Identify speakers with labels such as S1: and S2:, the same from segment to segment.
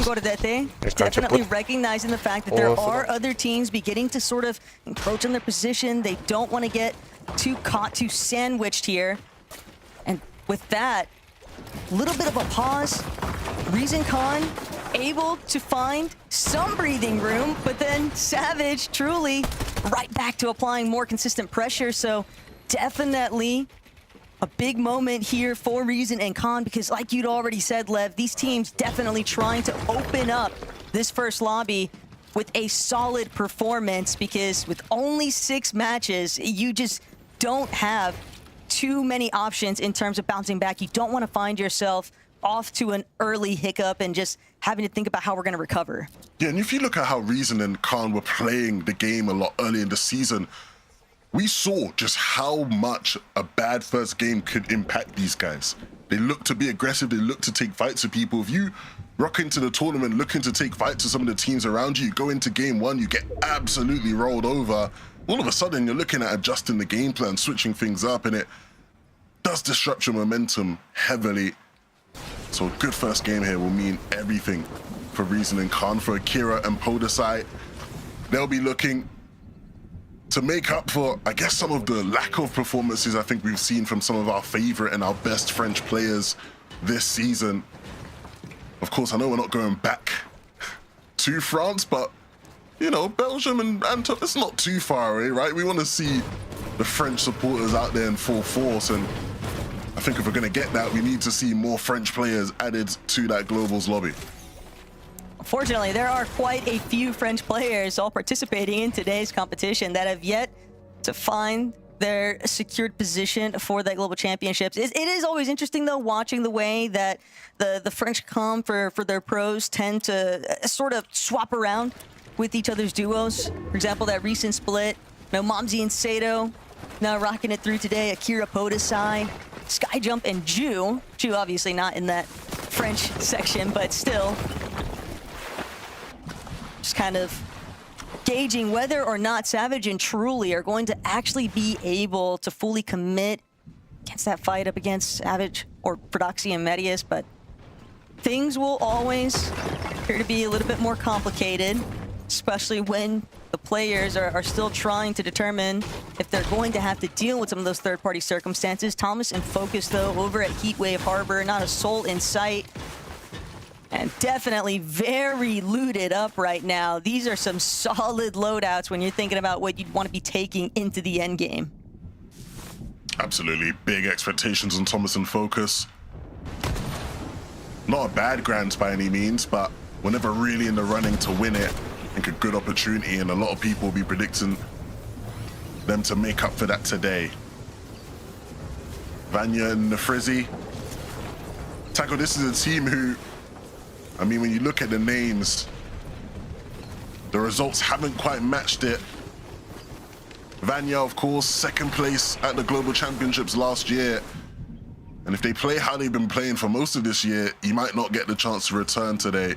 S1: Definitely recognizing the fact that there are other teams beginning to sort of encroach on their position. They don't want to get too caught, too sandwiched here. And with that, a little bit of a pause. Reason Khan able to find some breathing room, but then Savage truly right back to applying more consistent pressure. So definitely a big moment here for Reason and Khan, because like you'd already said, Lev, these teams definitely trying to open up this first lobby with a solid performance, because with only 6 matches, you just don't have too many options in terms of bouncing back. You don't want to find yourself off to an early hiccup and just having to think about how we're going to recover.
S2: Yeah, and if you look at how Reason and Khan were playing the game a lot early in the season, we saw just how much a bad first game could impact these guys. They look to be aggressive, they look to take fights to people. If you rock into the tournament looking to take fights to some of the teams around you, you go into game 1, you get absolutely rolled over. All of a sudden, you're looking at adjusting the game plan, switching things up, and it does disrupt your momentum heavily. So a good first game here will mean everything for Reason and Khan. For Akira and Podesai, they'll be looking to make up for, I guess, some of the lack of performances I think we've seen from some of our favorite and our best French players this season. Of course, I know we're not going back to France, but, you know, Belgium and Antwerp, it's not too far away, right? We want to see the French supporters out there in full force, and I think if we're going to get that, we need to see more French players added to that Globals lobby.
S1: Fortunately, there are quite a few French players all participating in today's competition that have yet to find their secured position for the Global Championships. It is always interesting, though, watching the way that the French come for their pros tend to sort of swap around with each other's duos. For example, that recent split, you know, Momzi and Sato now rocking it through today. Akira Podesai, Skyjump, and Ju. Ju obviously not in that French section, but still just kind of gauging whether or not Savage and Truly are going to actually be able to fully commit against that fight up against Savage or Prodoxy and Medius. But things will always appear to be a little bit more complicated, especially when the players are still trying to determine if they're going to have to deal with some of those third-party circumstances. Thomas in focus, though, over at Heatwave Harbor, not a soul in sight. And definitely very looted up right now. These are some solid loadouts when you're thinking about what you'd want to be taking into the end game.
S2: Absolutely. Big expectations on Thomas and Focus. Not a bad grand by any means, but we're never really in the running to win it. I think a good opportunity, and a lot of people will be predicting them to make up for that today. Vanya and Nefrizzi. Taco, this is a team who, I mean, when you look at the names, the results haven't quite matched it. Vanya, of course, second place at the Global Championships last year. And if they play how they've been playing for most of this year, he might not get the chance to return today.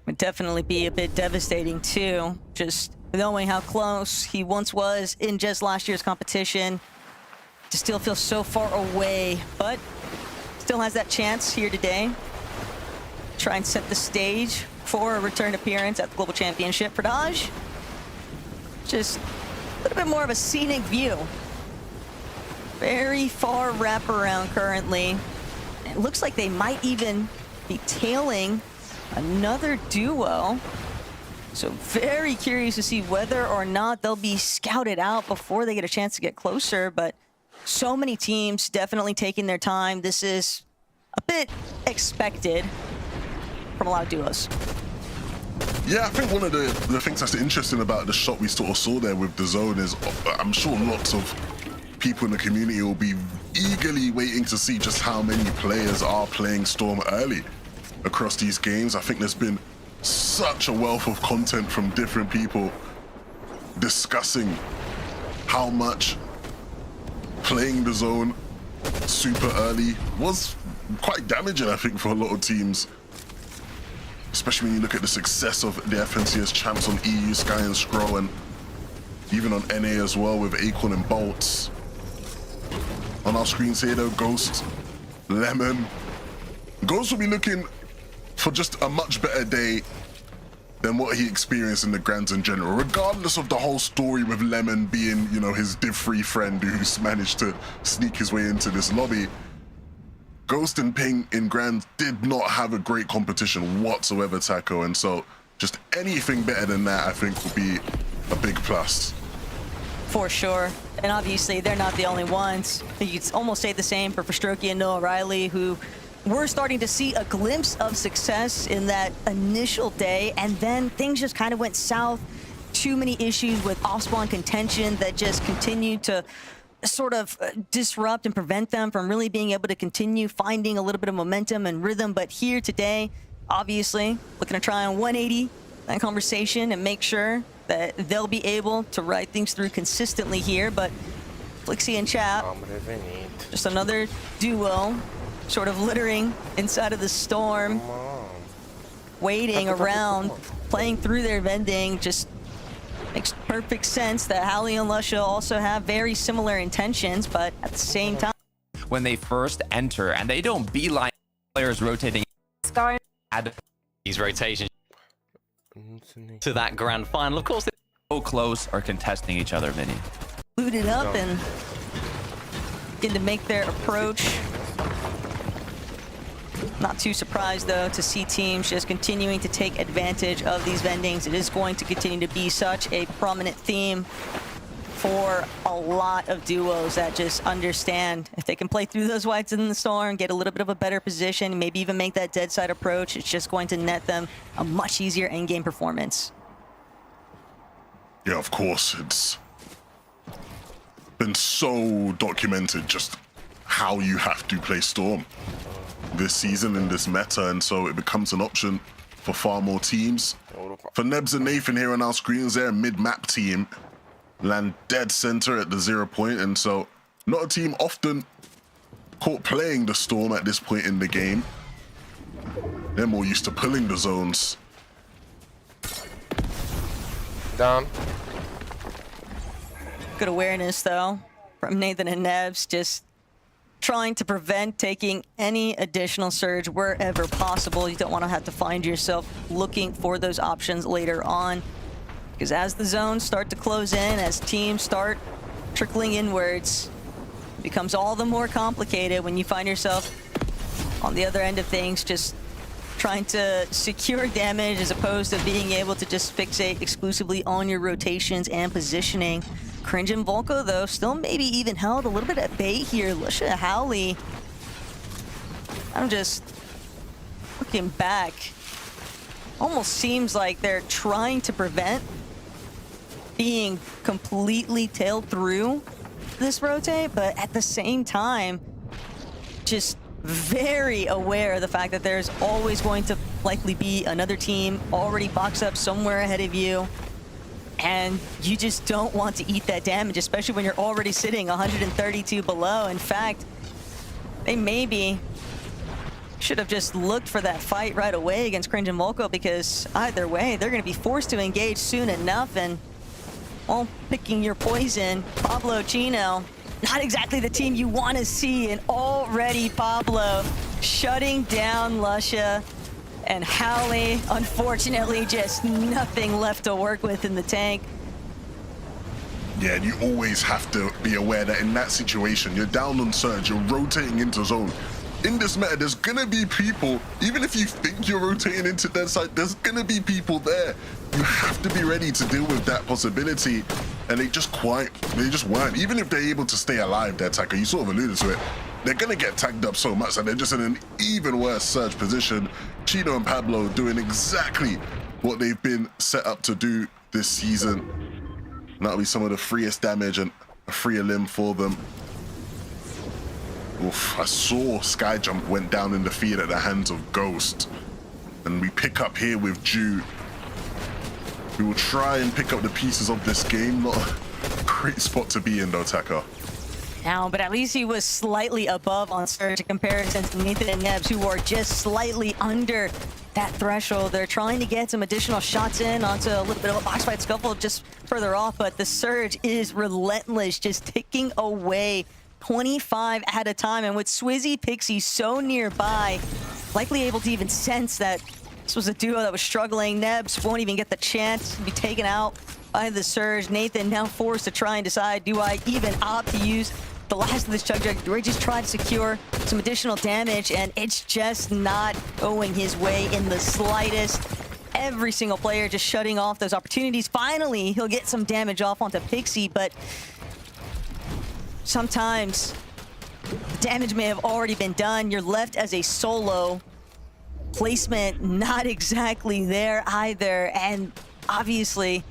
S1: Would definitely be a bit devastating, too. Just knowing how close he once was in just last year's competition. To still feel so far away, but still has that chance here today. Try and set the stage for a return appearance at the Global Championship. Pradaj, just a little bit more of a scenic view. Very far wraparound currently. It looks like they might even be tailing another duo. So very curious to see whether or not they'll be scouted out before they get a chance to get closer, but so many teams definitely taking their time. This is a bit expected from a lot of duos.
S2: Yeah, I think one of the things that's interesting about the shot we sort of saw there with the zone is I'm sure lots of people in the community will be eagerly waiting to see just how many players are playing Storm early across these games. I think there's been such a wealth of content from different people discussing how much playing the zone super early was quite damaging, I think, for a lot of teams. Especially when you look at the success of the FNCS champs on EU, Sky and Scroll, and even on NA as well with Acorn and Bolts. On our screens here though, Ghost, Lemon, Ghost will be looking for just a much better day than what he experienced in the Grands in general, regardless of the whole story with Lemon being, you know, his div-free friend who's managed to sneak his way into this lobby. Ghost and Ping in Grands did not have a great competition whatsoever, Taco, and so just anything better than that, I think, will be a big plus.
S1: For sure. And obviously, they're not the only ones. You could almost say the same for Stroky and Noah Riley, who we're starting to see a glimpse of success in that initial day, and then things just kind of went south. Too many issues with off-spawn contention that just continued to sort of disrupt and prevent them from really being able to continue finding a little bit of momentum and rhythm. But here today, obviously, looking to try on 180 that conversation and make sure that they'll be able to ride things through consistently here. But Flixie and Chap, just another duo sort of littering inside of the storm, waiting around, playing through their vending. Just makes perfect sense that Hallie and Lusha also have very similar intentions, but at the same time,
S3: when they first enter and they don't beeline players rotating add
S4: these rotations to that grand final. Of course,
S3: so close are contesting each other, Vinny.
S1: looted up and begin to make their approach. Not too surprised, though, to see teams just continuing to take advantage of these vendings. It is going to continue to be such a prominent theme for a lot of duos that just understand if they can play through those whites in the storm, get a little bit of a better position, maybe even make that dead side approach, it's just going to net them a much easier in-game performance.
S2: Yeah, of course. It's been so documented just how you have to play Storm this season in this meta, and so it becomes an option for far more teams. For Nebs and Nathan here on our screens, they're a mid-map team, land dead center at the 0 point, and so not a team often caught playing the Storm at this point in the game. They're more used to pulling the zones.
S5: Down.
S1: Good awareness, though, from Nathan and Nebs, just trying to prevent taking any additional surge wherever possible. You don't want to have to find yourself looking for those options later on, because as the zones start to close in, as teams start trickling inwards, it becomes all the more complicated when you find yourself on the other end of things, just trying to secure damage as opposed to being able to just fixate exclusively on your rotations and positioning. Cringe and Volko, though, still maybe even held a little bit at bay here. Lusha, Hallie, I'm just looking back. Almost seems like they're trying to prevent being completely tailed through this rotate, but at the same time, just very aware of the fact that there's always going to likely be another team already boxed up somewhere ahead of you. And you just don't want to eat that damage, especially when you're already sitting 132 below. In fact, they maybe should have just looked for that fight right away against Cringe and Volko, because either way, they're going to be forced to engage soon enough. And, well, picking your poison, Pablo Chino, not exactly the team you want to see. And already Pablo shutting down Lusha. And Hallie, unfortunately, just nothing left to work with in the tank.
S2: Yeah, and you always have to be aware that in that situation, you're down on surge, you're rotating into zone. In this meta, there's gonna be people, even if you think you're rotating into that side, there's gonna be people there. You have to be ready to deal with that possibility. And they just weren't. Even if they're able to stay alive, that attacker, you sort of alluded to it, they're gonna get tagged up so much, and they're just in an even worse surge position. Chino and Pablo doing exactly what they've been set up to do this season. And that'll be some of the freest damage and a freer limb for them. Oof, I saw Skyjump went down in the field at the hands of Ghost. And we pick up here with Jude, who will try and pick up the pieces of this game. Not a great spot to be in, though, Taka.
S1: Now, but at least he was slightly above on surge in comparison to Nathan and Nebs, who are just slightly under that threshold. They're trying to get some additional shots in onto a little bit of a box fight scuffle just further off, but the surge is relentless, just ticking away 25 at a time. And with Swizzy Pixie so nearby, likely able to even sense that this was a duo that was struggling. Nebs won't even get the chance to be taken out by the Surge. Nathan now forced to try and decide, do I even opt to use the last of this Chug Jug? Do I just try to secure some additional damage? And it's just not going his way in the slightest. Every single player just shutting off those opportunities. Finally, he'll get some damage off onto Pixie, but sometimes the damage may have already been done. You're left as a solo. Placement not exactly there either. And obviously,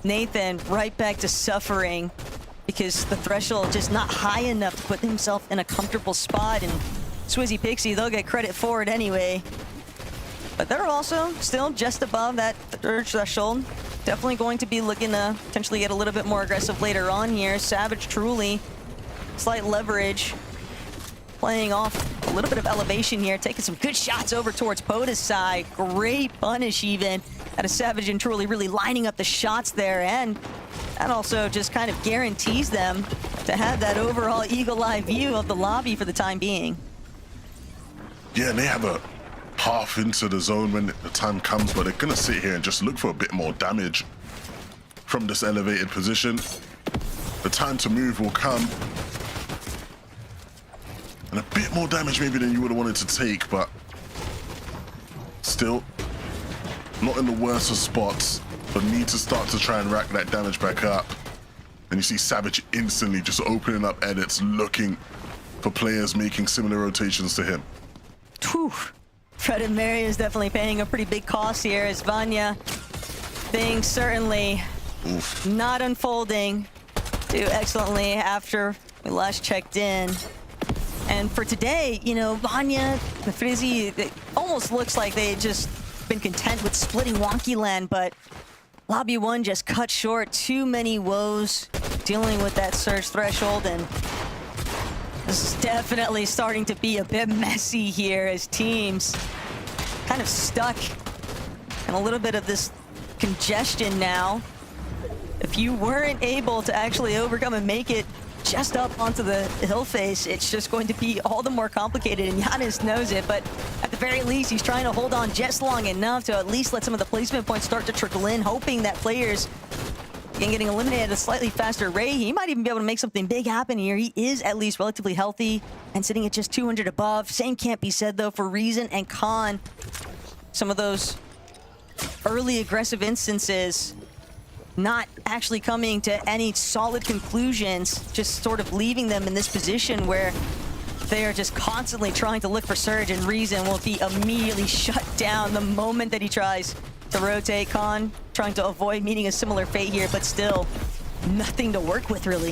S1: Nathan right back to suffering because the threshold just not high enough to put himself in a comfortable spot. And Swizzy Pixie, they'll get credit for it anyway. But they're also still just above that third threshold. Definitely going to be looking to potentially get a little bit more aggressive later on here. Savage truly, slight leverage. Playing off a little bit of elevation here, taking some good shots over towards Poda's side. Great punish even out of Savage and Truly, really lining up the shots there. And that also just kind of guarantees them to have that overall eagle-eye view of the lobby for the time being.
S2: Yeah, and they have a path into the zone when the time comes, but they're gonna sit here and just look for a bit more damage from this elevated position. The time to move will come. And a bit more damage maybe than you would have wanted to take, but still not in the worst of spots, but need to start to try and rack that damage back up. And you see Savage instantly just opening up edits, looking for players making similar rotations to him.
S1: Whew. Fred and Mary is definitely paying a pretty big cost here as Vanya things certainly not unfolding too excellently after we last checked in. And for today, you know, Vanya, the Frizzy, it almost looks like they had just been content with splitting Wonky Land, but Lobby 1 just cut short. Too many woes dealing with that Surge threshold, and this is definitely starting to be a bit messy here as teams kind of stuck in a little bit of this congestion now. If you weren't able to actually overcome and make it just up onto the hill face, it's just going to be all the more complicated, and Giannis knows it, but at the very least, he's trying to hold on just long enough to at least let some of the placement points start to trickle in, hoping that players can getting eliminated at a slightly faster rate. He might even be able to make something big happen here. He is at least relatively healthy and sitting at just 200 above. Same can't be said, though, for Reason and Khan. Some of those early aggressive instances not actually coming to any solid conclusions, just sort of leaving them in this position where they are just constantly trying to look for Surge, and Reason will be immediately shut down the moment that he tries to rotate. Khan trying to avoid meeting a similar fate here, but still nothing to work with, really.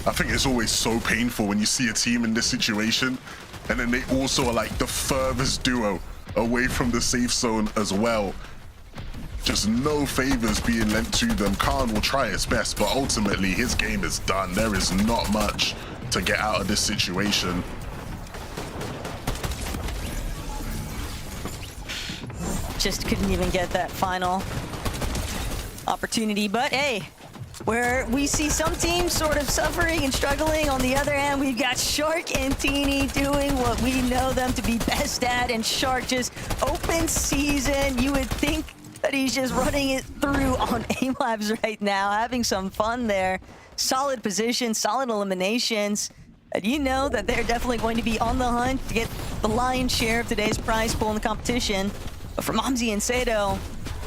S2: I think it's always so painful when you see a team in this situation, and then they also are like the furthest duo away from the safe zone as well. Just no favors being lent to them. Khan will try his best, but ultimately his game is done. There is not much to get out of this situation.
S1: Just couldn't even get that final opportunity, but hey, where we see some teams sort of suffering and struggling, on the other hand, we've got Shark and Teeny doing what we know them to be best at, and Shark just open season. You would think that he's just running it through on aim labs right now, having some fun there. Solid position, solid eliminations. And you know that they're definitely going to be on the hunt to get the lion's share of today's prize pool in the competition. But for Momzi and Sato,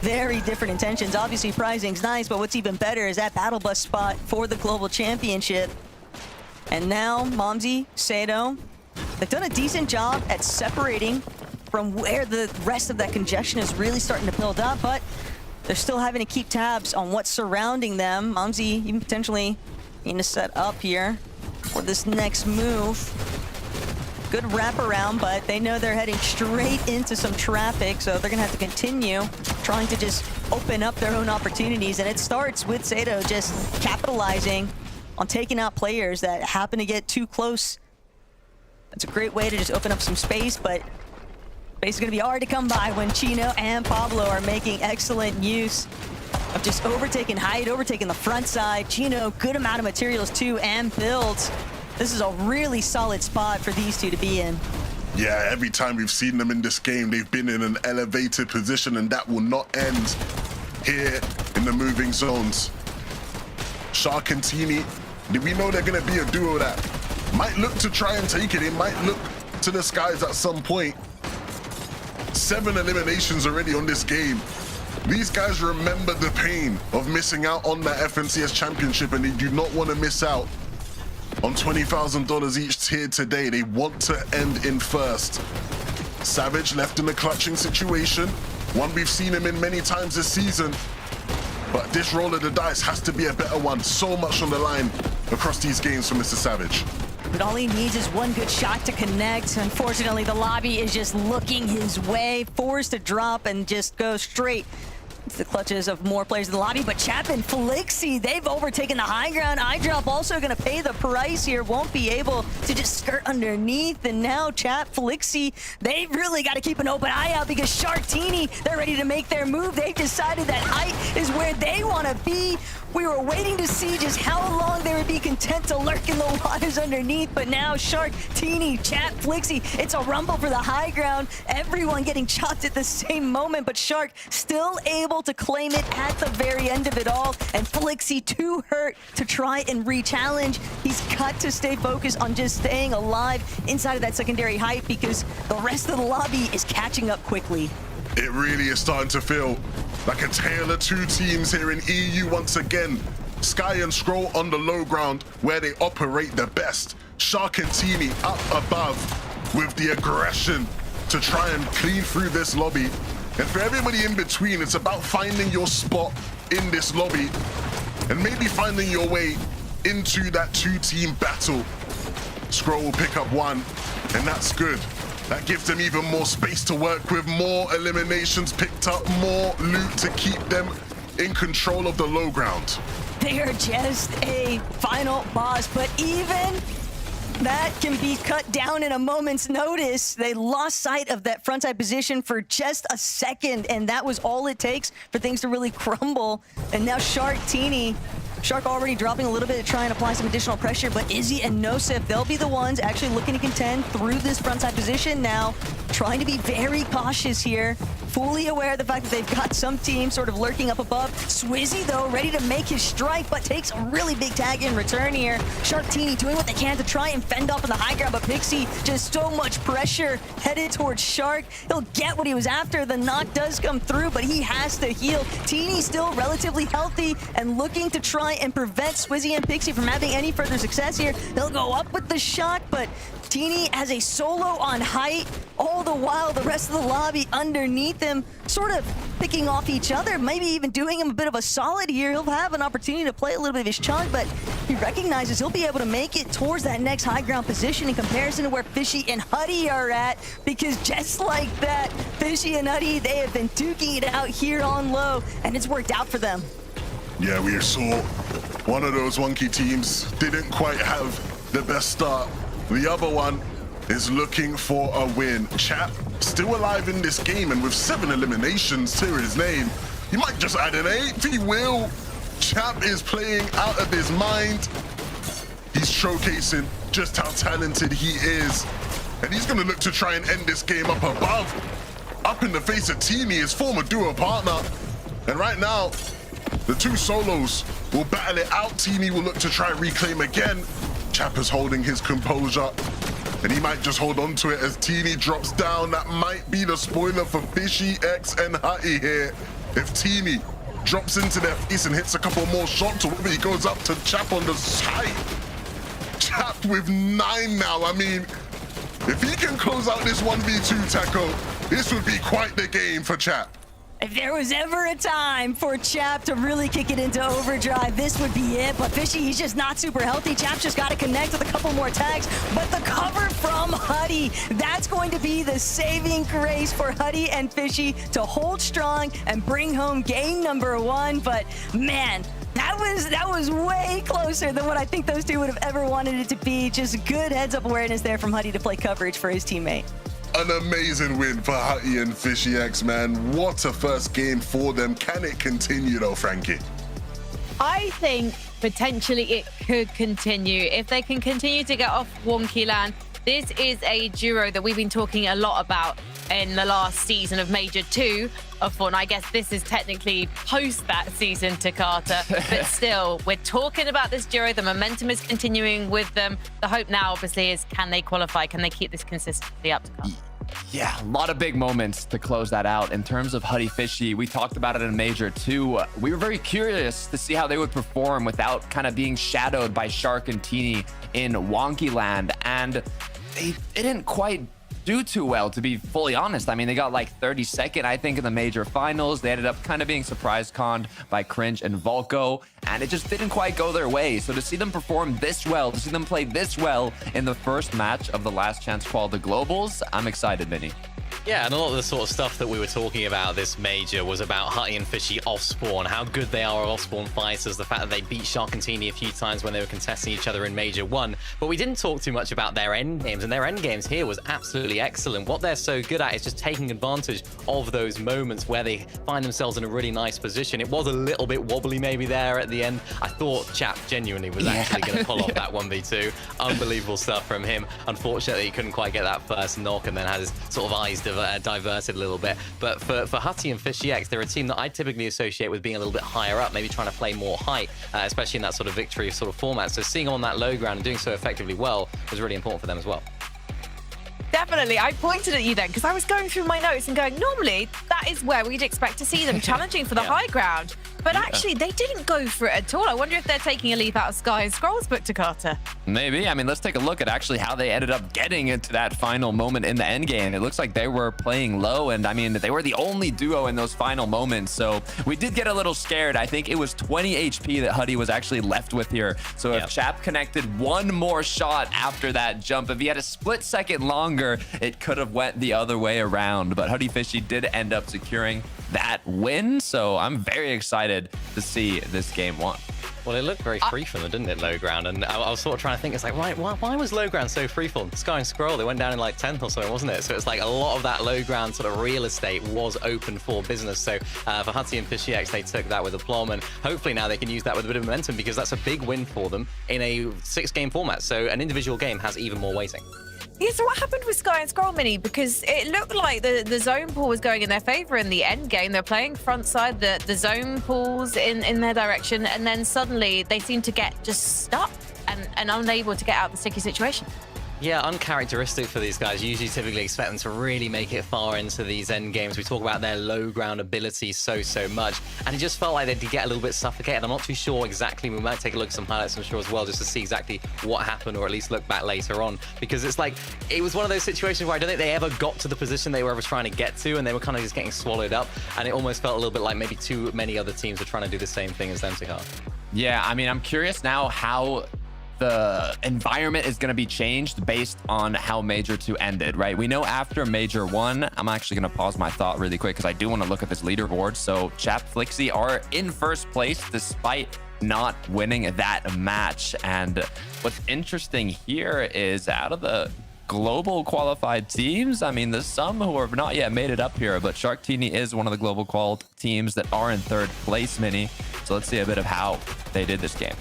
S1: very different intentions. Obviously, prizing's nice, but what's even better is that battle bus spot for the global championship. And now, Momzi, Sato, they've done a decent job at separating from where the rest of that congestion is really starting to build up, but they're still having to keep tabs on what's surrounding them. Momzi even potentially need to set up here for this next move. Good wraparound, but they know they're heading straight into some traffic, so they're gonna have to continue trying to just open up their own opportunities. And it starts with Sato just capitalizing on taking out players that happen to get too close. That's a great way to just open up some space, but space is gonna be hard to come by when Chino and Pablo are making excellent use of just overtaking height, overtaking the front side. Chino, good amount of materials too, and builds. This is a really solid spot for these two to be in.
S2: Yeah, every time we've seen them in this game, they've been in an elevated position, and that will not end here in the moving zones. Shark and Teeny, we know they're going to be a duo that might look to try and take it. They might look to the skies at some point. 7 eliminations already on this game. These guys remember the pain of missing out on that FNCS championship, and they do not want to miss out on $20,000 each tier today. They want to end in first. Savage left in a clutching situation, one we've seen him in many times this season, but this roll of the dice has to be a better one. So much on the line across these games for Mr. Savage.
S1: But all he needs is one good shot to connect. Unfortunately, the lobby is just looking his way, forced to drop and just go straight to the clutches of more players in the lobby. But Chap and Felixi, they've overtaken the high ground. iDrop also going to pay the price here, won't be able to just skirt underneath. And now Chap, Felixi, they've really got to keep an open eye out because Shartini, they're ready to make their move. They've decided that height is where they want to be. We were waiting to see just how long they would be content to lurk in the waters underneath, but now Shark, Teeny, Chat, Flixie, it's a rumble for the high ground. Everyone getting chopped at the same moment, but Shark still able to claim it at the very end of it all, and Flixie too hurt to try and re-challenge. He's got to stay focused on just staying alive inside of that secondary height because the rest of the lobby is catching up quickly.
S2: It really is starting to feel like a tale of two teams here in EU once again. Sky and Scroll on the low ground where they operate the best. Shark and Teeny up above with the aggression to try and clean through this lobby. And for everybody in between, it's about finding your spot in this lobby and maybe finding your way into that two-team battle. Scroll will pick up one, and that's good. That gives them even more space to work with, more eliminations picked up, more loot to keep them in control of the low ground.
S1: They are just a final boss, but even that can be cut down in a moment's notice. They lost sight of that frontside position for just a second, and that was all it takes for things to really crumble. And now Shark already dropping a little bit to try and apply some additional pressure, but Izzy and Nosef, they'll be the ones actually looking to contend through this frontside position now, trying to be very cautious here, fully aware of the fact that they've got some team sort of lurking up above. Swizzy, though, ready to make his strike, but takes a really big tag in return here. Sharktini doing what they can to try and fend off in the high ground, but Pixie just so much pressure headed towards Shark. He'll get what he was after. The knock does come through, but he has to heal. Teeny still relatively healthy and looking to try and prevent Swizzy and Pixie from having any further success here. They'll go up with the shock, but Teeny has a solo on height. All the while, the rest of the lobby underneath him sort of picking off each other, maybe even doing him a bit of a solid here. He'll have an opportunity to play a little bit of his chunk, but he recognizes he'll be able to make it towards that next high ground position in comparison to where Fishy and Huddy are at, because just like that, Fishy and Huddy, they have been duking it out here on low, and it's worked out for them.
S2: Yeah, we saw one of those wonky teams didn't quite have the best start. The other one is looking for a win. Chap still alive in this game, and with 7 eliminations to his name, he might just add an 8. He will. Chap is playing out of his mind. He's showcasing just how talented he is, and he's going to look to try and end this game up above, up in the face of Teeny, his former duo partner. And right now, the two solos will battle it out. Teeny will look to try and reclaim again. Chap is holding his composure, and he might just hold on to it as Teeny drops down. That might be the spoiler for Fishy, X, and Hutty here. If Teeny drops into their face and hits a couple more shots, or whether he goes up to Chap on the side. Chap with 9 now. I mean, if he can close out this 1v2 tackle, this would be quite the game for Chap.
S1: If there was ever a time for Chap to really kick it into overdrive, this would be it. But Fishy, he's just not super healthy. Chap's just got to connect with a couple more tags. But the cover from Huddy, that's going to be the saving grace for Huddy and Fishy to hold strong and bring home game number 1. But man, that was way closer than what I think those two would have ever wanted it to be. Just good heads-up awareness there from Huddy to play coverage for his teammate.
S2: An amazing win for Hutty and Fishy X, man. What a first game for them. Can it continue though, Frankie?
S5: I think potentially it could continue. If they can continue to get off Wonky Land, This is a duo that we've been talking a lot about in the last season of Major 2 of Fortnite. I guess this is technically post that season, Takata, but still, we're talking about this duo. The momentum is continuing with them. The hope now, obviously, is can they qualify? Can they keep this consistency up, Takata?
S3: Yeah, a lot of big moments to close that out. In terms of Huddy Fishy, we talked about it in Major 2. We were very curious to see how they would perform without kind of being shadowed by Shark and Teeny in Wonky Land, and they didn't quite do too well, to be fully honest. I mean, they got like 32nd, I think, in the major finals. They ended up kind of being surprise conned by Cringe and Volko, and it just didn't quite go their way. So to see them perform this well, to see them play this well in the first match of the last chance qual to Globals, I'm excited, Vinny.
S4: Yeah, and a lot of the sort of stuff that we were talking about this major was about Hutty and Fishy off-spawn, how good they are off-spawn fighters, the fact that they beat Shark and Teeny a few times when they were contesting each other in Major 1. But we didn't talk too much about their end games, and their end games here was absolutely excellent. What they're so good at is just taking advantage of those moments where they find themselves in a really nice position. It was a little bit wobbly maybe there at the end. I thought Chap genuinely was actually going to pull off that 1v2. Unbelievable stuff from him. Unfortunately, he couldn't quite get that first knock and then had his sort of eyes diverted a little bit. But for Hutty and Fishy X, they're a team that I typically associate with being a little bit higher up, maybe trying to play more height, especially in that sort of victory sort of format. So seeing them on that low ground and doing so effectively well was really important for them as well.
S5: Definitely. I pointed at you then because I was going through my notes and going, normally that is where we'd expect to see them challenging for the high ground. But actually, they didn't go for it at all. I wonder if they're taking a leaf out of Sky and Scroll's book, Takata.
S3: Maybe. I mean, let's take a look at actually how they ended up getting into that final moment in the end game. It looks like they were playing low, and I mean, they were the only duo in those final moments. So we did get a little scared. I think it was 20 HP that Huddy was actually left with here. So if Chap connected one more shot after that jump, if he had a split second longer, it could have went the other way around. But Huddy Fishy did end up securing that win. So I'm very excited to see this game won.
S4: Well, it looked very free from them, didn't it, low ground? And I was sort of trying to think, it's like, right, why was low ground so free from Sky and Scroll? They went down in like 10th or so, wasn't it? So it's like a lot of that low ground sort of real estate was open for business. So for Hutty and Fishy X, they took that with aplomb, and hopefully now they can use that with a bit of momentum because that's a big win for them in a 6-game format. So an individual game has even more weighting.
S5: Yeah, so what happened with Sky and Scroll, Mini? Because it looked like the zone pool was going in their favor in the end game. They're playing front side, the zone pools in their direction, and then suddenly they seem to get just stuck and unable to get out of the sticky situation.
S4: Yeah, uncharacteristic for these guys. Usually typically expect them to really make it far into these end games. We talk about their low ground ability so much, and it just felt like they'd get a little bit suffocated. I'm not too sure exactly. We might take a look at some highlights, I'm sure, as well, just to see exactly what happened, or at least look back later on, because it's like, it was one of those situations where I don't think they ever got to the position they were ever trying to get to, and they were kind of just getting swallowed up, and it almost felt a little bit like maybe too many other teams were trying to do the same thing as them, Sihar.
S3: Yeah, I mean, I'm curious now how the environment is going to be changed based on how Major 2 ended, right? We know after Major 1, I'm actually going to pause my thought really quick because I do want to look at this leaderboard. So Chap Flixie are in first place despite not winning that match. And what's interesting here is out of the global qualified teams, I mean, there's some who have not yet made it up here, but Shark Teeny is one of the global qual teams that are in third place, Mini. So let's see a bit of how they did this game.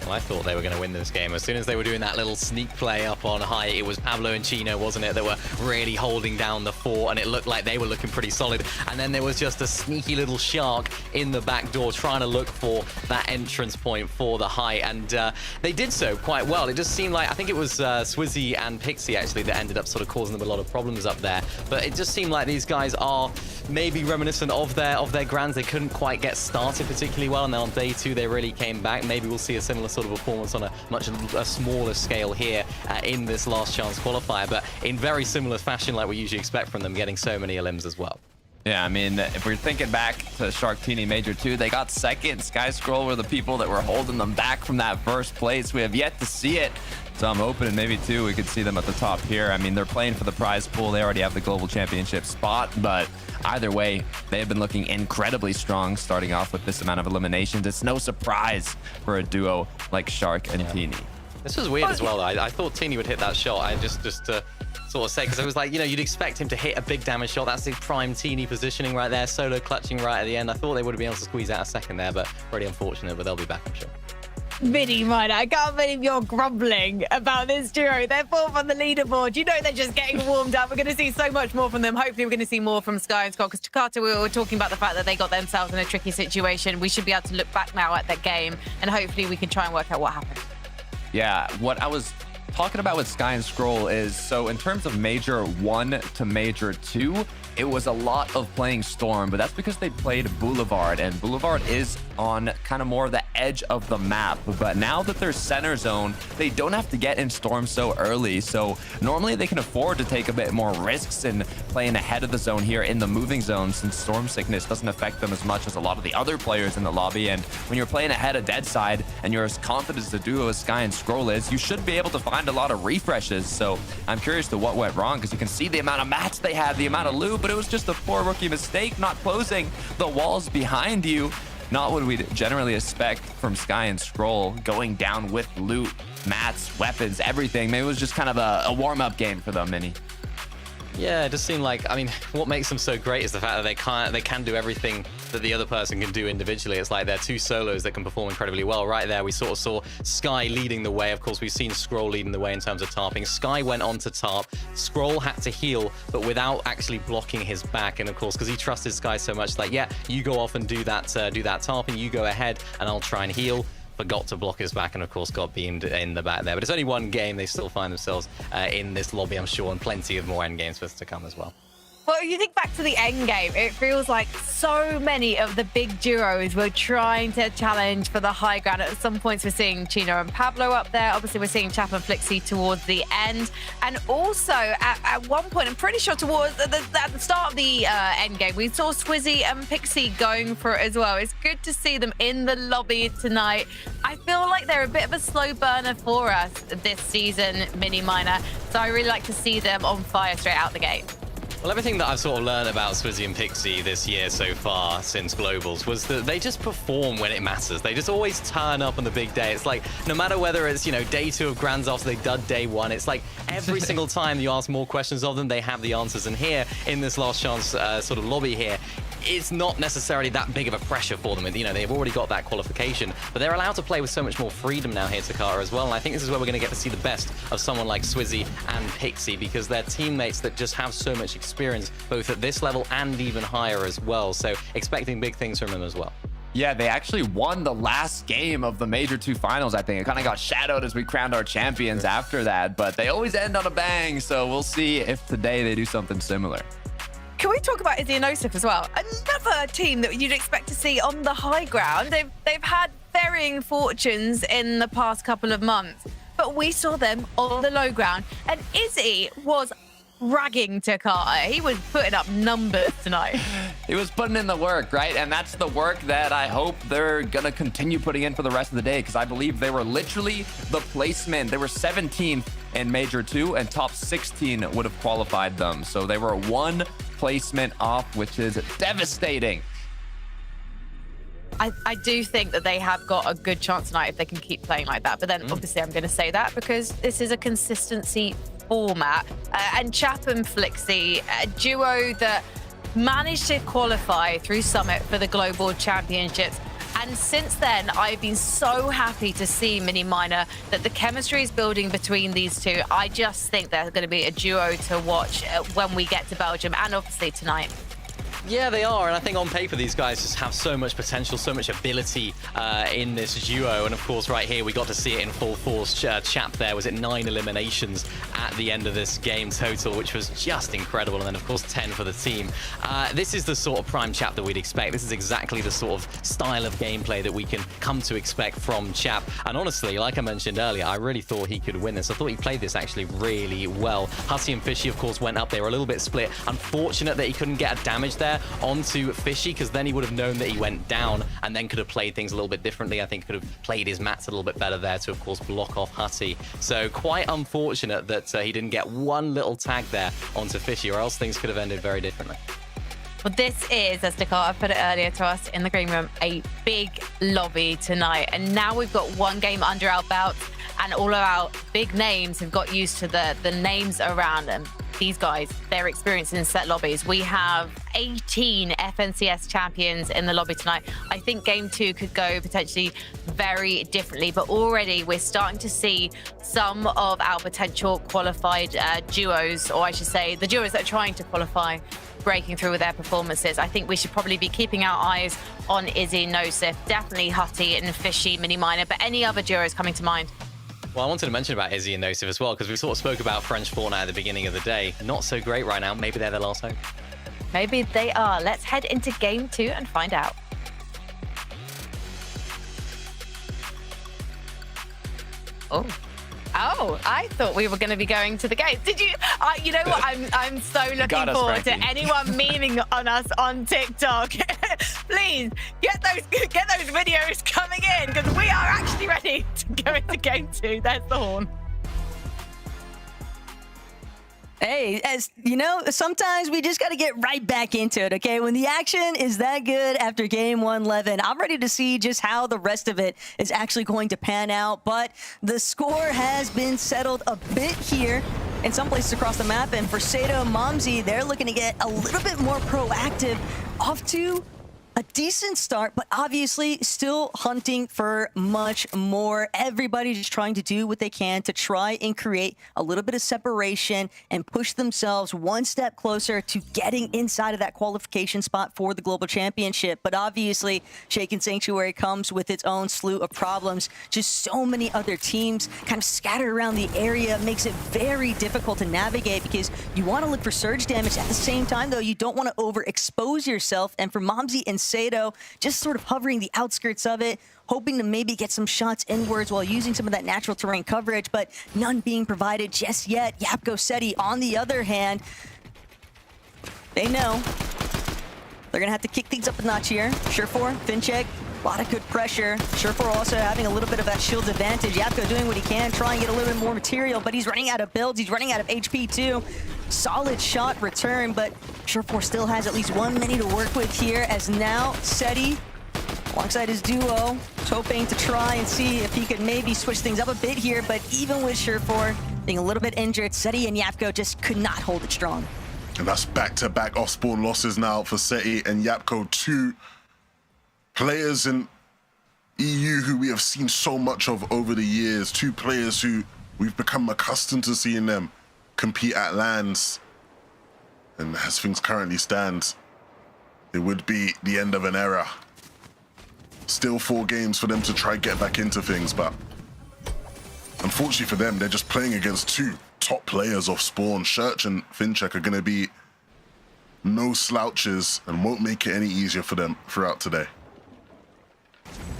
S4: Well, I thought they were going to win this game. As soon as they were doing that little sneak play up on high, it was Pablo and Chino, wasn't it, that were really holding down the fort, and it looked like they were looking pretty solid. And then there was just a sneaky little shark in the back door trying to look for that entrance point for the high, and they did so quite well. It just seemed like, I think it was Swizzy and Pixie, actually, that ended up sort of causing them a lot of problems up there. But it just seemed like these guys are maybe reminiscent of their grands. They couldn't quite get started particularly well, and then on day 2, they really came back. Maybe we'll see a similar sort of performance on a much smaller scale here in this last chance qualifier, but in very similar fashion like we usually expect from them, getting so many elims as well.
S3: Yeah, I mean, if we're thinking back to Shark Teeny Major 2, they got second. Sky Scroll were the people that were holding them back from that first place. We have yet to see it. So I'm hoping maybe, too, we could see them at the top here. I mean, they're playing for the prize pool. They already have the global championship spot, but either way, they have been looking incredibly strong starting off with this amount of eliminations. It's no surprise for a duo like Shark and Teeny.
S4: This was weird as well, though. I thought Teeny would hit that shot. I just to sort of say, because it was like, you know, you'd expect him to hit a big damage shot. That's the prime Teeny positioning right there, solo clutching right at the end. I thought they would have been able to squeeze out a second there, but really unfortunate, but they'll be back, I'm sure.
S5: Mini Miner, I can't believe you're grumbling about this duo. They're fourth on the leaderboard. You know they're just getting warmed up. We're going to see so much more from them. Hopefully, we're going to see more from Sky and Scott. Because Takata, we were talking about the fact that they got themselves in a tricky situation. We should be able to look back now at that game, and hopefully we can try and work out what happened.
S3: Yeah, what I was talking about with Sky and Scroll is, so in terms of Major 1 to Major 2, it was a lot of playing Storm, but that's because they played Boulevard, and Boulevard is on kind of more of the edge of the map. But now that they're center zone, they don't have to get in Storm so early. So normally they can afford to take a bit more risks in playing ahead of the zone here in the moving zone, since Storm Sickness doesn't affect them as much as a lot of the other players in the lobby. And when you're playing ahead of Deadside and you're as confident as the duo as Sky and Scroll is, you should be able to find a lot of refreshes. So I'm curious to what went wrong, because you can see the amount of mats they had, the amount of loot, but it was just a poor rookie mistake, not closing the walls behind you. Not what we'd generally expect from Sky and Scroll, going down with loot, mats, weapons, everything. Maybe it was just kind of a warm-up game for them, Mini.
S4: Yeah, it just seemed like, I mean, what makes them so great is the fact that they can do everything that the other person can do individually. It's like they're two solos that can perform incredibly well. Right there, we sort of saw Sky leading the way. Of course, we've seen Scroll leading the way in terms of tarping. Sky went on to tarp. Scroll had to heal, but without actually blocking his back. And of course, because he trusted Sky so much, like, yeah, you go off and do that tarping, you go ahead, and I'll try and heal. Forgot to block his back and of course got beamed in the back there. But it's only one game. They still find themselves in this lobby, I'm sure, and plenty of more end games for us to come as well.
S5: Well, if you think back to the end game, it feels like so many of the big duos were trying to challenge for the high ground. At some points, we're seeing Chino and Pablo up there. Obviously, we're seeing Chap and Flixie towards the end. And also, at one point, I'm pretty sure towards at the start of the end game, we saw Swizzy and Pixie going for it as well. It's good to see them in the lobby tonight. I feel like they're a bit of a slow burner for us this season, Mini Miner. So I really like to see them on fire straight out the gate.
S4: Well, everything that I've sort of learned about Swizzy and Pixie this year so far since Globals was that they just perform when it matters. They just always turn up on the big day. It's like, no matter whether it's, you know, day 2 of Grands after they dud day 1, it's like every single time you ask more questions of them, they have the answers. And here, in this last chance sort of lobby here, it's not necessarily that big of a pressure for them. You know, they've already got that qualification, but they're allowed to play with so much more freedom now here, Takara, as well. And I think this is where we're going to get to see the best of someone like Swizzy and Pixie, because they're teammates that just have so much experience, both at this level and even higher as well. So expecting big things from them as well.
S3: Yeah, they actually won the last game of the Major 2 finals, I think. It kind of got shadowed as we crowned our champions after that, but they always end on a bang, so we'll see if today they do something similar.
S5: Can we talk about Izzy and Osif as well? Another team that you'd expect to see on the high ground. They've had varying fortunes in the past couple of months, but we saw them on the low ground, and Izzy was ragging Takata. He was putting up numbers tonight.
S3: He was putting in the work, right? And that's the work that I hope they're going to continue putting in for the rest of the day, because I believe they were literally the placement. They were 17th in Major 2, and top 16 would have qualified them. So they were one placement off, which is devastating.
S5: I do think that they have got a good chance tonight if they can keep playing like that. But then obviously I'm going to say that because this is a consistency format. And Chap and Flixie, a duo that managed to qualify through Summit for the Global Championships. And since then, I've been so happy to see Mini Miner that the chemistry is building between these two. I just think they're going to be a duo to watch when we get to Belgium, and obviously tonight.
S4: Yeah, they are, and I think on paper these guys just have so much potential, so much ability in this duo. And of course, right here we got to see it in full force. Chap there was at 9 eliminations at the end of this game total, which was just incredible. And then of course 10 for the team. This is the sort of prime Chap that we'd expect. This is exactly the sort of style of gameplay that we can come to expect from Chap. And honestly, like I mentioned earlier, I really thought he could win this. I thought he played this actually really well. Hussie and Fishy, of course, went up. They were a little bit split. Unfortunate that he couldn't get a damage there onto Fishy, because then he would have known that he went down and then could have played things a little bit differently. I think could have played his mats a little bit better there to, of course, block off Hussie. So quite unfortunate that he didn't get one little tag there onto Fishy, or else things could have ended very differently.
S5: Well, this is, as Dakota put it earlier to us in the green room, a big lobby tonight. And now we've got one game under our belt, and all of our big names have got used to the names around them. these guys, their experience in set lobbies. We have 18 FNCS champions in the lobby tonight. I think game 2 could go potentially very differently, but already we're starting to see some of our potential qualified duos, or I should say the duos that are trying to qualify, breaking through with their performances. I think we should probably be keeping our eyes on Izzy, Nosif, definitely Hutty and Fishy, Mini Miner, but any other duos coming to mind?
S4: Well, I wanted to mention about Izzy and Nosif as well, because we sort of spoke about French Fauna at the beginning of the day. Not so great right now. Maybe they're their last hope.
S5: Maybe they are. Let's head into game 2 and find out. Oh, I thought we were going to be going to the gates. Did you? You know what? I'm so looking forward to anyone memeing on us on TikTok. Please get those videos coming in, because we are actually ready to go into game 2. There's the horn.
S1: Hey, as you know, sometimes we just got to get right back into it, okay? When the action is that good after game 1, Levin, I'm ready to see just how the rest of it is actually going to pan out. But the score has been settled a bit here in some places across the map. And for Sato and Momsy, they're looking to get a little bit more proactive, off to a decent start, but obviously still hunting for much more. Everybody just trying to do what they can to try and create a little bit of separation and push themselves one step closer to getting inside of that qualification spot for the Global Championship. But obviously, Shaken Sanctuary comes with its own slew of problems. Just so many other teams kind of scattered around the area makes it very difficult to navigate, because you want to look for surge damage. At the same time, though, you don't want to overexpose yourself. And for Momsy and Sato, just sort of hovering the outskirts of it, hoping to maybe get some shots inwards while using some of that natural terrain coverage, but none being provided just yet. Yapko Seti, on the other hand, they know they're going to have to kick things up a notch here. Surefour, Fincheck, a lot of good pressure. Surefour also having a little bit of that shield advantage. Yapko doing what he can, trying to get a little bit more material, but he's running out of builds. He's running out of HP too. Solid shot return, but Surefour still has at least 1 minute to work with here, as now Seti, alongside his duo, is hoping to try and see if he could maybe switch things up a bit here, but even with Surefour being a little bit injured, Seti and Yapko just could not hold it strong.
S2: And that's back-to-back off-spawn losses now for Seti and Yapko, 2 players in EU who we have seen so much of over the years, 2 players who we've become accustomed to seeing them compete at LANs. And as things currently stand, it would be the end of an era. Still 4 games for them to try get back into things, but unfortunately for them, they're just playing against 2 top players off spawn. Church and Fincheck are going to be no slouches and won't make it any easier for them throughout today.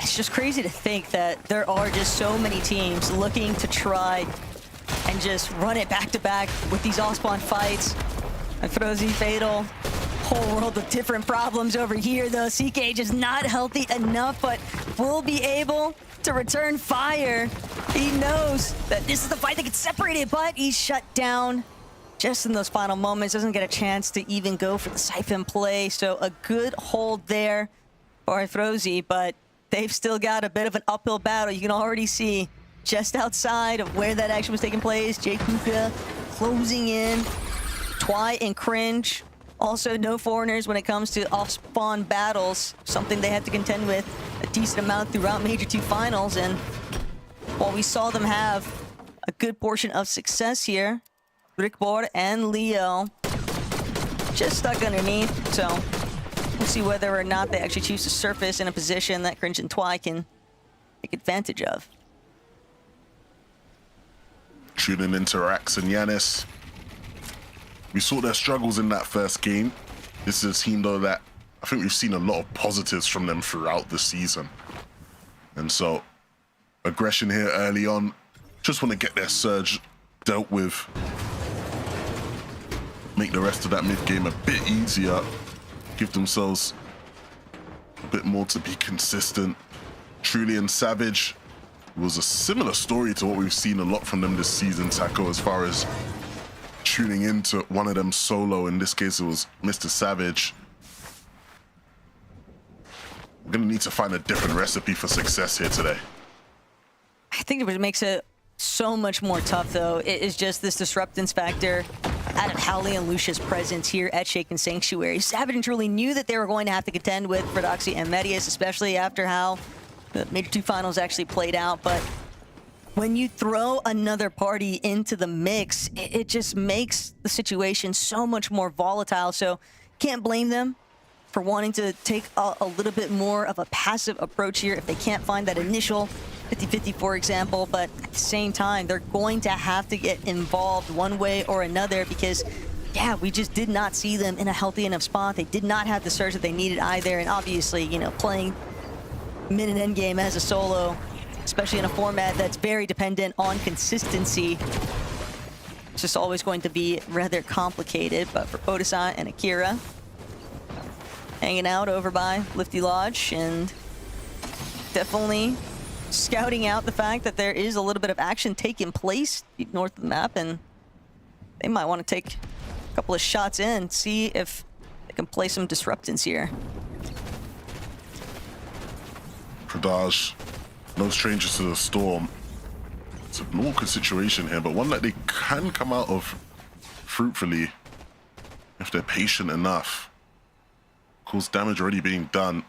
S1: It's just crazy to think that there are just so many teams looking to try and just run it back-to-back with these off-spawn fights. And Frozy, Fatal, whole world of different problems over here, though. CK just not healthy enough, but will be able to return fire. He knows that this is the fight that gets separated, but he's shut down just in those final moments. Doesn't get a chance to even go for the siphon play, so a good hold there for Frozy, but they've still got a bit of an uphill battle. You can already see just outside of where that action was taking place, Jake Kuka closing in. Twy and Cringe, also no foreigners when it comes to off-spawn battles, something they had to contend with a decent amount throughout Major 2 finals. And while we saw them have a good portion of success here, Rickbord and Leo just stuck underneath, so we'll see whether or not they actually choose to surface in a position that Cringe and Twy can take advantage of.
S2: Tuning into Rax and Yanis. We saw their struggles in that first game. This is a team, though, that I think we've seen a lot of positives from them throughout the season. And so, aggression here early on. Just want to get their surge dealt with. Make the rest of that mid game a bit easier. Give themselves a bit more to be consistent. Truly and Savage was a similar story to what we've seen a lot from them this season, Taco, as far as tuning into one of them solo. In this case, it was Mr. Savage. We're gonna need to find a different recipe for success here today.
S1: I think what makes it so much more tough, though, is just this disruptance factor. out of Howley and Lucia's presence here at Shaken Sanctuary. Savage and Truly knew that they were going to have to contend with Prodoxy and Medius, especially after how the Major 2 finals actually played out. But when you throw another party into the mix, it just makes the situation so much more volatile. So can't blame them for wanting to take a little bit more of a passive approach here if they can't find that initial 50-50, for example. But at the same time, they're going to have to get involved one way or another because, yeah, we just did not see them in a healthy enough spot. They did not have the surge that they needed either. And obviously, you know, playing mid and end game as a solo, especially in a format that's very dependent on consistency, it's just always going to be rather complicated. But for Podesai and Akira, hanging out over by Lifty Lodge and definitely scouting out the fact that there is a little bit of action taking place north of the map, and they might want to take a couple of shots in, see if they can play some disruptance here.
S2: Pradaj, no strangers to the storm. It's an awkward situation here, but one that they can come out of fruitfully if they're patient enough. Of course, damage already being done,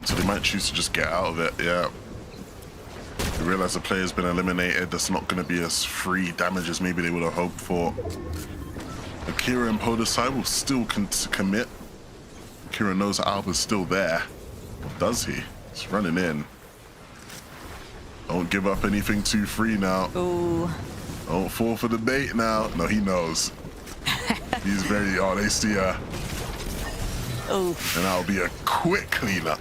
S2: so they might choose to just get out of it. Yeah, they realize the player's been eliminated. That's not going to be as free damage as maybe they would have hoped for. Akira and Podesai will still commit. Akira knows that Alba's still there. Does he? He's running in. Don't give up anything too free now.
S1: Ooh.
S2: Don't fall for the bait now. No, he knows. He's very, oh, they see her.
S1: Ooh.
S2: And that'll be a quick cleanup.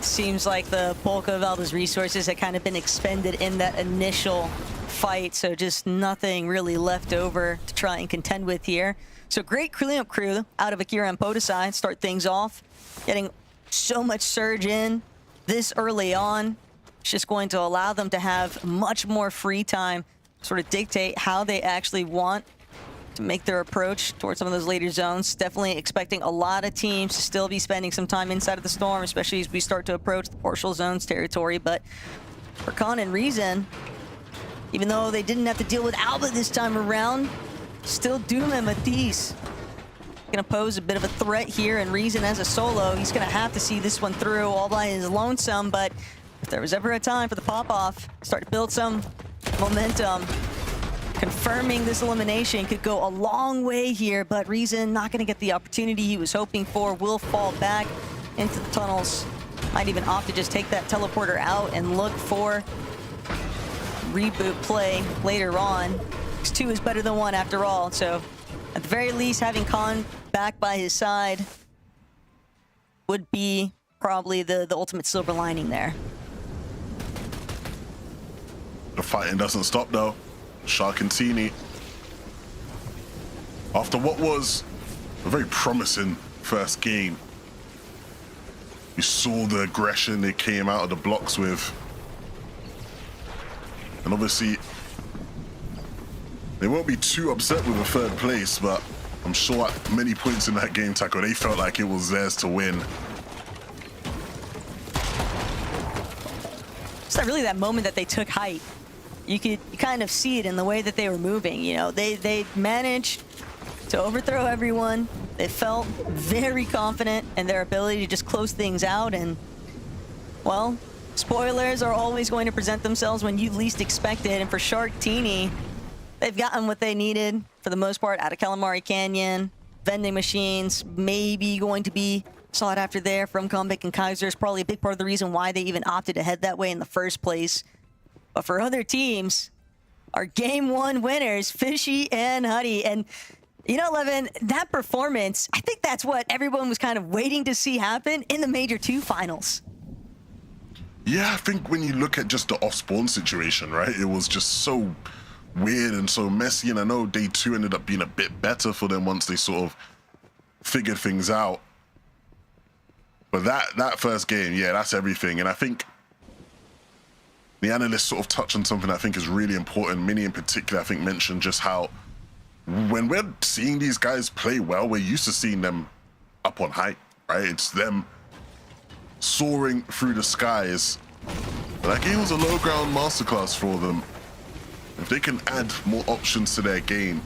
S1: Seems like the bulk of Alba's resources had kind of been expended in that initial fight, so just nothing really left over to try and contend with here. So great cleanup crew out of Akira and Podesai. Start things off, getting so much surge in this early on. It's just going to allow them to have much more free time, sort of dictate how they actually want to make their approach towards some of those later zones. Definitely expecting a lot of teams to still be spending some time inside of the storm, especially as we start to approach the partial zones territory. But for Khan and Reason, even though they didn't have to deal with Alba this time around, still Doom and Matisse gonna pose a bit of a threat here, and Reason as a solo, he's gonna have to see this one through all by his lonesome. But if there was ever a time for the pop-off, start to build some momentum, confirming this elimination could go a long way here. But Reason not gonna get the opportunity he was hoping for, will fall back into the tunnels. Might even opt to just take that teleporter out and look for reboot play later on. 2 is better than 1 after all, so at the very least, having Khan back by his side would be probably the ultimate silver lining there.
S2: The fighting doesn't stop though. Sharkantini, after what was a very promising first game, you saw the aggression they came out of the blocks with. And obviously, they won't be too upset with the 3rd place, but I'm sure at many points in that game, Taco, they felt like it was theirs to win.
S1: It's not really that moment that they took height. You could kind of see it in the way that they were moving. You know, they managed to overthrow everyone. They felt very confident in their ability to just close things out. And, well, spoilers are always going to present themselves when you least expect it. And for Sharktini, they've gotten what they needed for the most part out of Calamari Canyon. Vending machines maybe going to be sought after there from Comeback and Kaiser is probably a big part of the reason why they even opted to head that way in the first place. But for other teams, our Game 1 winners, Fishy and Huddy. And, you know, Levin, that performance, I think that's what everyone was kind of waiting to see happen in the Major 2 finals.
S2: Yeah, I think when you look at just the off-spawn situation, right, it was just so weird and so messy. And I know day 2 ended up being a bit better for them once they sort of figured things out. But that first game, yeah, that's everything. And I think the analysts sort of touched on something I think is really important. Minnie in particular, I think, mentioned just how when we're seeing these guys play well, we're used to seeing them up on height, right? It's them soaring through the skies. But that game was a low ground masterclass for them. If they can add more options to their game,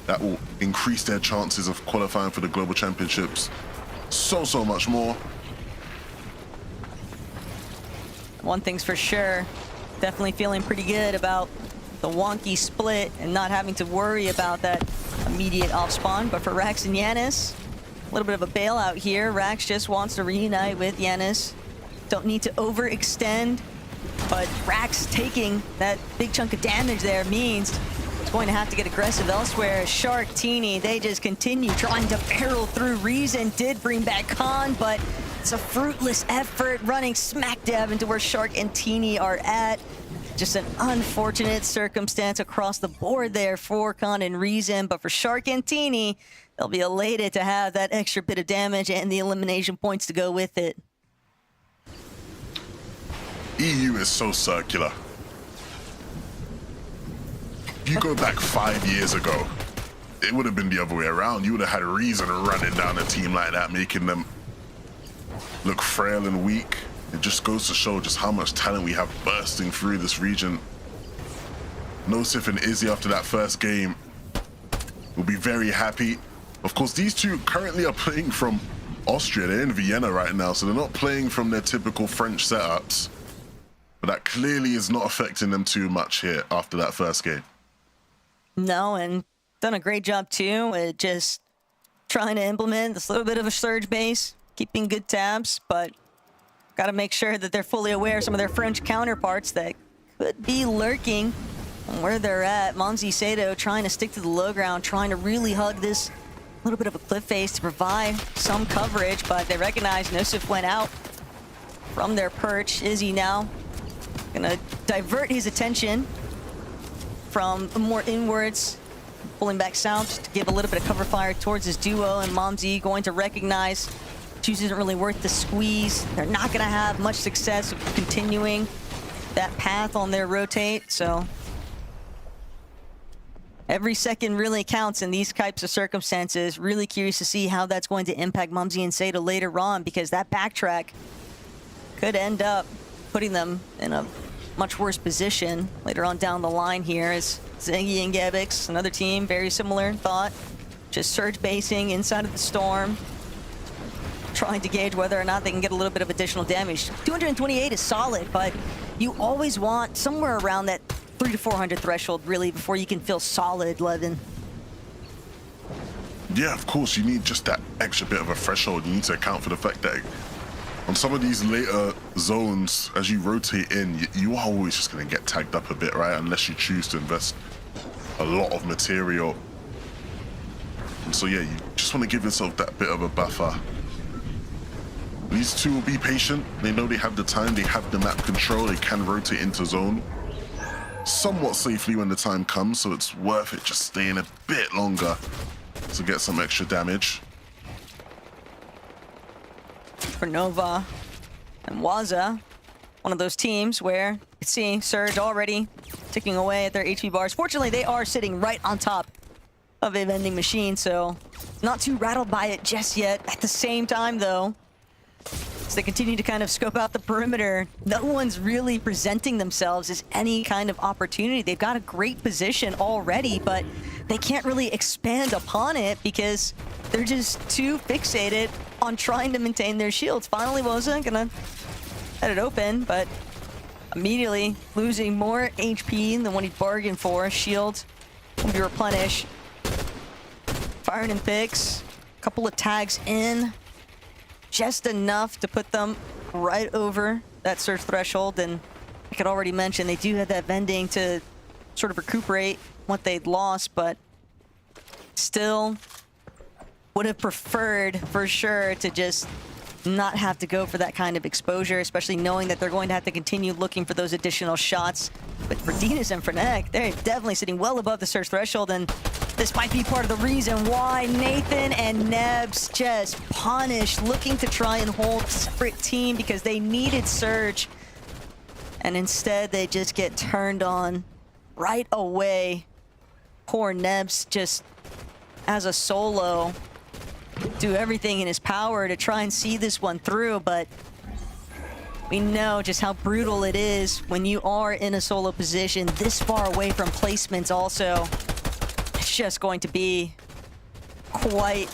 S2: that will increase their chances of qualifying for the Global Championships so much more.
S1: One thing's for sure, definitely feeling pretty good about the wonky split and not having to worry about that immediate off spawn. But for Rax and Yanis, a little bit of a bailout here. Rax just wants to reunite with Yanis. Don't need to overextend, but Rax taking that big chunk of damage there means it's going to have to get aggressive elsewhere. Shark, Teeny, they just continue trying to barrel through. Reason did bring back Khan, but it's a fruitless effort running smack dab into where Shark and Teeny are at. Just an unfortunate circumstance across the board there for Khan and Reason, but for Shark and Teeny, they'll be elated to have that extra bit of damage and the elimination points to go with it.
S2: EU is so circular. If you go back 5 years ago, it would have been the other way around. You would have had a Reason running down a team like that, making them look frail and weak. It just goes to show just how much talent we have bursting through this region. Nosif and Izzy after that first game will be very happy. Of course, these two currently are playing from Austria. They're in Vienna right now, so they're not playing from their typical French setups. But that clearly is not affecting them too much here after that first game.
S1: No, and done a great job too at just trying to implement this little bit of a surge base, keeping good tabs, but got to make sure that they're fully aware of some of their French counterparts that could be lurking on where they're at. Monzi Sato trying to stick to the low ground, trying to really hug this little bit of a cliff face to provide some coverage, but they recognize Nosif went out from their perch. Izzy now gonna divert his attention from more inwards, pulling back south to give a little bit of cover fire towards his duo, and Momzi going to recognize Juice isn't really worth the squeeze. They're not gonna have much success of continuing that path on their rotate, so every second really counts in these types of circumstances. Really curious to see how that's going to impact Mumsy and Sato later on, because that backtrack could end up putting them in a much worse position later on down the line here, as Zengi and Gebix, another team, very similar thought. Just surge basing inside of the storm, trying to gauge whether or not they can get a little bit of additional damage. 228 is solid, but you always want somewhere around that 300 to 400 threshold, really, before you can feel solid, Levin.
S2: Yeah, of course, you need just that extra bit of a threshold. You need to account for the fact that on some of these later zones, as you rotate in, you are always just going to get tagged up a bit, right? Unless you choose to invest a lot of material. And so, yeah, you just want to give yourself that bit of a buffer. These two will be patient. They know they have the time, they have the map control, they can rotate into zone somewhat safely when the time comes, so it's worth it just staying a bit longer to get some extra damage.
S1: For Nova and Waza, one of those teams where you can see Surge already ticking away at their HP bars. Fortunately, they are sitting right on top of a vending machine, so not too rattled by it just yet. At the same time, though, as they continue to kind of scope out the perimeter, no one's really presenting themselves as any kind of opportunity. They've got a great position already, but they can't really expand upon it because they're just too fixated on trying to maintain their shields. Finally, Woza gonna let it open, but immediately losing more HP than what he bargained for. Shield will be replenished. Firing in picks, a couple of tags in, just enough to put them right over that surge threshold. And I could already mention they do have that vending to sort of recuperate what they'd lost, but still would have preferred for sure to just not have to go for that kind of exposure, especially knowing that they're going to have to continue looking for those additional shots. But for Dinas and Frenek, they're definitely sitting well above the surge threshold, and this might be part of the reason why Nathan and Nebs just punished, looking to try and hold a separate team because they needed surge. And instead, they just get turned on right away. Poor Nebs just, as a solo, do everything in his power to try and see this one through, but We know just how brutal it is when you are in a solo position this far away from placements also. It's just going to be quite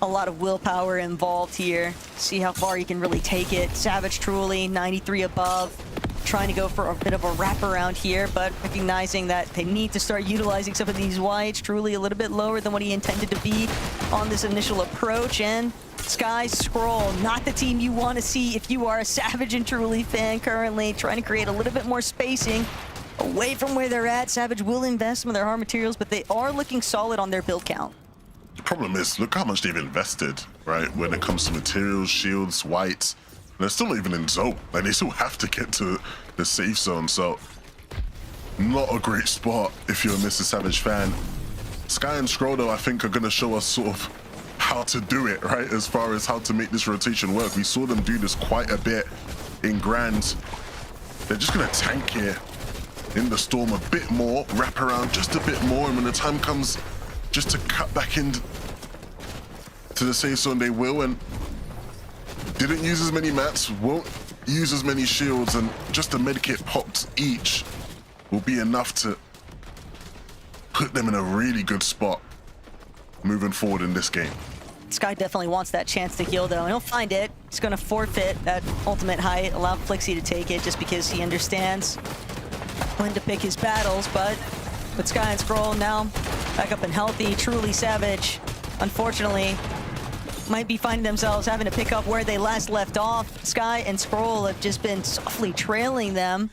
S1: a lot of willpower involved here. See how far you can really take it. Savage truly 93 above. Trying to go for a bit of a wraparound here, but recognizing that they need to start utilizing some of these whites. Truly a little bit lower than what he intended to be on this initial approach. And Sky Scroll, not the team you want to see if you are a Savage and Truly fan currently. Trying to create a little bit more spacing away from where they're at. Savage will invest some of their hard materials, but they are looking solid on their build count.
S2: The problem is, look how much they've invested, right? When it comes to materials, shields, whites. They're still not even in zone. Like, they still have to get to the safe zone. So, not a great spot if you're a Mr. Savage fan. Sky and Scroll, though, I think are going to show us sort of how to do it, right? As far as how to make this rotation work. We saw them do this quite a bit in Grand. They're just going to tank here in the Storm a bit more, wrap around just a bit more, and when the time comes just to cut back in to the safe zone, they will. And didn't use as many mats, won't use as many shields, and just a medkit popped each will be enough to put them in a really good spot moving forward in this game.
S1: Sky definitely wants that chance to heal, though, and he'll find it. He's going to forfeit that ultimate height, allow Flixie to take it just because he understands when to pick his battles. But with Sky and Scroll now back up and healthy, Truly Savage, unfortunately, might be finding themselves having to pick up where they last left off. Sky and Scroll have just been softly trailing them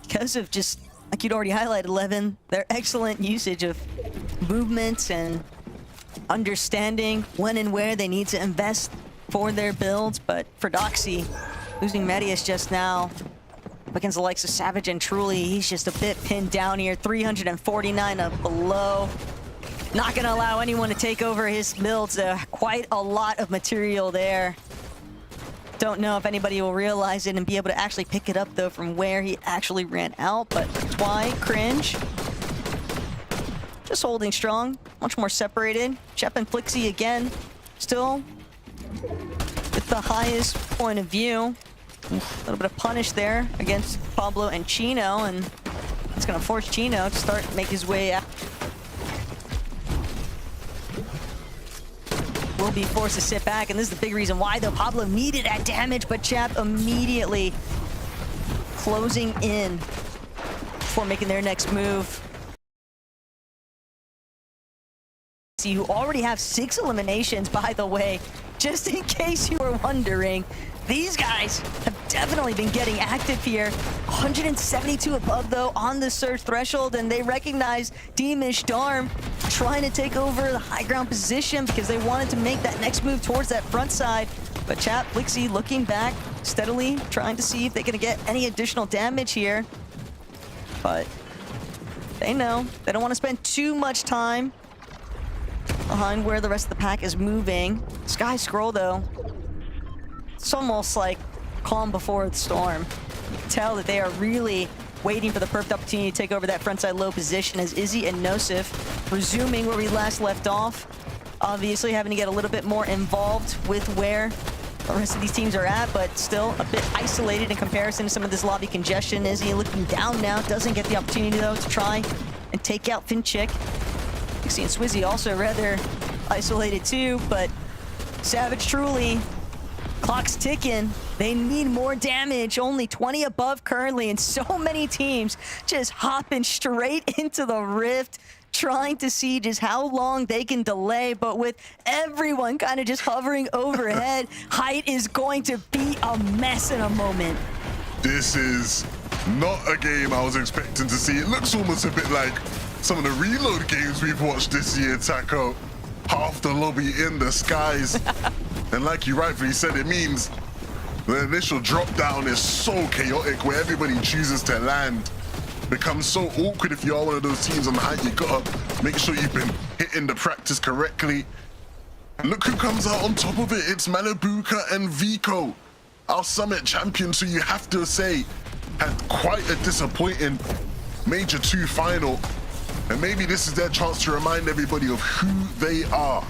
S1: because of just, like you'd already highlighted, Levin, their excellent usage of movements and understanding when and where they need to invest for their builds. But for Doxy, losing Medius just now against the likes of Savage and Truly, he's just a bit pinned down here. 349 up below. Not going to allow anyone to take over his builds. Quite a lot of material there. Don't know if anybody will realize it and be able to actually pick it up, though, from where he actually ran out. But Twy, Cringe, just holding strong. Much more separated. Shep and Flixie, again, still with the highest point of view. A little bit of punish there against Pablo and Chino, and it's going to force Chino to start make his way out. Will be forced to sit back, and this is the big reason why, though. Pablo needed that damage, but Chap immediately closing in before making their next move. Who already have 6 eliminations, by the way, just in case you were wondering. These guys have definitely been getting active here. 172 above, though, on the Surge threshold, and they recognize Deemish Darm trying to take over the high ground position because they wanted to make that next move towards that front side. But Chap, Flixie looking back, steadily trying to see if they're going to get any additional damage here. But they know they don't want to spend too much time behind where the rest of the pack is moving. Sky Scroll, though, it's almost like calm before the storm. You can tell that they are really waiting for the perfect opportunity to take over that frontside low position as Izzy and Nosif resuming where we last left off. Obviously having to get a little bit more involved with where the rest of these teams are at, but still a bit isolated in comparison to some of this lobby congestion. Izzy looking down now, doesn't get the opportunity, though, to try and take out Finchick. Dixie and Swizzy also rather isolated too, but Savage Truly, clock's ticking. They need more damage, only 20 above currently, and so many teams just hopping straight into the rift, trying to see just how long they can delay. But with everyone kind of just hovering overhead, height is going to be a mess in a moment.
S2: This is not a game I was expecting to see. It looks almost a bit like some of the reload games we've watched this year, Taco. Half the lobby in the skies. And like you rightfully said, it means the initial drop down is so chaotic where everybody chooses to land. Becomes so awkward if you are one of those teams on the height. You gotta make sure you've been hitting the practice correctly. And look who comes out on top of it. It's Malibuka and Vico, our Summit champions, who you have to say had quite a disappointing Major 2 final. And maybe this is their chance to remind everybody of who they are.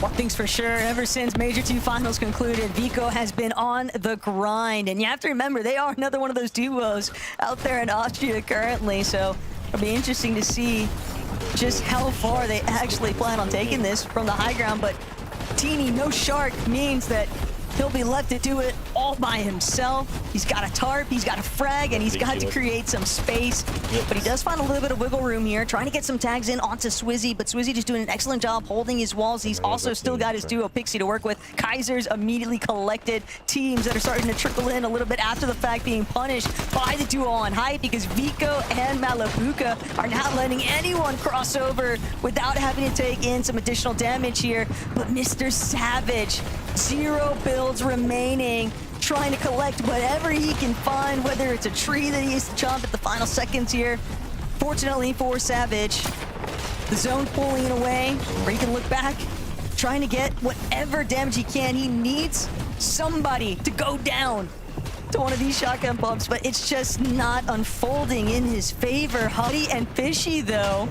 S1: One thing's for sure, ever since Major 2 Finals concluded, Vico has been on the grind. And you have to remember, they are another one of those duos out there in Austria currently. So it'll be interesting to see just how far they actually plan on taking this from the high ground. But Teeny, no Shark, means that he'll be left to do it all by himself. He's got a tarp, he's got a frag, and he's got to create some space. But he does find a little bit of wiggle room here, trying to get some tags in onto Swizzy, but Swizzy just doing an excellent job holding his walls. He's also still got his duo Pixie to work with. Kaiser's immediately collected teams that are starting to trickle in a little bit after the fact, being punished by the duo on height, because Vico and Malabuka are not letting anyone cross over without having to take in some additional damage here. But Mr. Savage, 0 builds remaining, trying to collect whatever he can find, whether it's a tree that he has to chomp at the final seconds here. Fortunately for Savage, the zone pulling away, where he can look back, trying to get whatever damage he can. He needs somebody to go down to one of these shotgun pumps, but it's just not unfolding in his favor. Huddy and Fishy, though,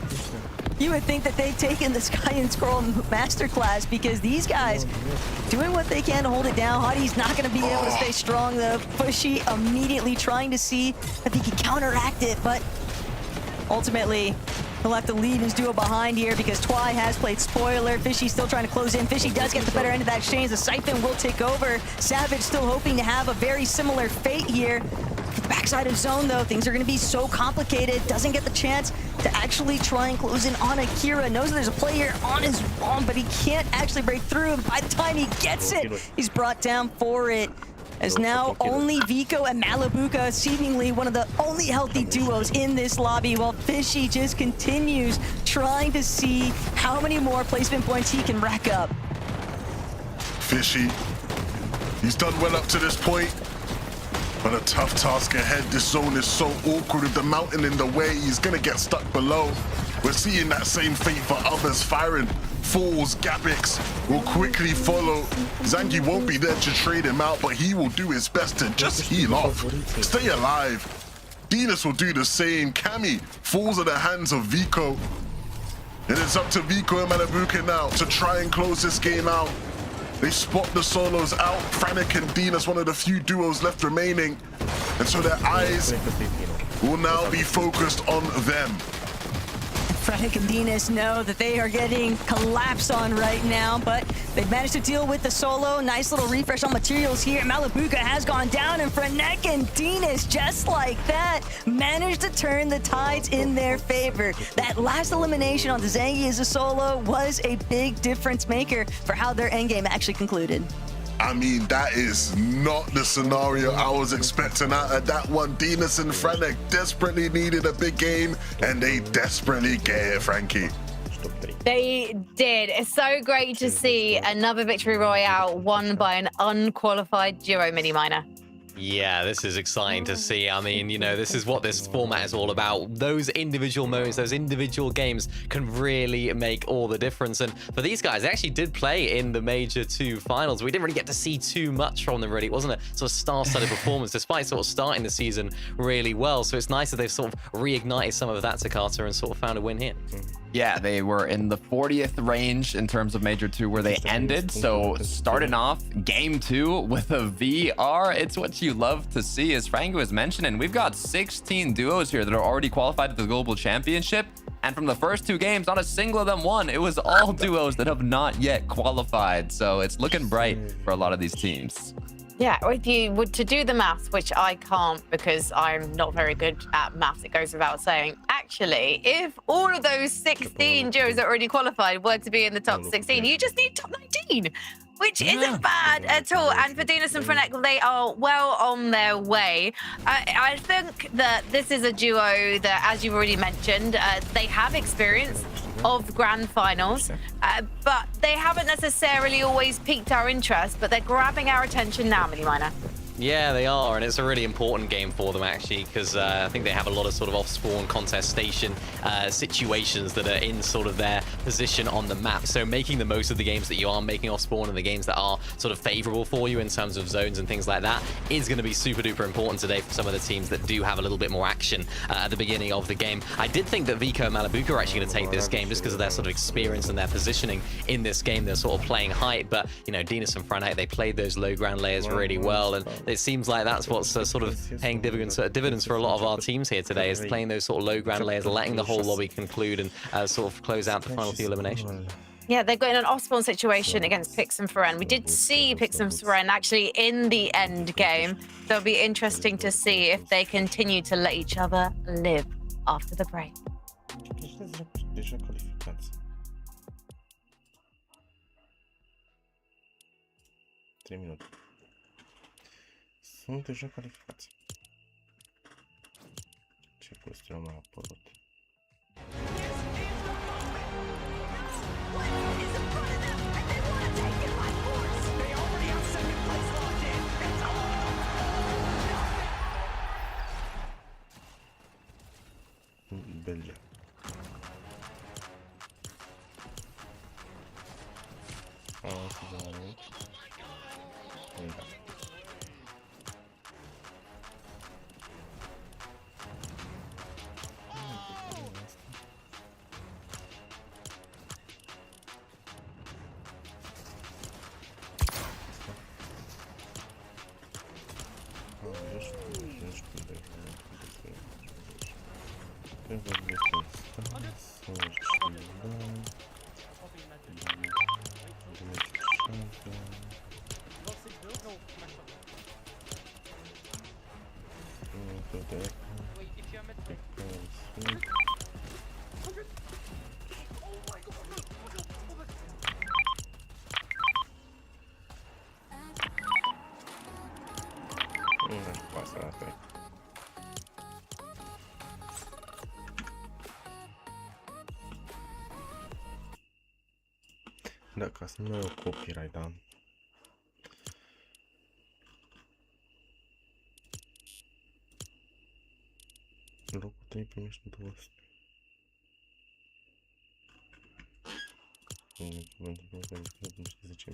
S1: you would think that they've taken the Sky and Scroll masterclass, because these guys doing what they can to hold it down. Huddy's not going to be able to stay strong, though. Fishy immediately trying to see if he can counteract it, but ultimately he'll have to leave his duo behind here, because Twy has played spoiler. Fishy still trying to close in. Fishy does get the better end of that exchange. The Siphon will take over. Savage still hoping to have a very similar fate here. The backside of zone, though, things are going to be so complicated. Doesn't get the chance to actually try and close in on Akira. Knows that there's a player on his wall, but he can't actually break through. And by the time he gets it, he's brought down for it. As now only Vico and Malabuka, seemingly one of the only healthy duos in this lobby, while Fishy just continues trying to see how many more placement points he can rack up.
S2: Fishy, he's done well up to this point, but a tough task ahead. This zone is so awkward with the mountain in the way. He's gonna get stuck below. We're seeing that same fate for others. Firing Falls, Gapix will quickly follow. Zangi won't be there to trade him out, but he will do his best to just heal off, stay alive. Dinas will do the same. Cammy falls in the hands of Vico. And it's up to Vico and Malabuka now to try and close this game out. They spot the solos out. Frantic and Dinas, one of the few duos left remaining. And so their eyes will now be focused on them.
S1: Frantic and Dinas know that they are getting collapsed on right now, but they've managed to deal with the solo. Nice little refresh on materials here. Malabuka has gone down, and Frantic and Dinas, just like that, managed to turn the tides in their favor. That last elimination on the Zangi as a solo was a big difference maker for how their endgame actually concluded.
S2: I mean, that is not the scenario I was expecting out of that one. Dinas and Frantic desperately needed a big game, and they desperately get it, Frankie.
S5: They did. It's so great to see another victory royale won by an unqualified duo mini-miner.
S4: Yeah, this is exciting to see. I mean, you know, this is what this format is all about. Those individual moments, those individual games can really make all the difference. And for these guys, they actually did play in the Major 2 finals. We didn't really get to see too much from them, really. It wasn't a sort of star-studded performance, despite sort of starting the season really well. So it's nice that they've sort of reignited some of that Takata and sort of found a win here.
S3: Yeah, they were in the 40th range in terms of Major 2 where they ended. So starting off Game 2 with a VR, it's what you love to see, as Frank was mentioning. We've got 16 duos here that are already qualified to the Global Championship. And from the first 2 games, not a single of them won. It was all duos that have not yet qualified. So it's looking bright for a lot of these teams.
S5: Yeah, if you would to do the maths, which I can't because I'm not very good at maths, it goes without saying. Actually, if all of those 16 duos that already qualified were to be in the top 16, you just need top 19, which isn't bad at all. And for Dinas and Frenek, they are well on their way. I think that this is a duo that, as you've already mentioned, they have experience of grand finals, but they haven't necessarily always piqued our interest, but they're grabbing our attention now, Mini Miner.
S4: Yeah, they are, and it's a really important game for them, actually, because I think they have a lot of sort of off-spawn contestation situations that are in sort of their position on the map. So making the most of the games that you are making off-spawn and the games that are sort of favorable for you in terms of zones and things like that is going to be super duper important today for some of the teams that do have a little bit more action at the beginning of the game. I did think that Vico and Malibuca are actually going to take this game just because of their sort of experience and their positioning in this game. They're sort of playing height, but, you know, Dinas and Franite, they played those low ground layers really well, and it seems like that's what's sort of paying dividends for a lot of our teams here today, is playing those sort of low ground layers, letting the whole lobby conclude and sort of close out the final few eliminations.
S5: Yeah, they're going in an off-spawn situation against Pix and Feren. We did see Pix and Feren actually in the end game. So it'll be interesting to see if they continue to let each other live after the break.
S6: Deja calificați. 3 minute. Sunt deja calificați. Ce prostie am apărut. Belgia. Da, ca să nu mai o copyright, da. Locul 3 primești 200. Pentru că primești 10.000. Ce?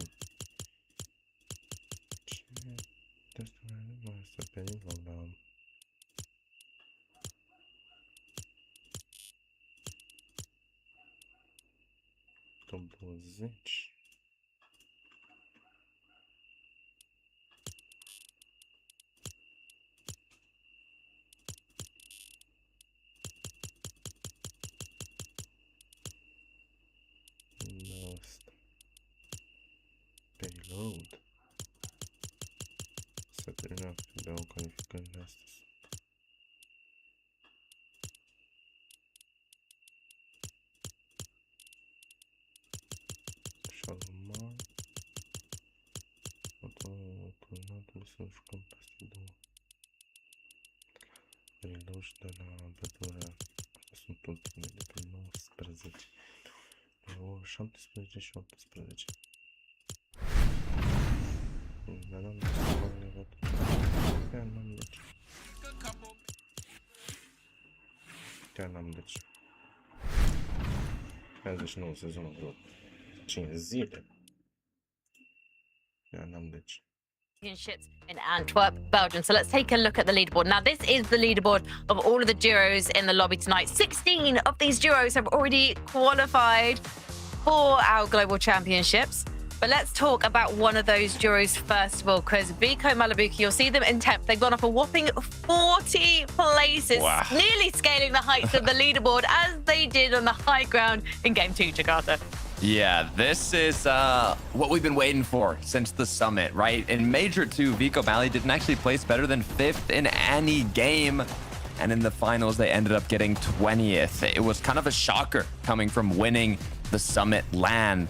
S6: De asta mai este pe nivel, da. Top 20. Asta. Payload. S-a terminat că dau calificările astăzi. Șalman. Trebuie să jucăm peste două. Reloși de la bătura. Astea sunt ultimele de pe 19. 17 și 18. Dar n-am de ce. Chiar n-am de ce. Chiar n-am de ce. 69 sezonul vreo 5 zile. Chiar n-am de ce.
S5: Championships in Antwerp, Belgium. So let's take a look at the leaderboard. Now, this is the leaderboard of all of the duos in the lobby tonight. 16 of these duos have already qualified for our global championships. But let's talk about one of those duos first of all, because Vico Malibuca, you'll see them in 10th. They've gone up a whopping 40 places, nearly scaling the heights of the leaderboard as they did on the high ground in Game 2, Jakarta.
S3: Yeah, this is what we've been waiting for since the summit, right? In Major 2, Vico Mali didn't actually place better than 5th in any game. And in the finals, they ended up getting 20th. It was kind of a shocker coming from winning the summit LAN.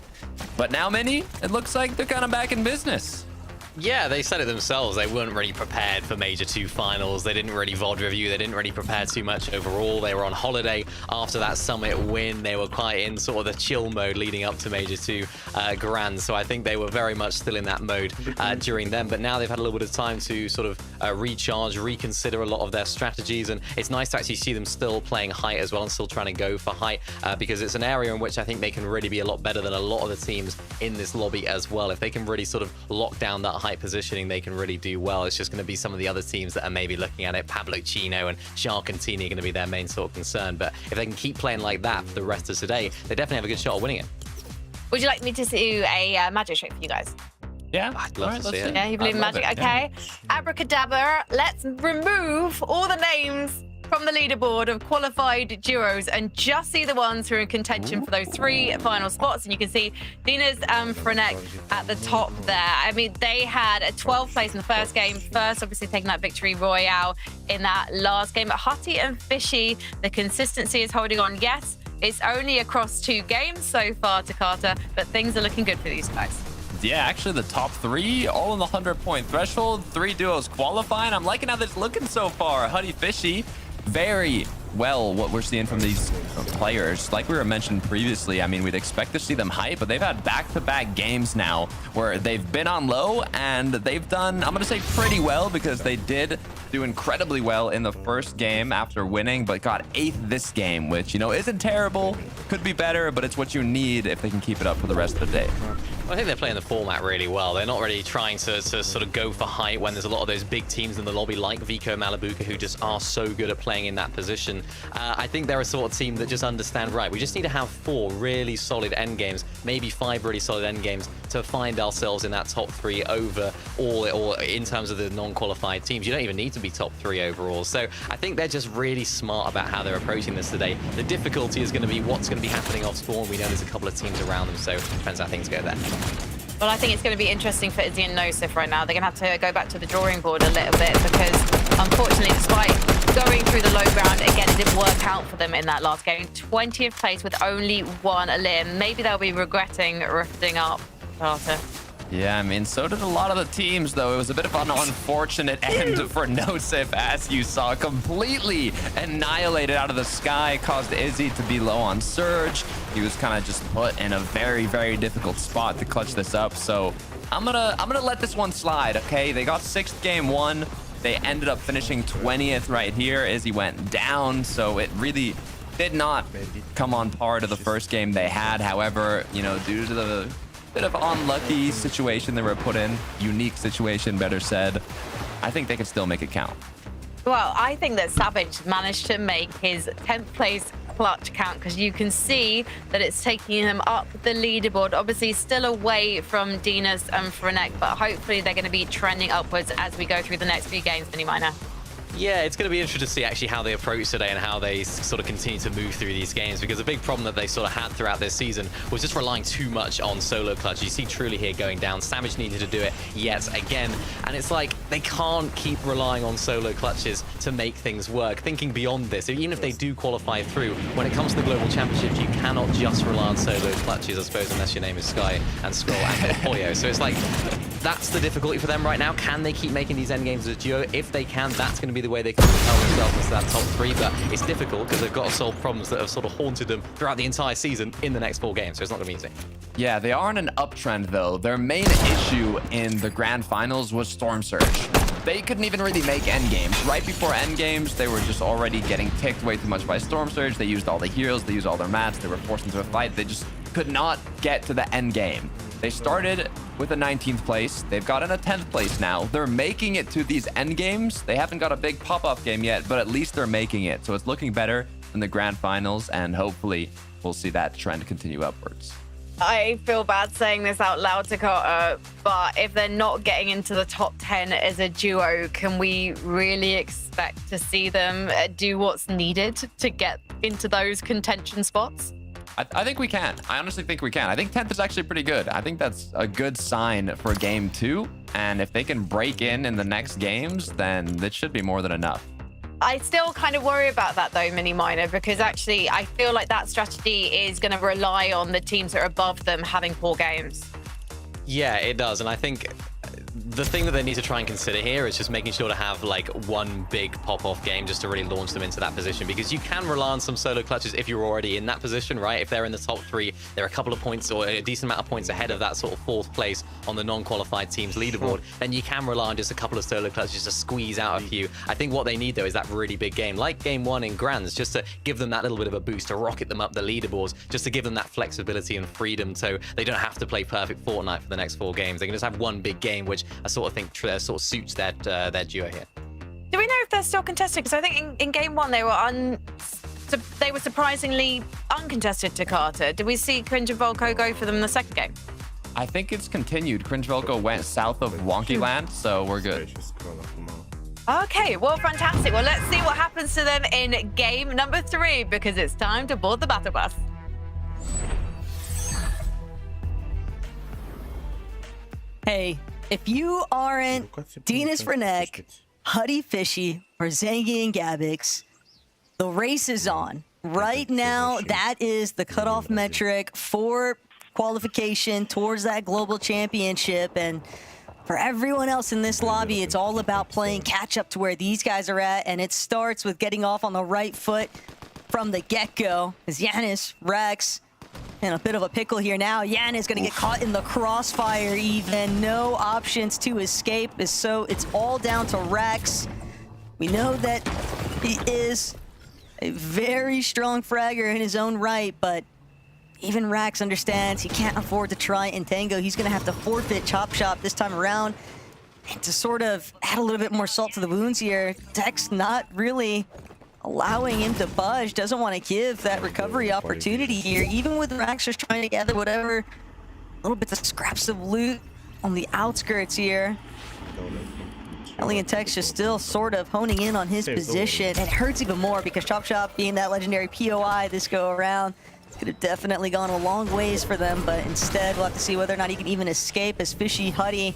S3: But now, Mini, it looks like they're kind of back in business.
S4: Yeah, they said it themselves. They weren't really prepared for Major 2 finals. They didn't really VOD review. They didn't really prepare too much overall. They were on holiday after that Summit win. They were quite in sort of the chill mode leading up to Major 2 Grand. So I think they were very much still in that mode during them. But now they've had a little bit of time to sort of recharge, reconsider a lot of their strategies. And it's nice to actually see them still playing height as well and still trying to go for height because it's an area in which I think they can really be a lot better than a lot of the teams in this lobby as well. If they can really sort of lock down that height positioning, they can really do well. It's just going to be some of the other teams that are maybe looking at it. Pablo Chino and Sharkantini are going to be their main sort of concern. But if they can keep playing like that for the rest of today, they definitely have a good shot of winning it.
S5: Would you like me to do a magic trick for you guys?
S3: Yeah,
S4: I'd love to see it.
S5: Yeah, you believe in magic?
S3: It,
S5: okay. Yeah. Abracadabra, let's remove all the names from the leaderboard of qualified duos and just see the ones who are in contention for those 3 final spots. And you can see Dinas and Frenek at the top there. I mean, they had a 12th place in the first game. First, obviously, taking that victory royale in that last game. But Hutty and Fishy, the consistency is holding on. Yes, it's only across 2 games so far to Carter, but things are looking good for these guys.
S3: Yeah, actually the top 3 all in the 100-point threshold. 3 duos qualifying. I'm liking how this is looking so far. Hutty, Fishy, very well what we're seeing from these players. Like we were mentioned previously, I mean, we'd expect to see them hype, but they've had back-to-back games now where they've been on low and they've done, I'm going to say pretty well, because they did do incredibly well in the first game after winning, but got 8th this game, which, you know, isn't terrible. Could be better, but it's what you need if they can keep it up for the rest of the day.
S4: Well, I think they're playing the format really well. They're not really trying to sort of go for height when there's a lot of those big teams in the lobby like Vico, Malibuca, who just are so good at playing in that position. I think they're a sort of team that just understand, right, we just need to have 4 really solid end games, maybe 5 really solid end games to find ourselves in that top 3 over all in terms of the non-qualified teams. You don't even need to be top 3 overall. So I think they're just really smart about how they're approaching this today. The difficulty is going to be what's going to be happening off spawn. We know there's a couple of teams around them, so it depends how things go there.
S5: Well, I think it's going to be interesting for Izzy and Nosif right now. They're going to have to go back to the drawing board a little bit because, unfortunately, despite going through the low ground, again, it didn't work out for them in that last game. 20th place with only 1 limb. Maybe they'll be regretting rifting up Carter.
S3: Yeah, I mean, so did a lot of the teams, though. It was a bit of an unfortunate end for Nosif, as you saw. Completely annihilated out of the sky, caused Izzy to be low on Surge. He was kind of just put in a very, very difficult spot to clutch this up. So I'm gonna let this one slide, okay? They got 6th game 1. They ended up finishing 20th right here. Izzy went down, so it really did not come on par to the first game they had. However, you know, due to the bit of unlucky situation they were put in, unique situation, better said, I think they can still make it count.
S5: Well, I think that Savage managed to make his 10th place clutch count because you can see that it's taking him up the leaderboard. Obviously, still away from Dinas and Frenek, but hopefully they're going to be trending upwards as we go through the next few games, Miniminer.
S4: Yeah, it's going to be interesting to see actually how they approach today and how they sort of continue to move through these games, because a big problem that they sort of had throughout this season was just relying too much on solo clutch. You see Truly here going down. Savage needed to do it yet again, and it's like they can't keep relying on solo clutches to make things work. Thinking beyond this, even if they do qualify through, when it comes to the Global Championships, you cannot just rely on solo clutches, I suppose, unless your name is Sky and Scroll and Polio. So it's like, that's the difficulty for them right now. Can they keep making these end games as a duo? If they can, that's going to be the way they can propel themselves into that top 3, but it's difficult because they've got to solve problems that have sort of haunted them throughout the entire season in the next 4 games, so it's not going to be easy.
S3: Yeah, they are on an uptrend, though. Their main issue in the grand finals was Storm Surge. They couldn't even really make end games. Right before end games, they were just already getting kicked way too much by Storm Surge. They used all the heroes, they used all their mats, they were forced into a fight. They just could not get to the end game. They started with a 19th place. They've gotten a 10th place now. They're making it to these end games. They haven't got a big pop-up game yet, but at least they're making it. So it's looking better in the grand finals, and hopefully we'll see that trend continue upwards.
S5: I feel bad saying this out loud to Carter, but if they're not getting into the top 10 as a duo, can we really expect to see them do what's needed to get into those contention spots?
S3: I think we can. I honestly think we can. I think 10th is actually pretty good. I think that's a good sign for game 2. And if they can break in the next games, then that should be more than enough.
S5: I still kind of worry about that though, Miniminer, because actually I feel like that strategy is going to rely on the teams that are above them having poor games.
S4: Yeah, it does. And I think the thing that they need to try and consider here is just making sure to have like one big pop-off game just to really launch them into that position, because you can rely on some solo clutches if you're already in that position, right? If they're in the top 3, they're a couple of points or a decent amount of points ahead of that sort of 4th place on the non-qualified team's leaderboard, then you can rely on just a couple of solo clutches to squeeze out a few. I think what they need though is that really big game, like game 1 in Grands, just to give them that little bit of a boost, to rocket them up the leaderboards, just to give them that flexibility and freedom so they don't have to play perfect Fortnite for the next 4 games. They can just have one big game, which I sort of think sort of suits their duo here.
S5: Do we know if they're still contested? Because I think in game 1 they were surprisingly uncontested to Carter. Did we see Cringe and Volko go for them in the second game?
S3: I think it's continued. Cringe Velko went south of Wonky Land, so we're good.
S5: Okay, well, fantastic. Well, let's see what happens to them in game number 3, because it's time to board the battle bus.
S1: Hey, if you aren't Dinas Frenek, Huddy Fishy, or Zangi and Gabix, the race is on. Right now, that is the cutoff metric for qualification towards that global championship. And for everyone else in this lobby, it's all about playing catch up to where these guys are at. And it starts with getting off on the right foot from the get-go. As Yanis, Rex, in a bit of a pickle here now. Yanis going to get caught in the crossfire even. No options to escape. So it's all down to Rex. We know that he is a very strong fragger in his own right, but even Rax understands he can't afford to try and tango. He's going to have to forfeit Chop Shop this time around. And to sort of add a little bit more salt to the wounds here, Dex not really allowing him to budge, doesn't want to give that recovery opportunity here, even with Rax just trying to gather whatever little bits of scraps of loot on the outskirts here. Ellie and Tex just still sort of honing in on his position. It hurts even more because Chop Shop being that legendary POI this go around could have definitely gone a long ways for them, but instead we'll have to see whether or not he can even escape as Fishy Huddy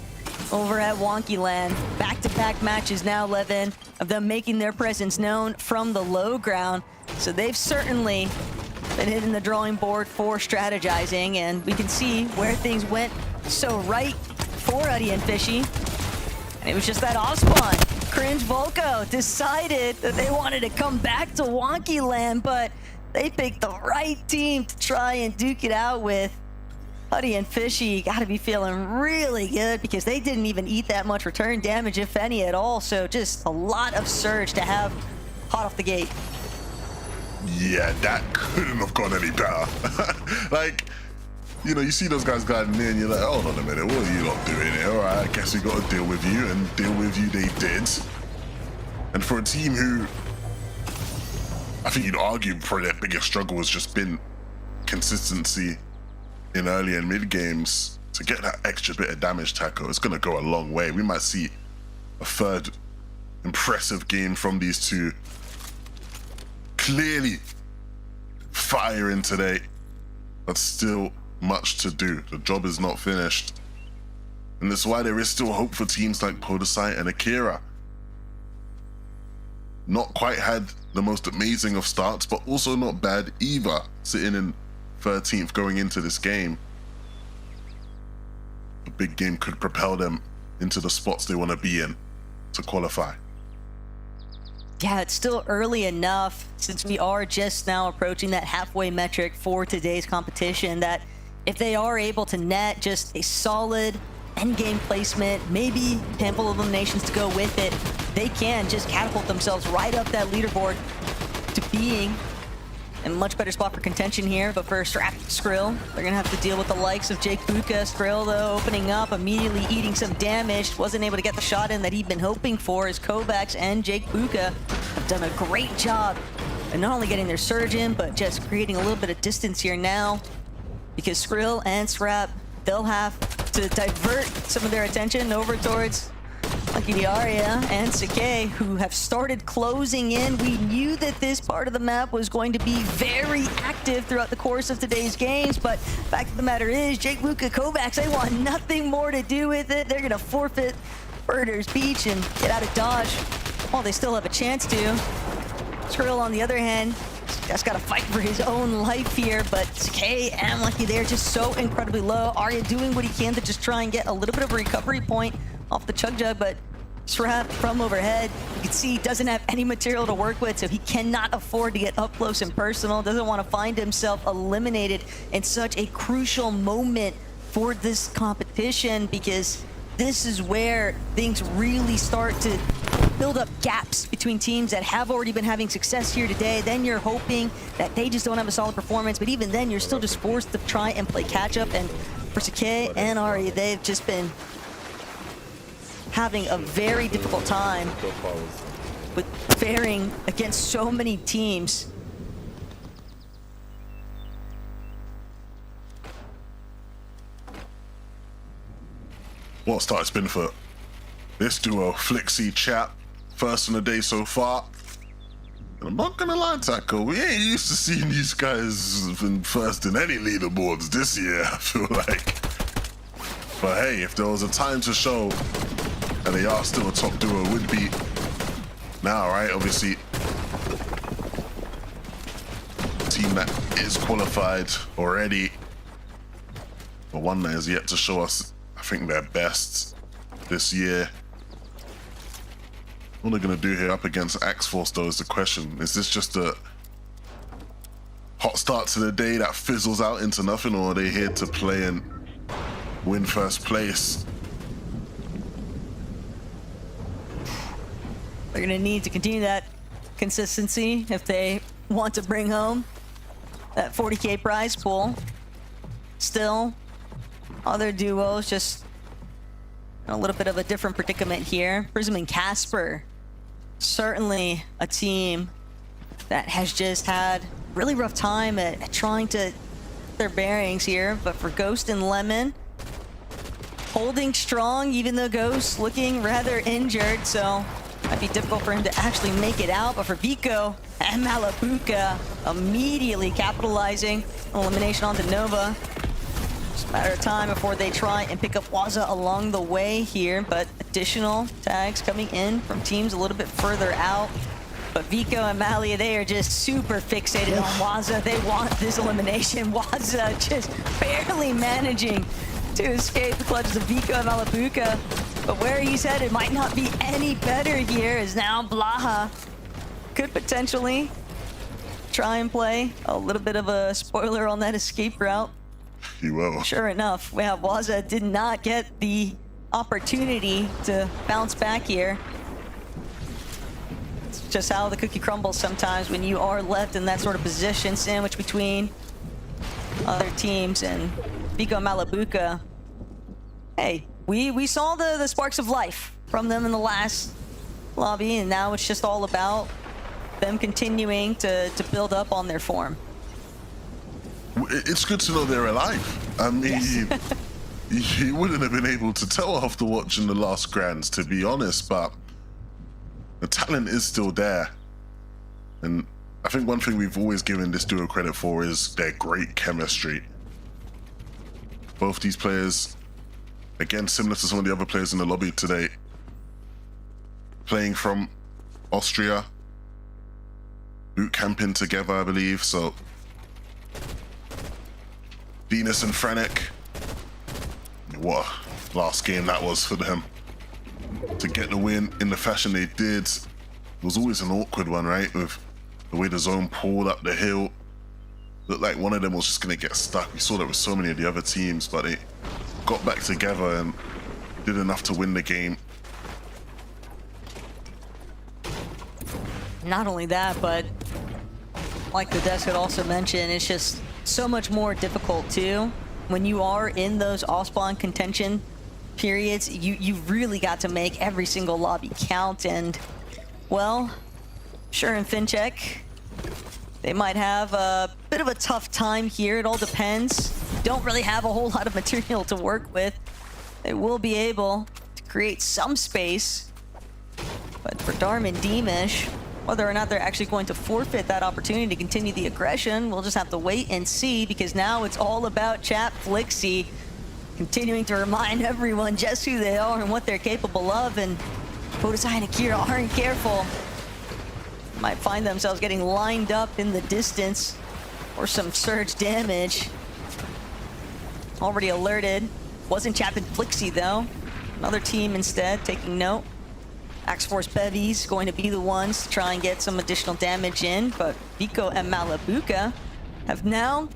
S1: over at Wonky Land. Back-to-back matches now, Levin, of them making their presence known from the low ground. So they've certainly been hitting the drawing board for strategizing, and we can see where things went so right for Huddy and Fishy. And it was just that off-spawn. Cringe Volko decided that they wanted to come back to Wonky Land, but they picked the right team to try and duke it out with. Huddy and Fishy got to be feeling really good because they didn't even eat that much return damage, if any at all. So just a lot of surge to have hot off the gate.
S2: Yeah, that couldn't have gone any better. Like, you know, you see those guys going in and you're like, hold on a minute, what are you lot doing here? All right, I guess we got to deal with you, and deal with you they did. And for a team who, I think you'd argue probably their biggest struggle has just been consistency in early and mid games, to get that extra bit of damage tackle, it's going to go a long way. We might see a third impressive game from these two. Clearly firing today, but still much to do. The job is not finished. And that's why there is still hope for teams like Podesite and Akira. Not quite had the most amazing of starts, but also not bad either, sitting in 13th going into this game. A big game could propel them into the spots they want to be in to qualify.
S1: Yeah, it's still early enough, since we are just now approaching that halfway metric for today's competition, that if they are able to net just a solid endgame placement, maybe a handful of eliminations to go with it, they can just catapult themselves right up that leaderboard to being in a much better spot for contention here. But for Skrill, they're gonna have to deal with the likes of Jake Buka. Skrill, though, opening up, immediately eating some damage. Wasn't able to get the shot in that he'd been hoping for, as Kovacs and Jake Buka have done a great job of not only getting their surge in, but just creating a little bit of distance here now. Because Skrill and Scrap, they'll have to divert some of their attention over towards Lucky Diaria and Sakei, who have started closing in. We knew that this part of the map was going to be very active throughout the course of today's games, but fact of the matter is, Jake, Luka, Kovacs, they want nothing more to do with it. They're gonna forfeit Birders Beach and get out of Dodge while they still have a chance to. Skrill, on the other hand, just gotta fight for his own life here, but Sakei and Lucky, they're just so incredibly low. Arya doing what he can to just try and get a little bit of a recovery point off the chug jug, but Srap from overhead, you can see he doesn't have any material to work with, so he cannot afford to get up close and personal, doesn't want to find himself eliminated in such a crucial moment for this competition, because this is where things really start to build up gaps between teams that have already been having success here today. Then you're hoping that they just don't have a solid performance, but even then you're still just forced to try and play catch up. And for Sake and Ari, they've just been having a very difficult time with faring against so many teams.
S2: What a start it's been for this duo, Flixie Chap. First in the day so far. And I'm not gonna lie, Taco, we ain't used to seeing these guys been first in any leaderboards this year, I feel like. But hey, if there was a time to show, and they are still a top duo, would be now, right? Obviously, team that is qualified already, but one that has yet to show us, I think, their best this year. What are they gonna do here up against Axe Force, though, is the question. Is this just a hot start to the day that fizzles out into nothing, or are they here to play and win first place?
S1: They're gonna need to continue that consistency if they want to bring home that 40K prize pool. Still, other duos just in a little bit of a different predicament here. Prism and Casper, certainly a team that has just had really rough time at trying to get their bearings here. But for Ghost and Lemon, holding strong, even though Ghost looking rather injured, so might be difficult for him to actually make it out. But for Vico and Malabuka, immediately capitalizing elimination onto Nova. Just a matter of time before they try and pick up Waza along the way here, but additional tags coming in from teams a little bit further out. But Vico and Malia, they are just super fixated on Waza. They want this elimination. Waza just barely managing to escape the clutches of Vico and Malabuka. But where he's headed might not be any better here, as now Blaha could potentially try and play a little bit of a spoiler on that escape route.
S2: He will.
S1: Sure enough, Waza did not get the opportunity to bounce back here. It's just how the cookie crumbles sometimes when you are left in that sort of position, sandwiched between other teams. And Vico and Malabuka, hey, we saw the sparks of life from them in the last lobby, and now it's just all about them continuing to build up on their form.
S2: It's good to know they're alive. I mean, yes. You wouldn't have been able to tell after watching the last Grands, to be honest, but the talent is still there. And I think one thing we've always given this duo credit for is their great chemistry. Both these players, again, similar to some of the other players in the lobby today, playing from Austria, boot camping together, I believe, so Venus and Franek, what a last game that was for them. To get the win in the fashion they did, it was always an awkward one, right? With the way the zone pulled up the hill. Looked like one of them was just gonna get stuck. We saw that with so many of the other teams, but they got back together and did enough to win the game.
S1: Not only that, but like the desk had also mentioned, it's just so much more difficult too. When you are in those off-spawn contention periods, you've really got to make every single lobby count. And, well, sure, in FinCheck, they might have a bit of a tough time here. It all depends. Don't really have a whole lot of material to work with. They will be able to create some space. But for Darm and Deemish, whether or not they're actually going to forfeit that opportunity to continue the aggression, we'll just have to wait and see, because now it's all about Chat Flixie continuing to remind everyone just who they are and what they're capable of. And Podesai and Akira aren't careful, might find themselves getting lined up in the distance for some surge damage. Already alerted. Wasn't Chap and Flixie though. Another team instead taking note. Axe Force Bevies going to be the ones to try and get some additional damage in, but Vico and Malabuka have now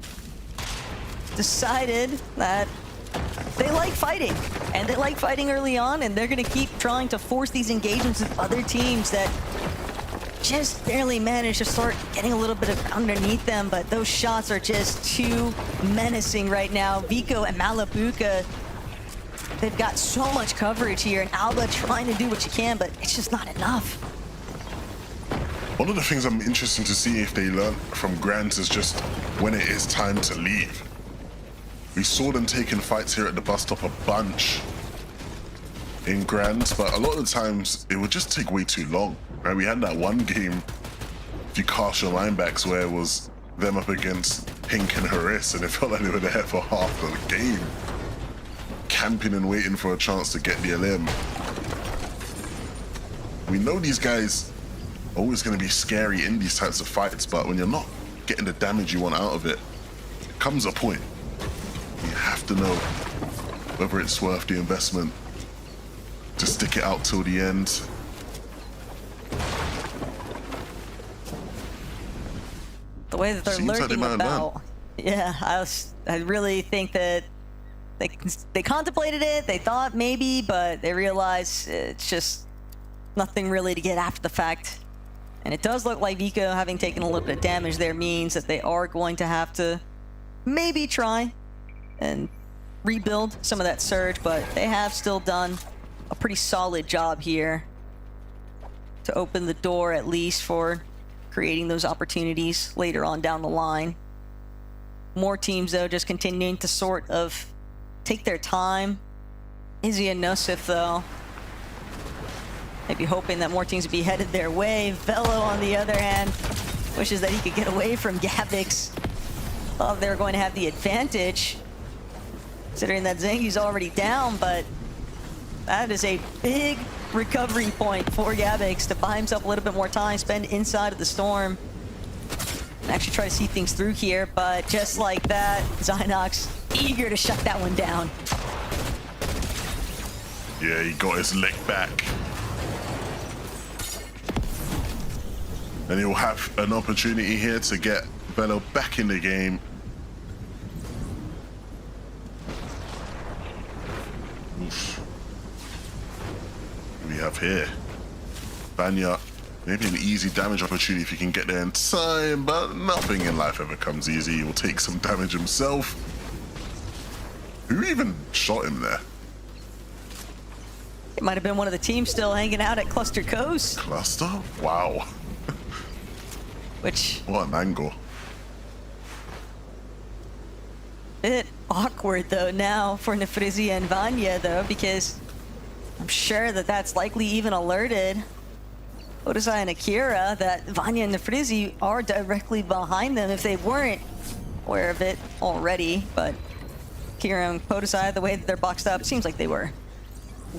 S1: decided that they like fighting, and they like fighting early on, and they're going to keep trying to force these engagements with other teams that just barely manage to start getting a little bit of underneath them, but those shots are just too menacing right now. Vico and Malabuka, they've got so much coverage here, and Alba trying to do what you can, but it's just not enough.
S2: One of the things I'm interested to see if they learn from Grant is just when it is time to leave. We saw them taking fights here at the bus stop a bunch in Grand, but a lot of the times it would just take way too long, right? We had that one game, if you cast your linebacks, where it was them up against Hink and Haris, and it felt like they were there for half the game, camping and waiting for a chance to get the LM. We know these guys are always going to be scary in these types of fights, but when you're not getting the damage you want out of it, it comes a point. You have to know whether it's worth the investment to stick it out till the end.
S1: The way that they're
S2: Seems like
S1: lurking
S2: they might
S1: about, yeah, I really think that they contemplated it, they thought maybe, but they realized it's just nothing really to get after the fact. And it does look like Vico, having taken a little bit of damage there, means that they are going to have to maybe try and rebuild some of that surge, but they have still done a pretty solid job here to open the door, at least for creating those opportunities later on down the line. More teams, though, just continuing to sort of take their time. Izzy and Nosif, though, maybe hoping that more teams would be headed their way. Velo, on the other hand, wishes that he could get away from Gavix. Thought they were going to have the advantage, considering that Zengi's already down, but that is a big recovery point for Gavix to buy himself a little bit more time, spend inside of the storm, and actually try to see things through here. But just like that, Zynox eager to shut that one down.
S2: Yeah, he got his lick back. And he'll have an opportunity here to get Bello back in the game. Oof. What do we have here? Vanya, maybe an easy damage opportunity if he can get there in time, but nothing in life ever comes easy. He will take some damage himself. Who even shot him there?
S1: It might have been one of the teams still hanging out at Cluster Coast.
S2: Cluster? Wow.
S1: Which,
S2: What an angle.
S1: bit awkward though now for Nefrizia and Vanya though, because I'm sure that that's likely even alerted Odisai and Akira that Vanya and Nefrizi are directly behind them if they weren't aware of it already. But Akira and Podesai, the way that they're boxed up, seems like they were.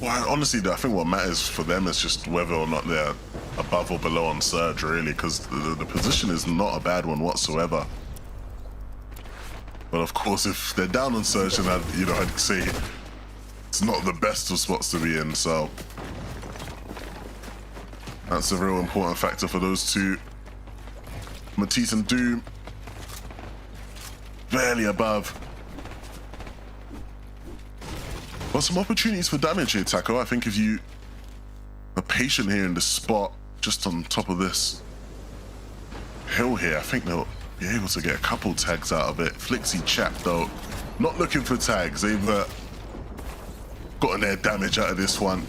S2: Well, honestly, I think what matters for them is just whether or not they're above or below on Surge, really, because the position is not a bad one whatsoever. But of course, if they're down on Surge, then I'd say it's not the best of spots to be in. So that's a real important factor for those two. Matisse and Doom barely above. But some opportunities for damage here, Taco. I think if you are patient here in the spot, just on top of this hill here, I think they'll be able to get a couple tags out of it. Flixie Chap, though, not looking for tags. They've gotten their damage out of this one.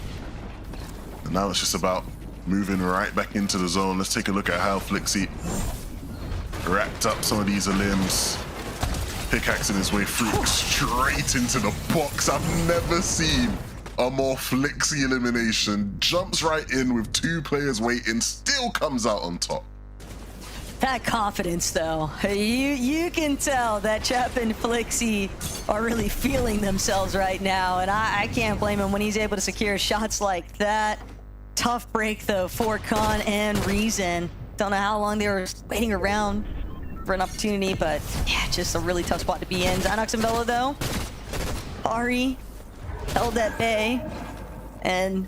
S2: And now it's just about moving right back into the zone. Let's take a look at how Flixie racked up some of these limbs. Pickaxing his way through straight into the box. I've never seen a more Flixie elimination. Jumps right in with two players waiting, still comes out on top.
S1: That confidence, though, you can tell that Chap and Flixie are really feeling themselves right now, and I can't blame him when he's able to secure shots like that. Tough break, though, for Khan and Reason. Don't know how long they were waiting around for an opportunity, but yeah, just a really tough spot to be in. Zynox and Velo, though, Ari held at bay. And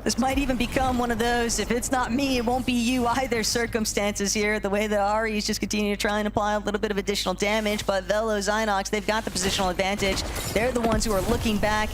S1: this might even become one of those, if it's not me, it won't be you either circumstances here. The way that Ari's just continue to try and apply a little bit of additional damage, but Velo, Zynox, they've got the positional advantage. They're the ones who are looking back,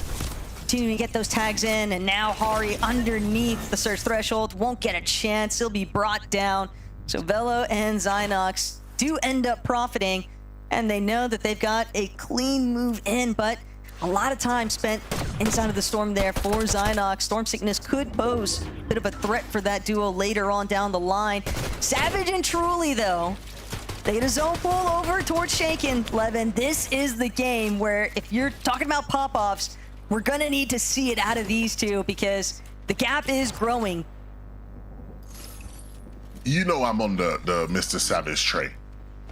S1: continuing to get those tags in, and now Hari underneath the search threshold won't get a chance. He'll be brought down. So Velo and Zynox do end up profiting, and they know that they've got a clean move in, but a lot of time spent inside of the storm there for Zynox. Storm Sickness could pose a bit of a threat for that duo later on down the line. Savage and Truly, though, they get a zone pull over towards Shaken. Levin, this is the game where if you're talking about pop-offs, we're gonna need to see it out of these two because the gap is growing.
S2: You know I'm on the Mr. Savage train.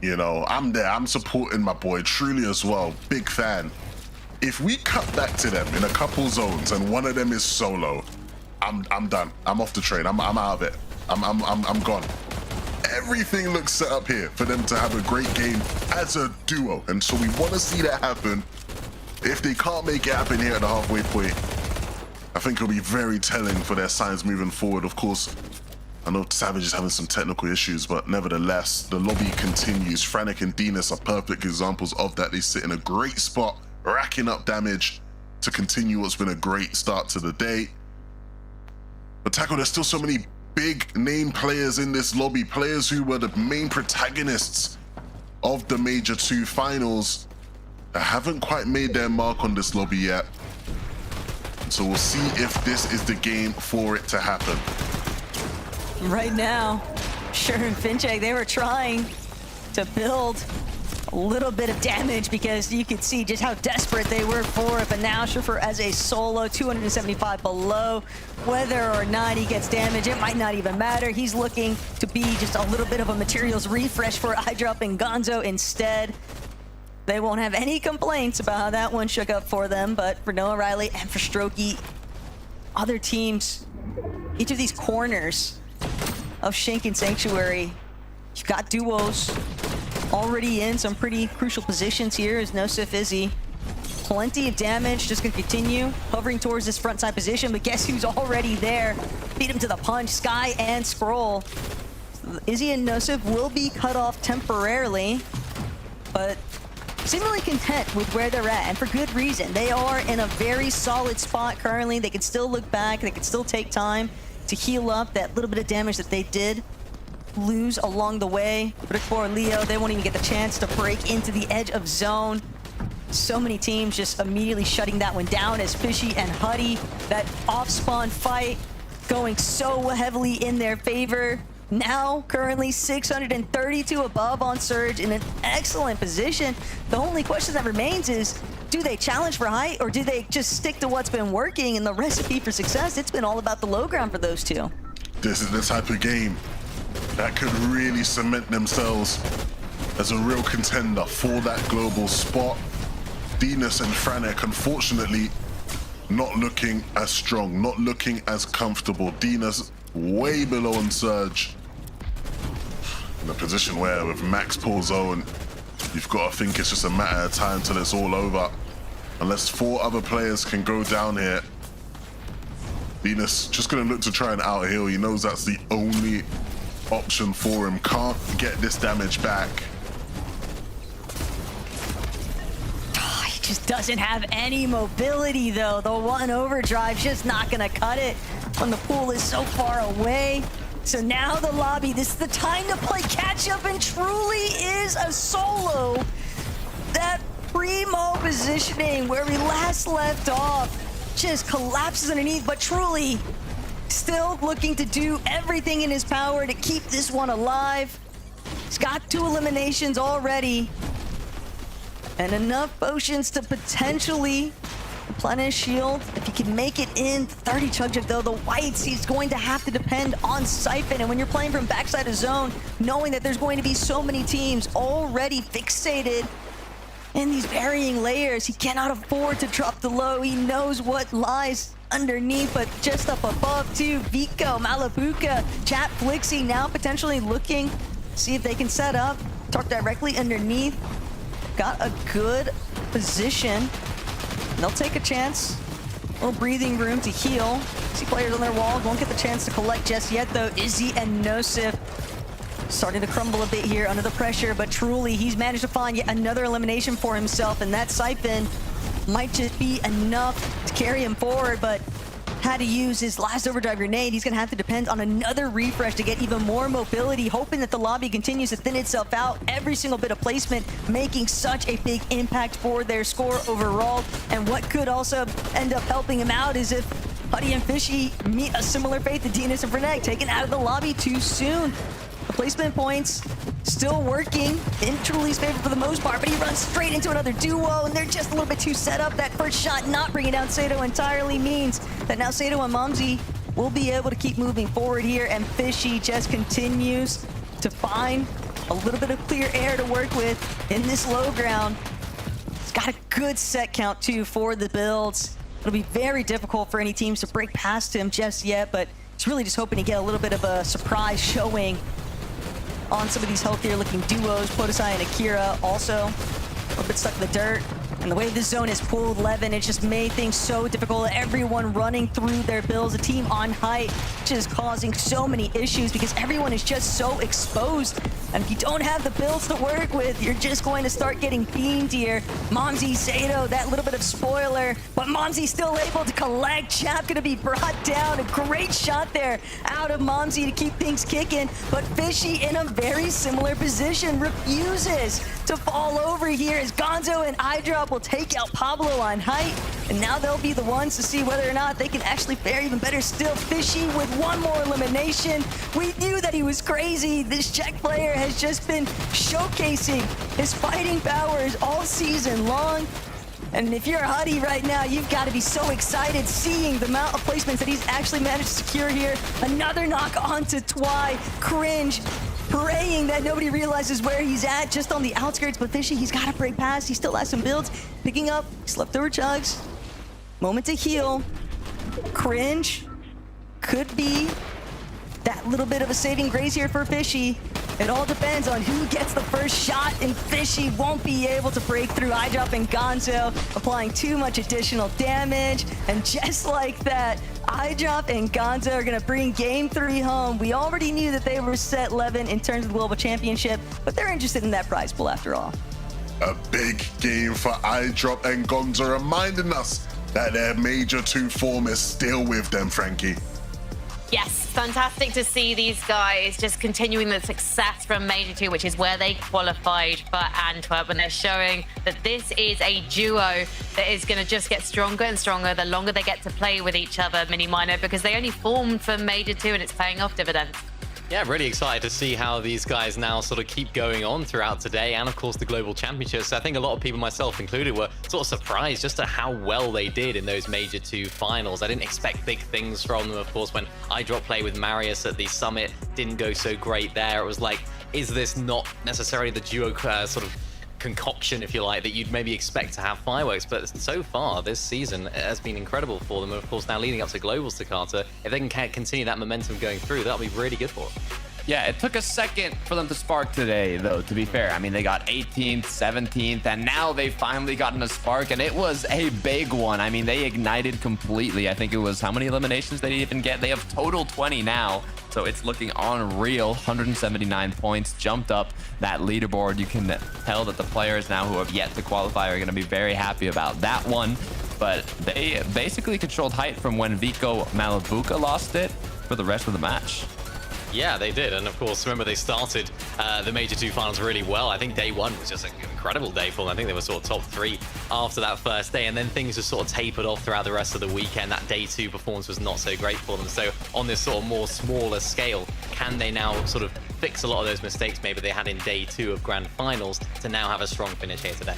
S2: You know, I'm there. I'm supporting my boy Truly as well. Big fan. If we cut back to them in a couple zones and one of them is solo, I'm done. I'm off the train. I'm out of it. I'm gone. Everything looks set up here for them to have a great game as a duo, and so we want to see that happen. If they can't make it happen here at the halfway point, I think it'll be very telling for their signs moving forward. Of course, I know Savage is having some technical issues, but nevertheless, the lobby continues. Frantic and Dinas are perfect examples of that. They sit in a great spot, racking up damage to continue what's been a great start to the day. But Taco, there's still so many big name players in this lobby, players who were the main protagonists of the Major 2 finals that haven't quite made their mark on this lobby yet. So we'll see if this is the game for it to happen.
S1: Right now, Sure and Finchek, they were trying to build a little bit of damage because you could see just how desperate they were for it. But now Schiffer as a solo, 275 below. Whether or not he gets damage, it might not even matter. He's looking to be just a little bit of a materials refresh for iDrop and Gonzo instead. They won't have any complaints about how that one shook up for them, but for Noah Riley and for Strokey, other teams, each of these corners of Shankin Sanctuary, you've got duos already in some pretty crucial positions here as Nosif Izzy. Plenty of damage, just gonna continue hovering towards this front side position, but guess who's already there? Beat him to the punch, Sky and Scroll. Izzy and Nosif will be cut off temporarily, but seemingly content with where they're at, and for good reason. They are in a very solid spot currently. They can still look back, they can still take time to heal up that little bit of damage that they did lose along the way. But for Leo, they won't even get the chance to break into the edge of zone. So many teams just immediately shutting that one down as Fishy and Huddy, that off-spawn fight going so heavily in their favor. Now, currently 632 above on Surge in an excellent position. The only question that remains is, do they challenge for height or do they just stick to what's been working? And the recipe for success, it's been all about the low ground for those two.
S2: This is the type of game that could really cement themselves as a real contender for that global spot. Dinas and Franek, unfortunately, not looking as strong, not looking as comfortable. Dinas way below on Surge. In a position where with max pull zone, you've got to think it's just a matter of time till it's all over. Unless 4 other players can go down here, Dinas just gonna look to try and out-heal. He knows that's the only option for him. Can't get this damage back.
S1: He just doesn't have any mobility though. The one overdrive's just not gonna cut it when the pool is so far away. So now the lobby, this is the time to play catch up, and truly is a solo. That primo positioning where we last left off just collapses underneath, but truly still looking to do everything in his power to keep this one alive. He's got 2 eliminations already and enough potions to potentially replenish shield. If he can make it in 30 Chug Jug though, the whites, he's going to have to depend on Siphon. And when you're playing from backside of zone, knowing that there's going to be so many teams already fixated in these varying layers, he cannot afford to drop the low. He knows what lies underneath, but just up above too, Vico, Malapuka, Chat Flixie now potentially looking, see if they can set up, talk directly underneath. Got a good position. They'll take a chance little breathing room to heal. See players on their wall, won't get the chance to collect just yet though. Izzy and Nosif starting to crumble a bit here under the pressure, but truly he's managed to find yet another elimination for himself, and that siphon might just be enough to carry him forward, but had to use his last overdrive grenade. He's gonna have to depend on another refresh to get even more mobility, hoping that the lobby continues to thin itself out. Every single bit of placement making such a big impact for their score overall. And what could also end up helping him out is if Huddy and Fishy meet a similar fate to Dinas and Fernek, taken out of the lobby too soon. The placement points still working in Truly's favor for the most part, but he runs straight into another duo, and they're just a little bit too set up. That first shot not bringing down Sato entirely means that now Sato and Momsy will be able to keep moving forward here, and Fishy just continues to find a little bit of clear air to work with in this low ground. He's got a good set count too for the builds. It'll be very difficult for any teams to break past him just yet, but he's really just hoping to get a little bit of a surprise showing on some of these healthier looking duos. Podesai and Akira also a little bit stuck in the dirt. And the way this zone is pulled, Levin, it's just made things so difficult. Everyone running through their builds, a team on height, just causing so many issues because everyone is just so exposed. And if you don't have the builds to work with, you're just going to start getting beamed here. Momsy, Sato, that little bit of spoiler, but Momsy still able to collect. Chap gonna be brought down. A great shot there out of Momsy to keep things kicking, but Fishy in a very similar position, refuses to fall over here as Gonzo and iDrop will take out Pablo on height, and now they'll be the ones to see whether or not they can actually fare even better still. Fishy with one more elimination. We knew that he was crazy. This Czech player has just been showcasing his fighting powers all season long. And if you're a Huddy right now, you've got to be so excited seeing the amount of placements that he's actually managed to secure here. Another knock onto Twy. Cringe. Praying that nobody realizes where he's at, just on the outskirts, but Fishy, he's got to break past. He still has some builds. Picking up his leftover chugs. Moment to heal. Cringe. Could be that little bit of a saving grace here for Fishy. It all depends on who gets the first shot, and Fishy won't be able to break through. iDrop and Gonzo applying too much additional damage, and just like that, iDrop and Gonzo are gonna bring Game 3 home. We already knew that they were set 11 in terms of the Global Championship, but they're interested in that prize pool after all.
S2: A big game for iDrop and Gonzo, reminding us that their Major 2 form is still with them, Frankie.
S5: Yes, fantastic to see these guys just continuing the success from Major 2, which is where they qualified for Antwerp. And they're showing that this is a duo that is going to just get stronger and stronger the longer they get to play with each other, Mini Minor, because they only formed for Major 2 and it's paying off dividends.
S4: Yeah, really excited to see how these guys now sort of keep going on throughout today and, of course, the Global Championships. So I think a lot of people, myself included, were sort of surprised just at how well they did in those Major 2 finals. I didn't expect big things from them, of course, when iDrop played with Marius at the Summit. Didn't go so great there. It was like, is this not necessarily the duo sort of concoction, if you like, that you'd maybe expect to have fireworks? But so far this season has been incredible for them. And of course, now leading up to Globals to Carter, if they can continue that momentum going through, that'll be really good for them.
S3: Yeah, it took a second for them to spark today, though, to be fair. I mean, they got 18th, 17th, and now they've finally gotten a spark, and it was a big one. I mean, they ignited completely. I think it was, how many eliminations did they even get? They have total 20 now, so it's looking unreal. 179 points, jumped up that leaderboard. You can tell that the players now who have yet to qualify are going to be very happy about that one. But they basically controlled height from when Vico Malabuca lost it for the rest of the match.
S4: Yeah, they did. And of course, remember, they started the Major 2 finals really well. I think day one was just an incredible day for them. I think they were sort of top 3 after that first day. And then things just sort of tapered off throughout the rest of the weekend. That day 2 performance was not so great for them. So on this sort of more smaller scale, can they now sort of fix a lot of those mistakes maybe they had in day 2 of grand finals to now have a strong finish here today?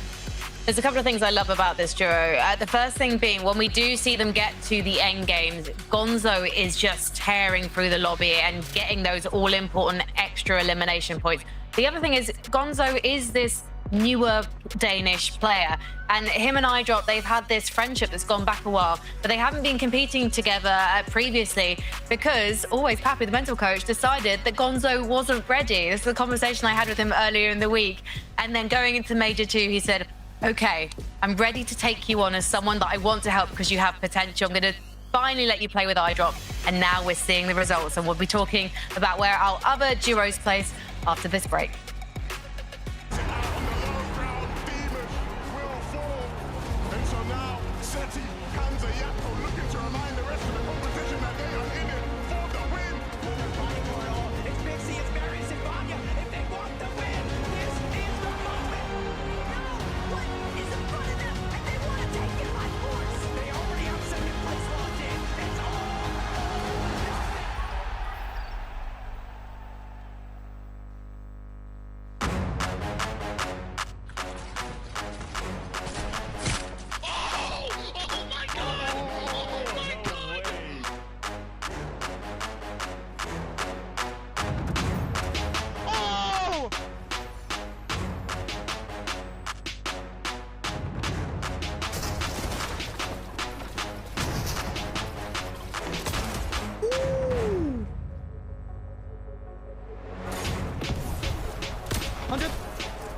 S5: There's a couple of things I love about this duo. The first thing being, when we do see them get to the end games, Gonzo is just tearing through the lobby and getting those all-important extra elimination points. The other thing is, Gonzo is this newer Danish player, and him and iDrop, they've had this friendship that's gone back a while, but they haven't been competing together previously because always Pappy, the mental coach, decided that Gonzo wasn't ready. This is the conversation I had with him earlier in the week. And then going into Major 2, he said, Okay, I'm ready to take you on as someone that I want to help because you have potential. I'm going to finally let you play with iDrop, and now we're seeing the results, and we'll be talking about where our other duos place after this break.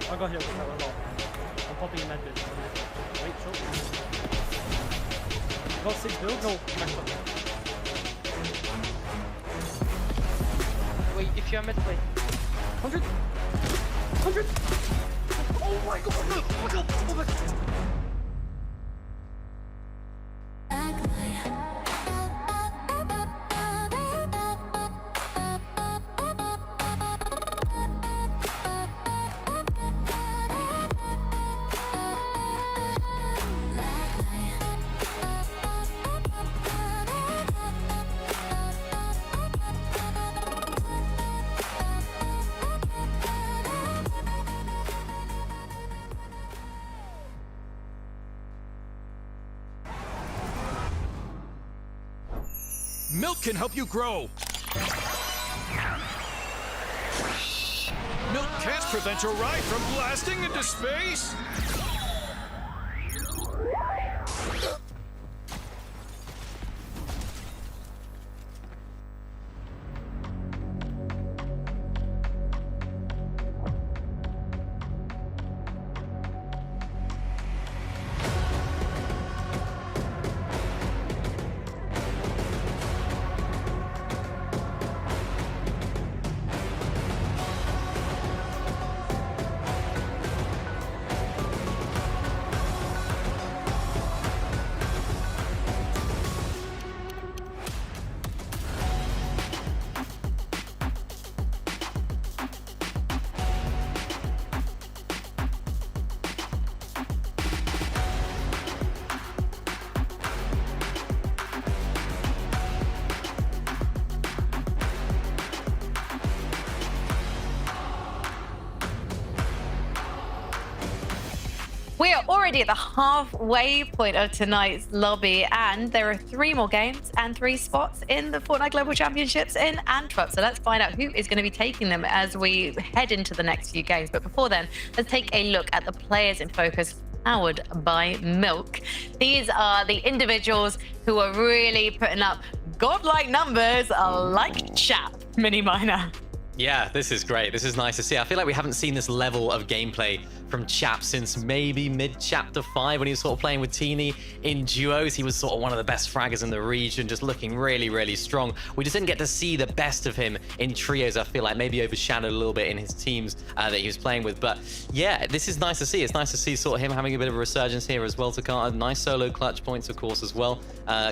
S7: I got hit with that one low. I'm popping in that bit. Wait, short. Got 6 build? No, back up. Wait, if you're mid, wait. 100! 100! Oh my god! Oh my god! Oh my god!
S8: Milk can help you grow. Milk can't prevent your ride from blasting into space.
S5: We are already at the halfway point of tonight's lobby, and there are 3 more games and 3 spots in the Fortnite Global Championships in Antwerp. So let's find out who is going to be taking them as we head into the next few games. But before then, let's take a look at the players in focus powered by Milk. These are the individuals who are really putting up godlike numbers like Chap, Mini Miner.
S4: Yeah, this is great. This is nice to see. I feel like we haven't seen this level of gameplay from Chap since maybe mid-Chapter 5 when he was sort of playing with Teeny in duos. He was sort of one of the best fraggers in the region, just looking really, really strong. We just didn't get to see the best of him in trios, I feel like, maybe overshadowed a little bit in his teams that he was playing with. But yeah, this is nice to see. It's nice to see sort of him having a bit of a resurgence here as well to Carter. Nice solo clutch points, of course, as well.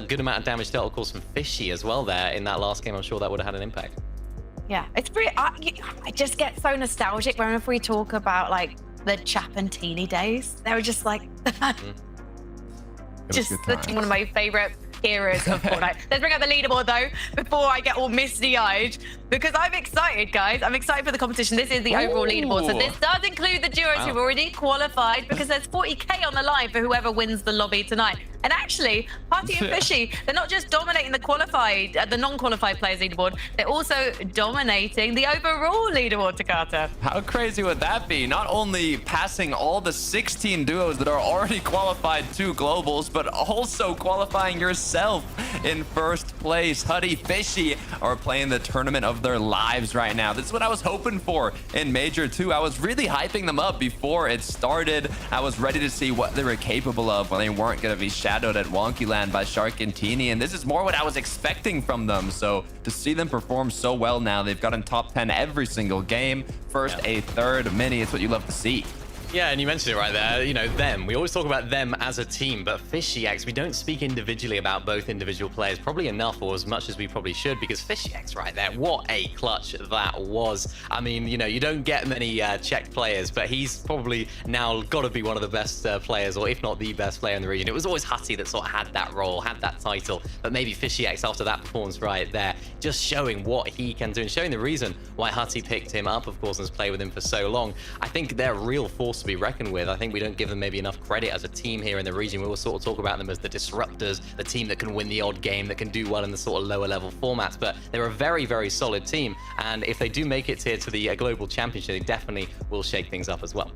S4: Good amount of damage dealt, of course, from Fishy as well there in that last game. I'm sure that would have had an impact.
S5: Yeah, it's pretty. I just get so nostalgic whenever we talk about like the Chap and Teeny days. They were just like, just one of my favorite eras of Fortnite. Let's bring up the leaderboard though before I get all misty-eyed, because I'm excited, guys. I'm excited for the competition. This is the overall leaderboard, so this does include the duos who've already qualified, because there's 40k on the line for whoever wins the lobby tonight. And actually, Party and Fishy, they're not just dominating the qualified, the non-qualified players leaderboard, they're also dominating the overall leaderboard, Takata.
S3: How crazy would that be? Not only passing all the 16 duos that are already qualified to globals, but also qualifying yourself in first place. Huddy Fishy are playing the Tournament of their lives right now. This is what I was hoping for in Major 2. I was really hyping them up before it started. I was ready to see what they were capable of when they weren't going to be shadowed at Wonky Land by Sharkantini, and this is more what I was expecting from them. So to see them perform so well now, they've gotten top 10 every single game. First, a third, Mini, it's what you love to see.
S4: Yeah, and you mentioned it right there, you know, them. We always talk about them as a team, but FishyX, we don't speak individually about both individual players, probably enough or as much as we probably should, because FishyX right there, what a clutch that was. I mean, you know, you don't get many Czech players, but he's probably now got to be one of the best players, or if not the best player in the region. It was always Hutty that sort of had that role, had that title, but maybe FishyX after that performance right there, just showing what he can do and showing the reason why Hutty picked him up, of course, and has played with him for so long. I think they're a real force to be reckoned with. I think we don't give them maybe enough credit as a team here in the region. We will sort of talk about them as the disruptors, the team that can win the odd game, that can do well in the sort of lower level formats, but they're a very, very solid team. And if they do make it here to the global championship, they definitely will shake things up as well.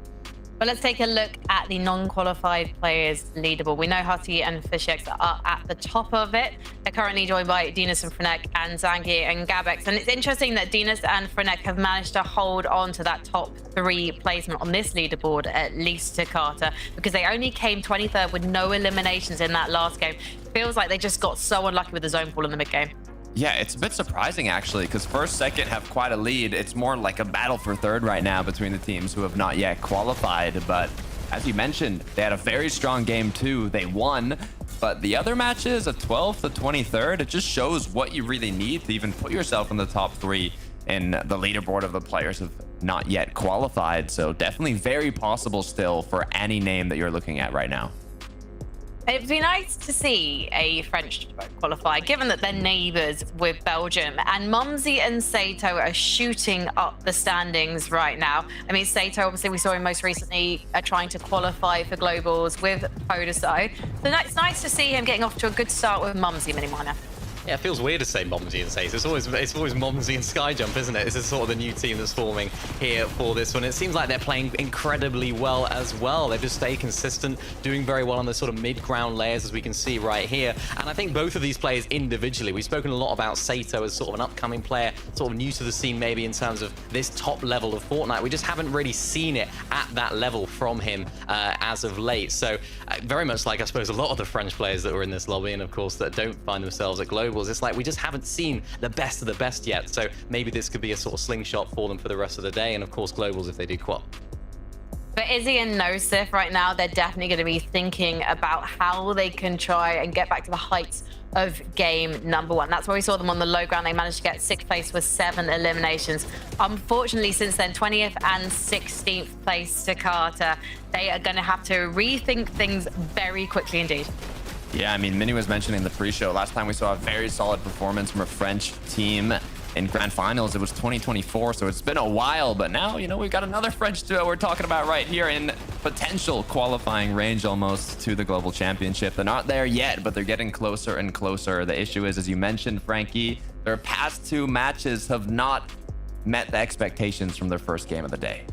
S5: But let's take a look at the non-qualified players leaderboard. We know Hutty and FishyX are at the top of it. They're currently joined by Dinas and Frenek and Zangi and Gabex. And it's interesting that Dinas and Frenek have managed to hold on to that top 3 placement on this leaderboard, at least to Carter, because they only came 23rd with no eliminations in that last game. Feels like they just got so unlucky with the zone pool in the mid game.
S3: Yeah, it's a bit surprising, actually, because first, second have quite a lead. It's more like a battle for third right now between the teams who have not yet qualified. But as you mentioned, they had a very strong game, too. They won. But the other matches, a 12th to 23rd, it just shows what you really need to even put yourself in the top 3 in the leaderboard of the players who have not yet qualified. So definitely very possible still for any name that you're looking at right now.
S5: It'd be nice to see a French qualify, given that they're neighbours with Belgium. And Mumsy and Sato are shooting up the standings right now. I mean, Sato, obviously, we saw him most recently trying to qualify for Globals with Podesai. So it's nice to see him getting off to a good start with Mumsy, Minimana.
S4: Yeah, it feels weird to say Momsy and Sato. It's always Momsy and Skyjump, isn't it? This is sort of the new team that's forming here for this one. It seems like they're playing incredibly well as well. They've just stayed consistent, doing very well on the sort of mid-ground layers, as we can see right here. And I think both of these players individually, we've spoken a lot about Sato as sort of an upcoming player, sort of new to the scene maybe in terms of this top level of Fortnite. We just haven't really seen it at that level from him as of late. So very much like, I suppose, a lot of the French players that were in this lobby and, of course, that don't find themselves at Global. It's like we just haven't seen the best of the best yet. So maybe this could be a sort of slingshot for them for the rest of the day. And of course, Globals if they do qual.
S5: For Izzy and Nosif right now, they're definitely going to be thinking about how they can try and get back to the heights of game number 1. That's where we saw them on the low ground. They managed to get 6th place with 7 eliminations. Unfortunately, since then, 20th and 16th place to Carter. They are going to have to rethink things very quickly indeed.
S3: Yeah, I mean, Mini was mentioning the pre-show. Last time we saw a very solid performance from a French team in Grand Finals, it was 2024, so it's been a while. But now, you know, we've got another French duo we're talking about right here in potential qualifying range almost to the Global Championship. They're not there yet, but they're getting closer and closer. The issue is, as you mentioned, Frankie, their past 2 matches have not met the expectations from their first game of the day.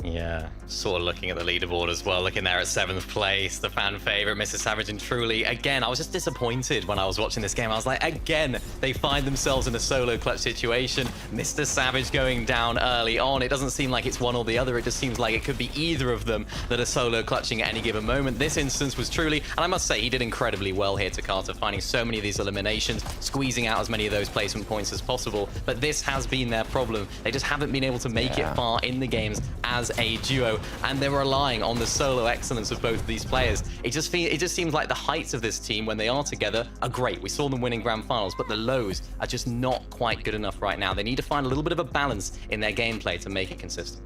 S4: Yeah, sort of looking at the leaderboard as well, looking there at 7th place, the fan favorite, Mr. Savage and Truly. Again, I was just disappointed when I was watching this game. I was like, again, they find themselves in a solo clutch situation. Mr. Savage going down early on. It doesn't seem like it's one or the other. It just seems like it could be either of them that are solo clutching at any given moment. This instance was Truly, and I must say, he did incredibly well here to Carter, finding so many of these eliminations, squeezing out as many of those placement points as possible. But this has been their problem. They just haven't been able to make it far in the games as a duo, and they're relying on the solo excellence of both of these players. It just seems like the heights of this team when they are together are great. We saw them winning Grand Finals, but the lows are just not quite good enough right now. They need to find a little bit of a balance in their gameplay to make it consistent.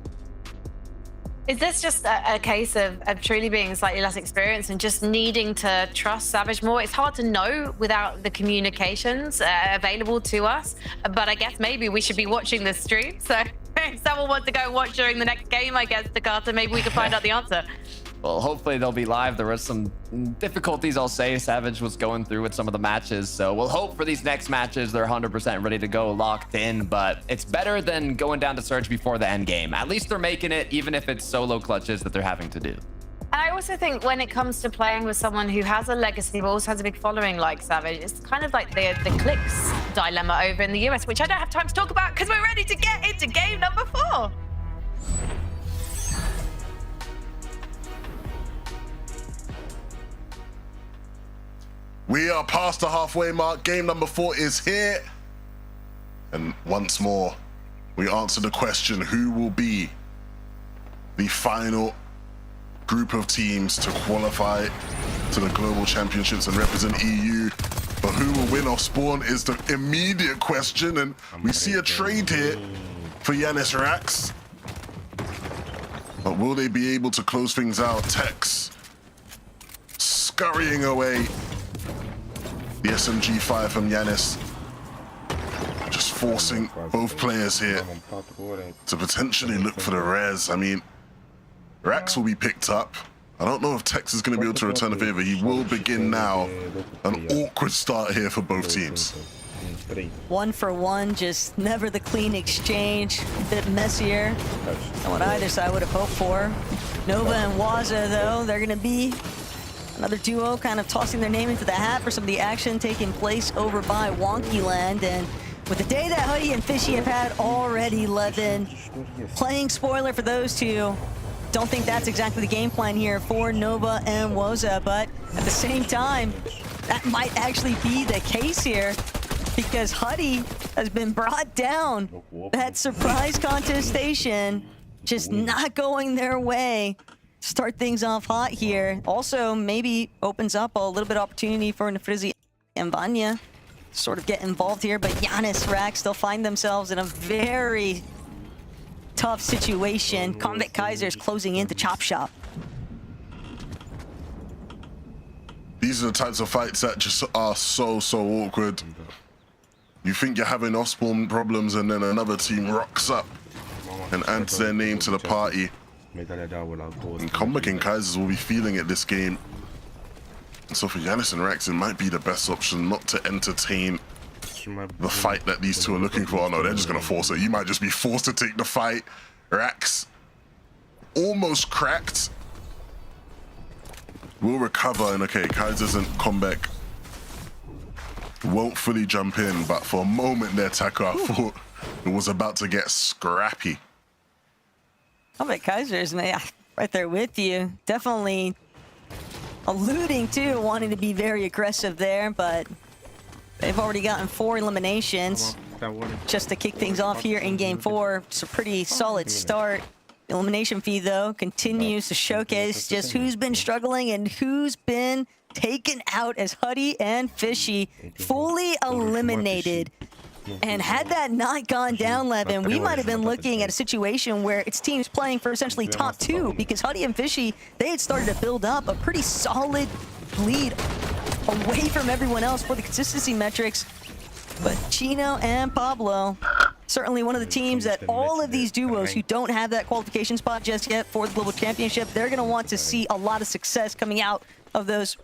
S5: Is this just a case of truly being slightly less experienced and just needing to trust Savage more? It's hard to know without the communications available to us, but I guess maybe we should be watching this stream. So if someone wants to go and watch during the next game, I guess, to Carter, maybe we can find out the answer.
S3: Well, hopefully they'll be live. There was some difficulties, I'll say, Savage was going through with some of the matches. So we'll hope for these next matches they're 100% ready to go, locked in. But it's better than going down to Surge before the end game. At least they're making it, even if it's solo clutches that they're having to do.
S5: And I also think when it comes to playing with someone who has a legacy but also has a big following like Savage, it's kind of like the clicks dilemma over in the US, which I don't have time to talk about because we're ready to get into game number 4.
S2: We are past the halfway mark. Game number 4 is here. And once more, we answer the question, who will be the final group of teams to qualify to the Global Championships and represent EU? But who will win off spawn is the immediate question. And we see a trade here for Yanis Rax. But will they be able to close things out? Tex scurrying away. The SMG5 from Yanis, just forcing both players here to potentially look for the res. I mean, Rax will be picked up. I don't know if Tex is going to be able to return the favor. He will begin now. An awkward start here for both teams.
S1: 1 for 1, just never the clean exchange. A bit messier than what either side would have hoped for. Nova and Waza, though, they're going to be another duo kind of tossing their name into the hat for some of the action taking place over by Wonky Land. And with the day that Huddy and Fishy have had already, Levin, playing spoiler for those two, don't think that's exactly the game plan here for Nova and Woza. But at the same time, that might actually be the case here, because Huddy has been brought down. That surprise contestation just not going their way. Start things off hot here. Also, maybe opens up a little bit of opportunity for Nefrizi and Vanya to sort of get involved here, but Yanis, Rax still find themselves in a very tough situation. Combat Kaiser's closing into Chop Shop.
S2: These are the types of fights that just are so awkward. You think you're having off-spawn problems, and then another team rocks up and adds their name to the party. And Combat and Kaisers will be feeling it this game. And so for Yanis and Rax, it might be the best option not to entertain the fight that these two are looking for. Oh no, they're just going to force it. You might just be forced to take the fight. Rax almost cracked. Will recover, and okay, Kaisers and Combat won't fully jump in, but for a moment there, Taka, I thought it was about to get scrappy.
S1: Combat Kaiser's, man, right there with you. Definitely alluding to wanting to be very aggressive there, but they've already gotten 4 eliminations just to kick things off here in game 4. It's a pretty solid start. The elimination feed, though, continues to showcase just who's been struggling and who's been taken out, as Huddy and Fishy fully eliminated. And had that not gone down, Levin, we might have been looking at a situation where it's teams playing for essentially top 2, because Huddy and Fishy, they had started to build up a pretty solid lead away from everyone else for the consistency metrics. But Chino and Pablo, certainly one of the teams that all of these duos who don't have that qualification spot just yet for the Global Championship, they're going to want to see a lot of success coming out of those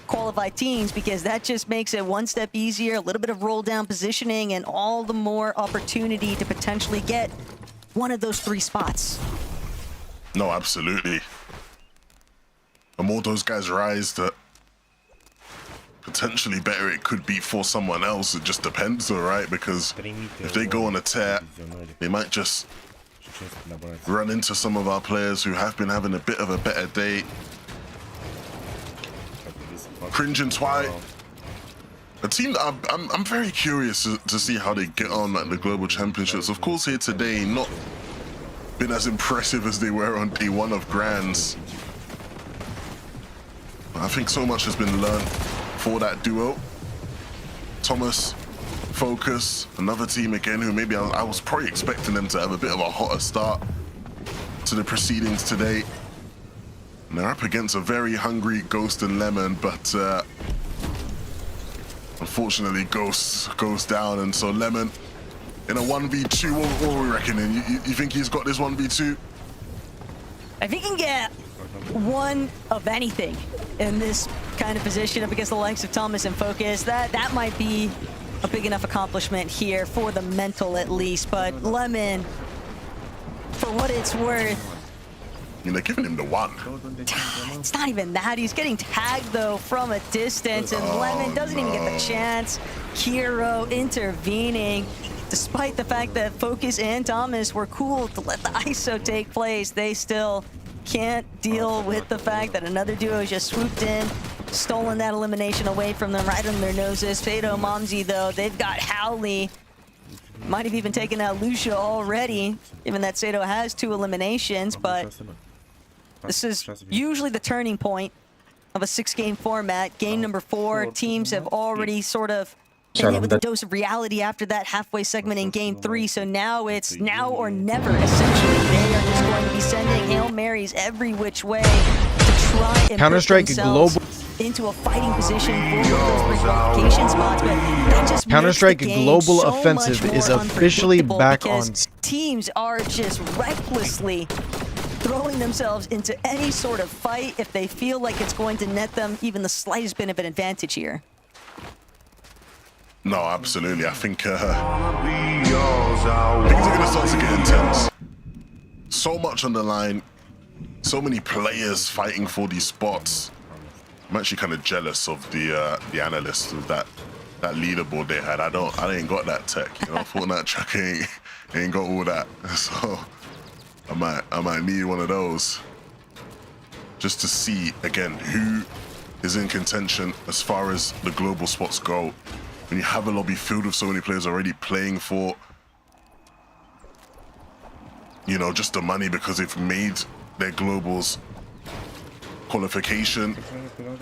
S1: qualified teams, because that just makes it one step easier, a little bit of roll down positioning, and all the more opportunity to potentially get one of those 3 spots.
S2: No, absolutely. The more those guys rise, the potentially better it could be for someone else. It just depends, though, right? Because if they go on a tear, they might just run into some of our players who have been having a bit of a better day. Cringe and Twi, a team that I'm very curious to see how they get on at the Global Championships. Of course, here today, not been as impressive as they were on day 1 of Grands. I think so much has been learned for that duo. Thomas, Focus, another team again who maybe I was probably expecting them to have a bit of a hotter start to the proceedings today. And they're up against a very hungry Ghost and Lemon, but unfortunately Ghost goes down, and so Lemon in a 1v2, what are we reckoning? You think he's got this 1v2?
S1: If he can get one of anything in this kind of position up against the likes of Thomas and Focus, that might be a big enough accomplishment here for the mental at least. But Lemon, for what it's worth,
S2: I mean, they're giving him the one.
S1: It's not even that. He's getting tagged, though, from a distance, and Lemon doesn't even get the chance. Kiro intervening. Despite the fact that Focus and Thomas were cool to let the ISO take place, they still can't deal with the fact that another duo just swooped in, stolen that elimination away from them right on their noses. Fado, Momsy, though, they've got Howley. Might have even taken out Lucia already, given that Sato has 2 eliminations, but this is usually the turning point of a 6-game format. Game number 4, teams have already sort of been hit with a dose of reality after that halfway segment in Game 3, so now it's now or never, essentially. They are just going to be sending Hail Marys every which way to try and
S9: Counter-Strike
S1: put themselves
S9: Global
S1: into a fighting position for those pre-qualification spots, but that just
S9: Counter-Strike
S1: makes the game
S9: Global
S1: so
S9: Offensive
S1: much
S9: is
S1: more
S9: officially
S1: unpredictable
S9: back on.
S1: because teams are just recklessly throwing themselves into any sort of fight if they feel like it's going to net them even the slightest bit of an advantage here.
S2: No, absolutely. I think things are going to start to get intense. So much on the line. So many players fighting for these spots. I'm actually kind of jealous of the analysts of that leaderboard they had. I ain't got that tech, you know. Fortnite track ain't got all that. So I might need one of those just to see again who is in contention as far as the global spots go. When you have a lobby filled with so many players already playing for, you know, just the money because they've made their globals qualification.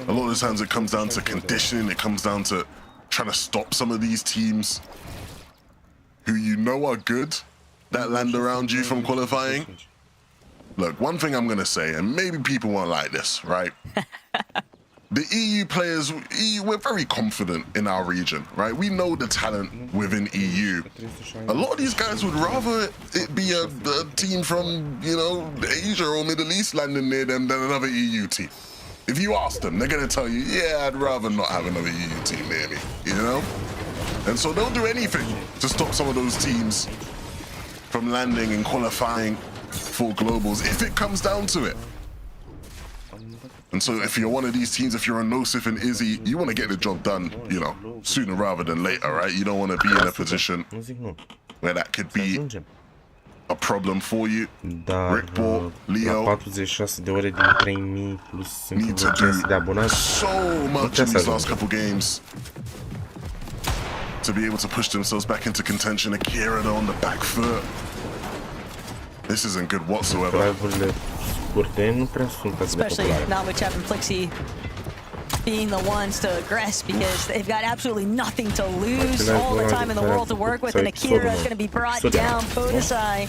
S2: A lot of the times it comes down to conditioning. It comes down to trying to stop some of these teams who you know are good that land around you from qualifying. Look, one thing I'm going to say, and maybe people won't like this, right? The EU players, we're very confident in our region, right? We know the talent within EU. A lot of these guys would rather it be a team from, you know, Asia or Middle East landing near them than another EU team. If you ask them, they're going to tell you, yeah, I'd rather not have another EU team near me, you know? And so they'll do anything to stop some of those teams from landing and qualifying for globals if it comes down to it. And so if you're one of these teams, if you're a Nosif and Izzy, you want to get the job done, you know, sooner rather than later, right? You don't want to be in a position where that could be a problem for you. Rickball, Leo,
S6: 46 de ore din 3000 plus
S2: need to do so much in these last couple games to be able to push themselves back into contention. Akira on the back foot. This isn't good whatsoever.
S1: Especially not with Chap and Flixie being the ones to aggress because they've got absolutely nothing to lose, all the time in the world to work with, and Akira is going to be brought down. Podesai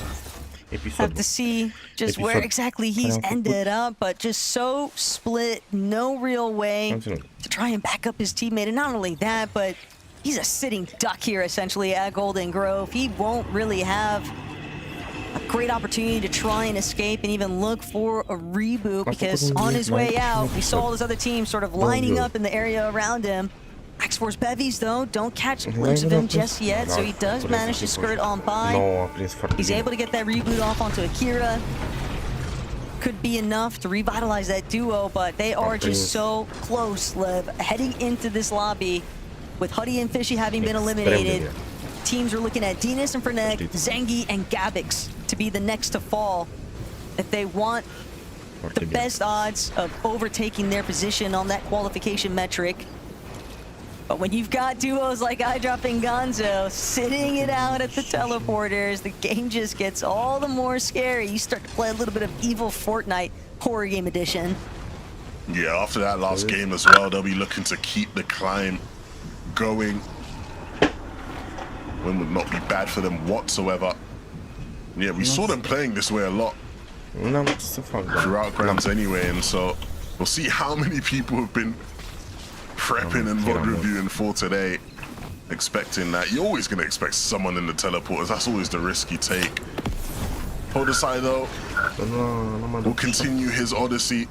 S1: have to see just where exactly he's ended up, but just so split, no real way to try and back up his teammate. And not only that, but he's a sitting duck here essentially at Golden Grove. He won't really have a great opportunity to try and escape and even look for a reboot because on his way out, we saw all those other teams sort of lining up in the area around him. X-Force Bevies, though, don't catch a glimpse of him just yet, so he does manage to skirt on by. He's able to get that reboot off onto Akira. Could be enough to revitalize that duo, but they are just so close, Lev. Heading into this lobby with Huddy and Fishy having been eliminated, teams are looking at Dinas and Fernek, Zengi and Gabix to be the next to fall if they want the best odds of overtaking their position on that qualification metric. But when you've got duos like iDrop and Gonzo sitting it out at the teleporters, the game just gets all the more scary. You start to play a little bit of evil Fortnite horror game edition.
S2: Yeah, after that last game as well, they'll be looking to keep the climb going. Win would not be bad for them whatsoever. Yeah, we saw them playing this way a lot throughout Grams anyway, and so we'll see how many people have been prepping and VOD reviewing for today, expecting that. You're always going to expect someone in the teleporters. That's always the risk you take. Podesai, though, will continue his odyssey.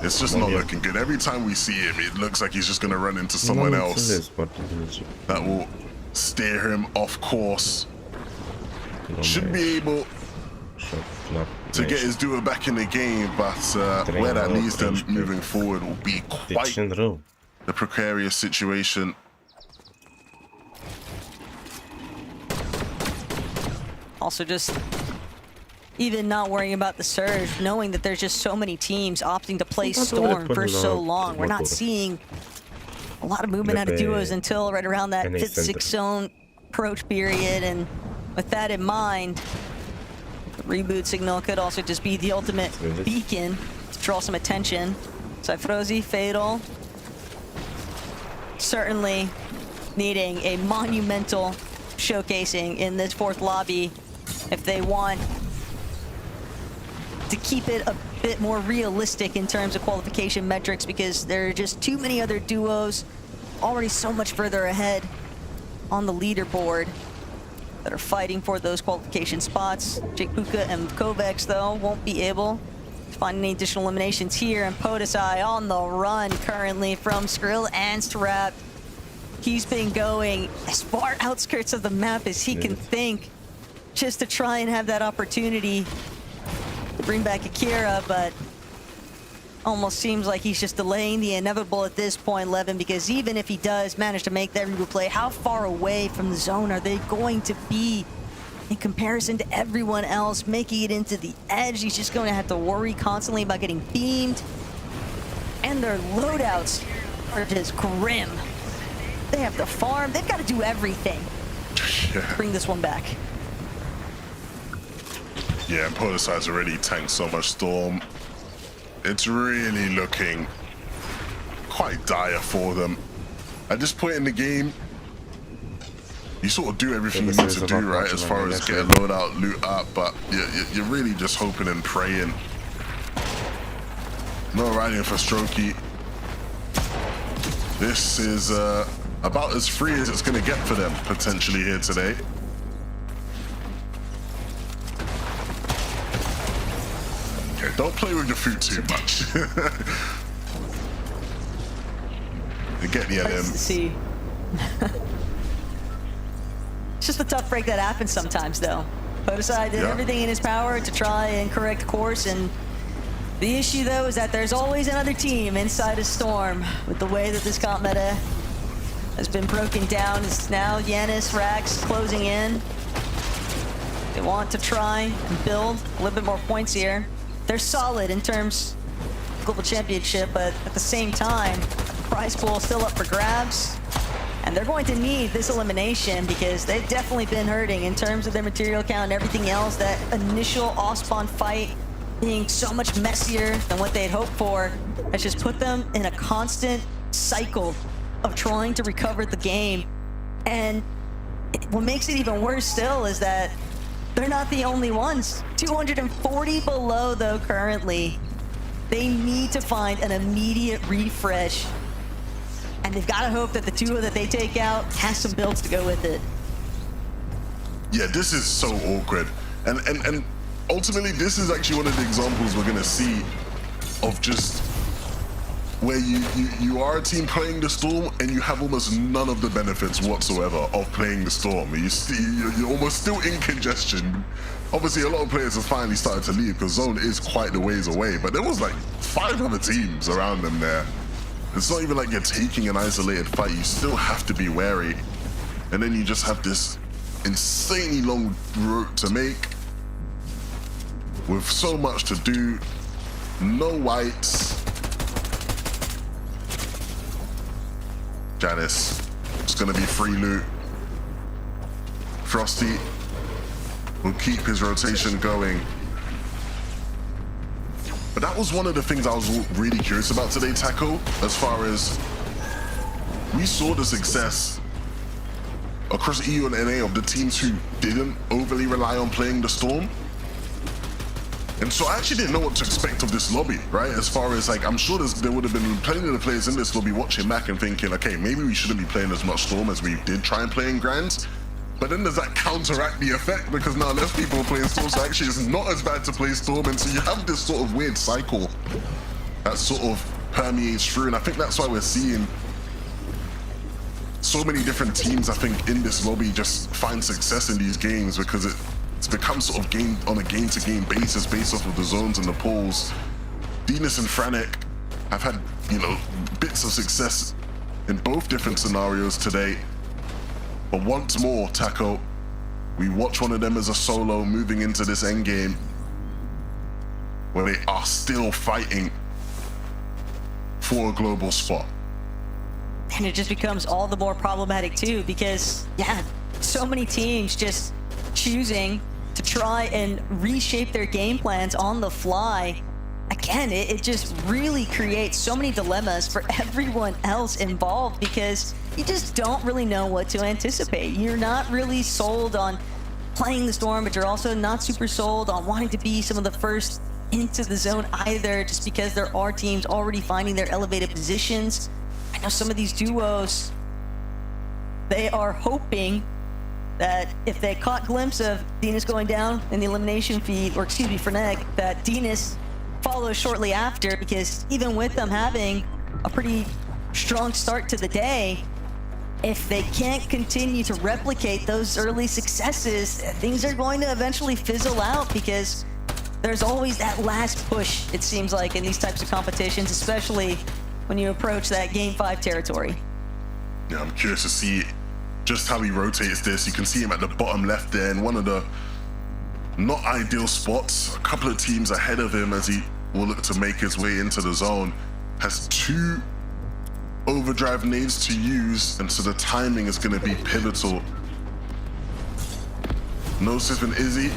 S2: It's just not looking good. Every time we see him, it looks like he's just going to run into someone else that will steer him off course. Should be able to get his duo back in the game, but where that leads them moving forward will be quite the precarious situation.
S1: Also just even not worrying about the surge, knowing that there's just so many teams opting to play Storm for so long. We're not seeing a lot of movement out of duos until right around that 5th, 6th zone approach period, and with that in mind, the reboot signal could also just be the ultimate beacon to draw some attention. Cyfrozy, Fatal, certainly needing a monumental showcasing in this 4th lobby if they want to keep it a bit more realistic in terms of qualification metrics, because there are just too many other duos already so much further ahead on the leaderboard that are fighting for those qualification spots. Jake Puka and Kovacs, though, won't be able to find any additional eliminations here, and Podesai on the run currently from Skrill and Strap. He's been going as far outskirts of the map as he can think, just to try and have that opportunity to bring back Akira, but almost seems like he's just delaying the inevitable at this point, Levin, because even if he does manage to make that reboot play, how far away from the zone are they going to be in comparison to everyone else making it into the edge? He's just going to have to worry constantly about getting beamed, and their loadouts are just grim. They have to farm, they've got to do everything to bring this one back.
S2: Yeah, and Podesai's already tanked so much Storm. It's really looking quite dire for them. At this point in the game, you sort of do everything you need to do, right, as far as get a loadout, loot up, but you're really just hoping and praying. No riding for Strokey. This is about as free as it's going to get for them, potentially, here today. Okay, don't play with your food too much. You get the LM.
S1: Nice to see. It's just a tough break that happens sometimes, though. Podesai did everything in his power to try and correct course, and the issue, though, is that there's always another team inside a Storm. With the way that this comp meta has been broken down, it's now Yanis, Rax closing in. They want to try and build a little bit more points here. They're solid in terms of global championship, but at the same time, the prize pool is still up for grabs. And they're going to need this elimination because they've definitely been hurting in terms of their material count and everything else. That initial off-spawn fight being so much messier than what they'd hoped for has just put them in a constant cycle of trying to recover the game. And what makes it even worse still is that they're not the only ones. 240 below, though, currently. They need to find an immediate refresh. And they've got to hope that the duo that they take out has some builds to go with it.
S2: Yeah, this is so awkward. And ultimately, this is actually one of the examples we're going to see of just where you are a team playing the Storm and you have almost none of the benefits whatsoever of playing the Storm. You're almost still in congestion. Obviously, a lot of players have finally started to leave because Zone is quite a ways away, but there was like 5 other teams around them there. It's not even like you're taking an isolated fight. You still have to be wary. And then you just have this insanely long route to make with so much to do. No whites. Janice, it's gonna be free loot. Frosty will keep his rotation going. But that was one of the things I was really curious about today, Taco, as far as we saw the success across EU and NA of the teams who didn't overly rely on playing the Storm. And so I actually didn't know what to expect of this lobby, right? As far as like, I'm sure there would have been plenty of the players in this lobby watching back and thinking, okay, maybe we shouldn't be playing as much Storm as we did try and play in Grands. But then does that counteract the effect? Because now less people are playing Storm, so actually it's not as bad to play Storm. And so you have this sort of weird cycle that sort of permeates through. And I think that's why we're seeing so many different teams, I think, in this lobby just find success in these games, because it's become sort of on a game-to-game basis based off of the zones and the pools. Venus and Franek have had, bits of success in both different scenarios today. But once more, Taco, we watch one of them as a solo moving into this endgame where they are still fighting for a global spot.
S1: And it just becomes all the more problematic too, because so many teams just choosing to try and reshape their game plans on the fly. Again, it just really creates so many dilemmas for everyone else involved, because you just don't really know what to anticipate. You're not really sold on playing the Storm, but you're also not super sold on wanting to be some of the first into the zone either, just because there are teams already finding their elevated positions. I know some of these duos, they are hoping that if they caught glimpse of Dinas going down in the elimination feed, or excuse me, Franek, that Dinas follows shortly after, because even with them having a pretty strong start to the day, if they can't continue to replicate those early successes, things are going to eventually fizzle out, because there's always that last push, it seems like, in these types of competitions, especially when you approach that Game 5 territory.
S2: Yeah, I'm curious to see just how he rotates this. You can see him at the bottom left there in one of the not ideal spots. A couple of teams ahead of him as he will look to make his way into the zone. Has 2 overdrive nades to use, and so the timing is going to be pivotal. Nosif and Izzy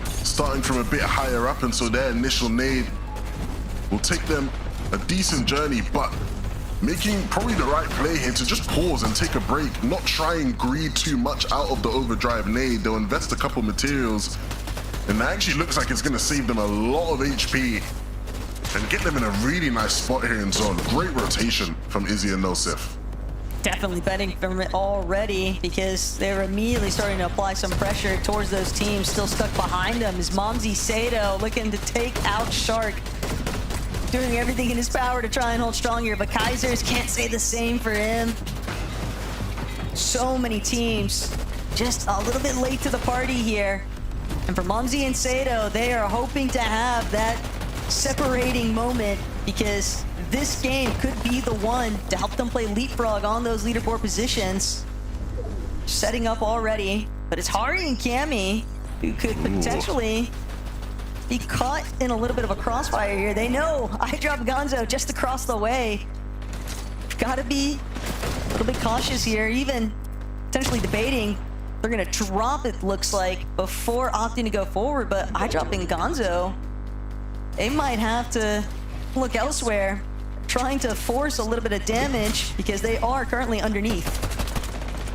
S2: starting from a bit higher up, and so their initial nade will take them a decent journey, but making probably the right play here to just pause and take a break, not try and greed too much out of the overdrive nade. They'll invest a couple materials, and that actually looks like it's going to save them a lot of HP and get them in a really nice spot here in zone. Great rotation from Izzy and Nosif.
S1: Definitely betting from it already, because they're immediately starting to apply some pressure towards those teams still stuck behind them. Is Momzi Sato looking to take out Shark, doing everything in his power to try and hold strong here, but Kaisers can't say the same for him. So many teams just a little bit late to the party here. And for Momzi and Sato, they are hoping to have that separating moment, because this game could be the one to help them play leapfrog on those leaderboard positions. Setting up already, but it's Hari and Cammy who could potentially be caught in a little bit of a crossfire here. They know I dropped Gonzo just across the way. Gotta be a little bit cautious here, even potentially debating they're gonna drop it, looks like, before opting to go forward. But I dropping Gonzo, they might have to look elsewhere, trying to force a little bit of damage, because they are currently underneath.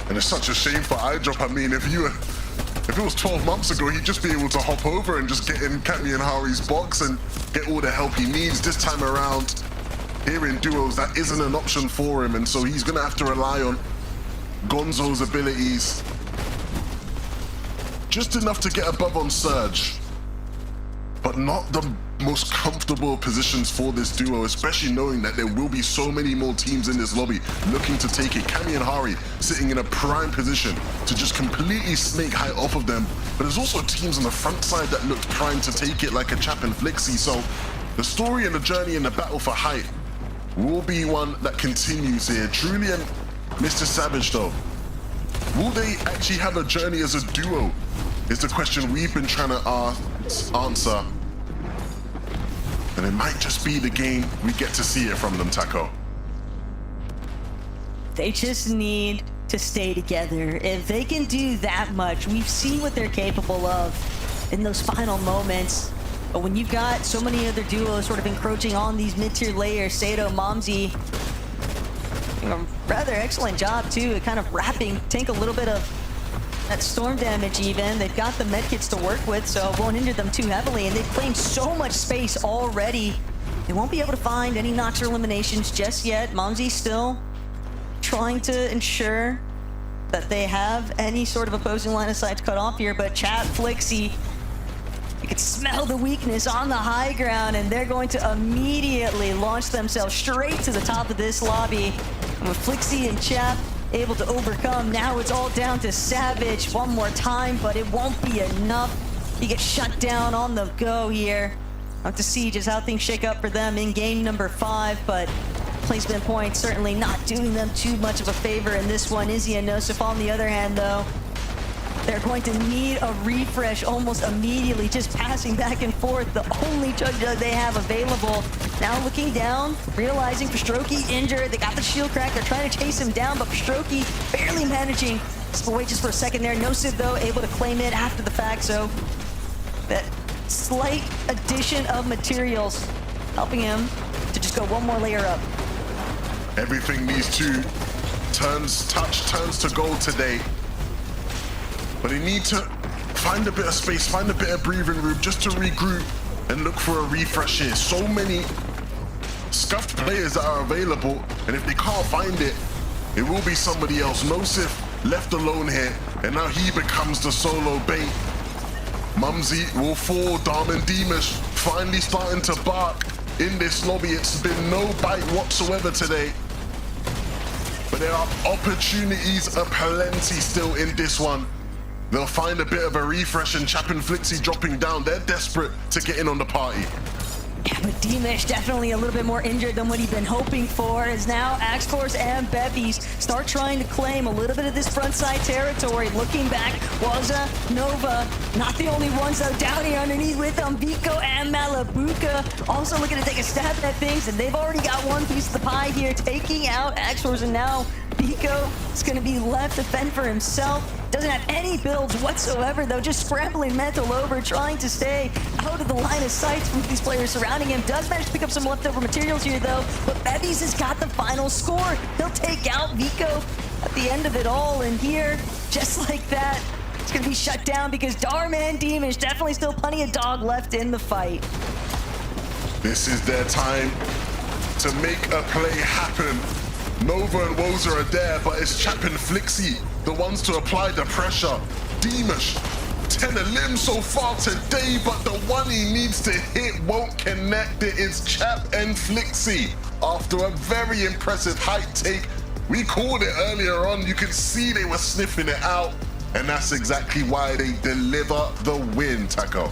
S2: And it's such a shame for iDrop. I mean, if it was 12 months ago, he'd just be able to hop over and just get in Cammy and Hari's box and get all the help he needs. This time around, here in duos, that isn't an option for him, and so he's gonna have to rely on Gonzo's abilities. Just enough to get above on Surge, but not the most comfortable positions for this duo, especially knowing that there will be so many more teams in this lobby looking to take it. Cammy and Hari sitting in a prime position to just completely snake height off of them, but there's also teams on the front side that looked primed to take it, like a Chap and Flixie. So the story and the journey and the battle for height will be one that continues here. Truly and Mr. Savage, though, will they actually have a journey as a duo is the question we've been trying to answer. And it might just be the game we get to see it from them, Taco.
S1: They just need to stay together. If they can do that much, we've seen what they're capable of in those final moments. But when you've got so many other duos sort of encroaching on these mid-tier layers, Sato, Momzi, rather excellent job too at kind of wrapping Tank a little bit of that storm damage even. They've got the medkits to work with, so it won't hinder them too heavily, and they've claimed so much space already. They won't be able to find any Nox or eliminations just yet. Momzi still trying to ensure that they have any sort of opposing line of sight cut off here, but Chat, Flixie, you can smell the weakness on the high ground, and they're going to immediately launch themselves straight to the top of this lobby. And with Flixie and Chap able to overcome, now it's all down to Savage one more time, but it won't be enough. He gets shut down on the go here. Have to see just how things shake up for them in game number 5, but placement points certainly not doing them too much of a favor in this one. Izzy and Nosif on the other hand, though, they're going to need a refresh almost immediately, just passing back and forth. The only jug they have available. Now looking down, realizing Pstroki injured. They got the shield crack. They're trying to chase him down, but Pstroki barely managing. Wait just for a second there. Nosif, though, able to claim it after the fact, so that slight addition of materials helping him to just go one more layer up.
S2: Everything these two turns to gold today. But they need to find a bit of space, find a bit of breathing room just to regroup and look for a refresh here. So many scuffed players that are available, and if they can't find it, it will be somebody else. Nosif left alone here, and now he becomes the solo bait. Mumsy will fall. Darman Deemish finally starting to bark in this lobby. It's been no bite whatsoever today. But there are opportunities aplenty still in this one. They'll find a bit of a refresh, and Chap and Flixie dropping down. They're desperate to get in on the party.
S1: Yeah, but Deemish definitely a little bit more injured than what he'd been hoping for, as now Axforce and Bevies start trying to claim a little bit of this frontside territory. Looking back, Waza, Nova, not the only ones though down here underneath with them. Vico and Malabuka also looking to take a stab at things, and they've already got one piece of the pie here, taking out Axforce, and now Vico is going to be left to fend for himself. Doesn't have any builds whatsoever, though, just scrambling mental over, trying to stay out of the line of sight from these players surrounding him. Does manage to pick up some leftover materials here, though, but Bevies has got the final score. He'll take out Vico at the end of it all, and here, just like that, it's going to be shut down because Darman Deemish definitely still plenty of dog left in the fight.
S2: This is their time to make a play happen. Nova and Woza are there, but it's Chap and Flixie, the ones to apply the pressure. Deemish, 10 a limb so far today, but the one he needs to hit won't connect it. It's Chap and Flixie. After a very impressive height take, we called it earlier on. You could see they were sniffing it out, and that's exactly why they deliver the win, Taco.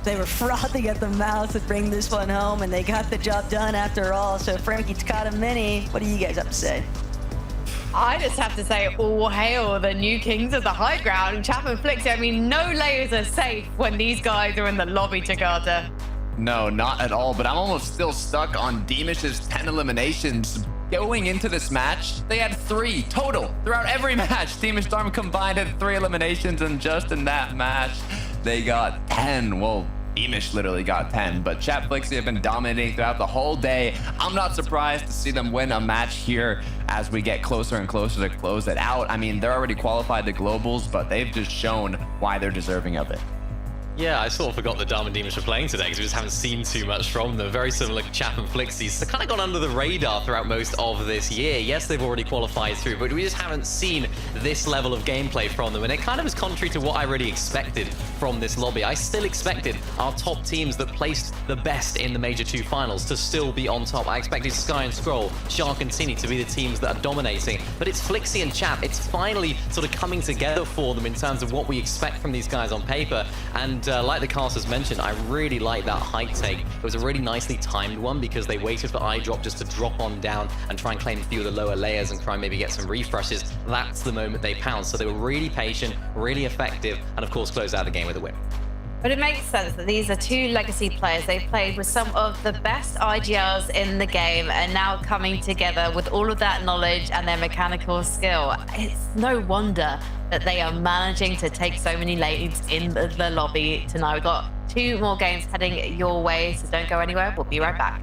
S1: They were frothing at the mouth to bring this one home, and they got the job done after all. So Frankie, Takata, Mini, what do you guys have to say?
S5: I just have to say, all hail the new kings of the high ground, Chap and Flixie. I mean, no layers are safe when these guys are in the lobby, Takata.
S3: No, not at all, but I'm almost still stuck on Deemish's 10 eliminations. Going into this match, they had 3 total throughout every match. Deemish Darman combined had 3 eliminations, and just in that match, they got 10. Well, Deemish literally got 10, but Chap Flixie have been dominating throughout the whole day. I'm not surprised to see them win a match here as we get closer and closer to close it out. I mean, they're already qualified to globals, but they've just shown why they're deserving of it.
S4: Yeah, I sort of forgot that Darman Deemish were playing today because we just haven't seen too much from them. Very similar to Chap and Flixie. So they've kind of gone under the radar throughout most of this year. Yes, they've already qualified through, but we just haven't seen this level of gameplay from them. And it kind of is contrary to what I really expected from this lobby. I still expected our top teams that placed the best in the Major 2 finals to still be on top. I expected Sky and Scroll, Shark and Tini to be the teams that are dominating. But it's Flixie and Chap. It's finally sort of coming together for them in terms of what we expect from these guys on paper. And like the casters mentioned, I really like that height take. It was a really nicely timed one because they waited for eye drop just to drop on down and try and claim a few of the lower layers and try and maybe get some refreshes. That's the moment they pounced. So they were really patient, really effective, and of course closed out the game with a win.
S5: But it makes sense that these are 2 legacy players. They've played with some of the best IGLs in the game and now coming together with all of that knowledge and their mechanical skill. It's no wonder that they are managing to take so many leads in the lobby tonight. We've got 2 more games heading your way, so don't go anywhere. We'll be right back.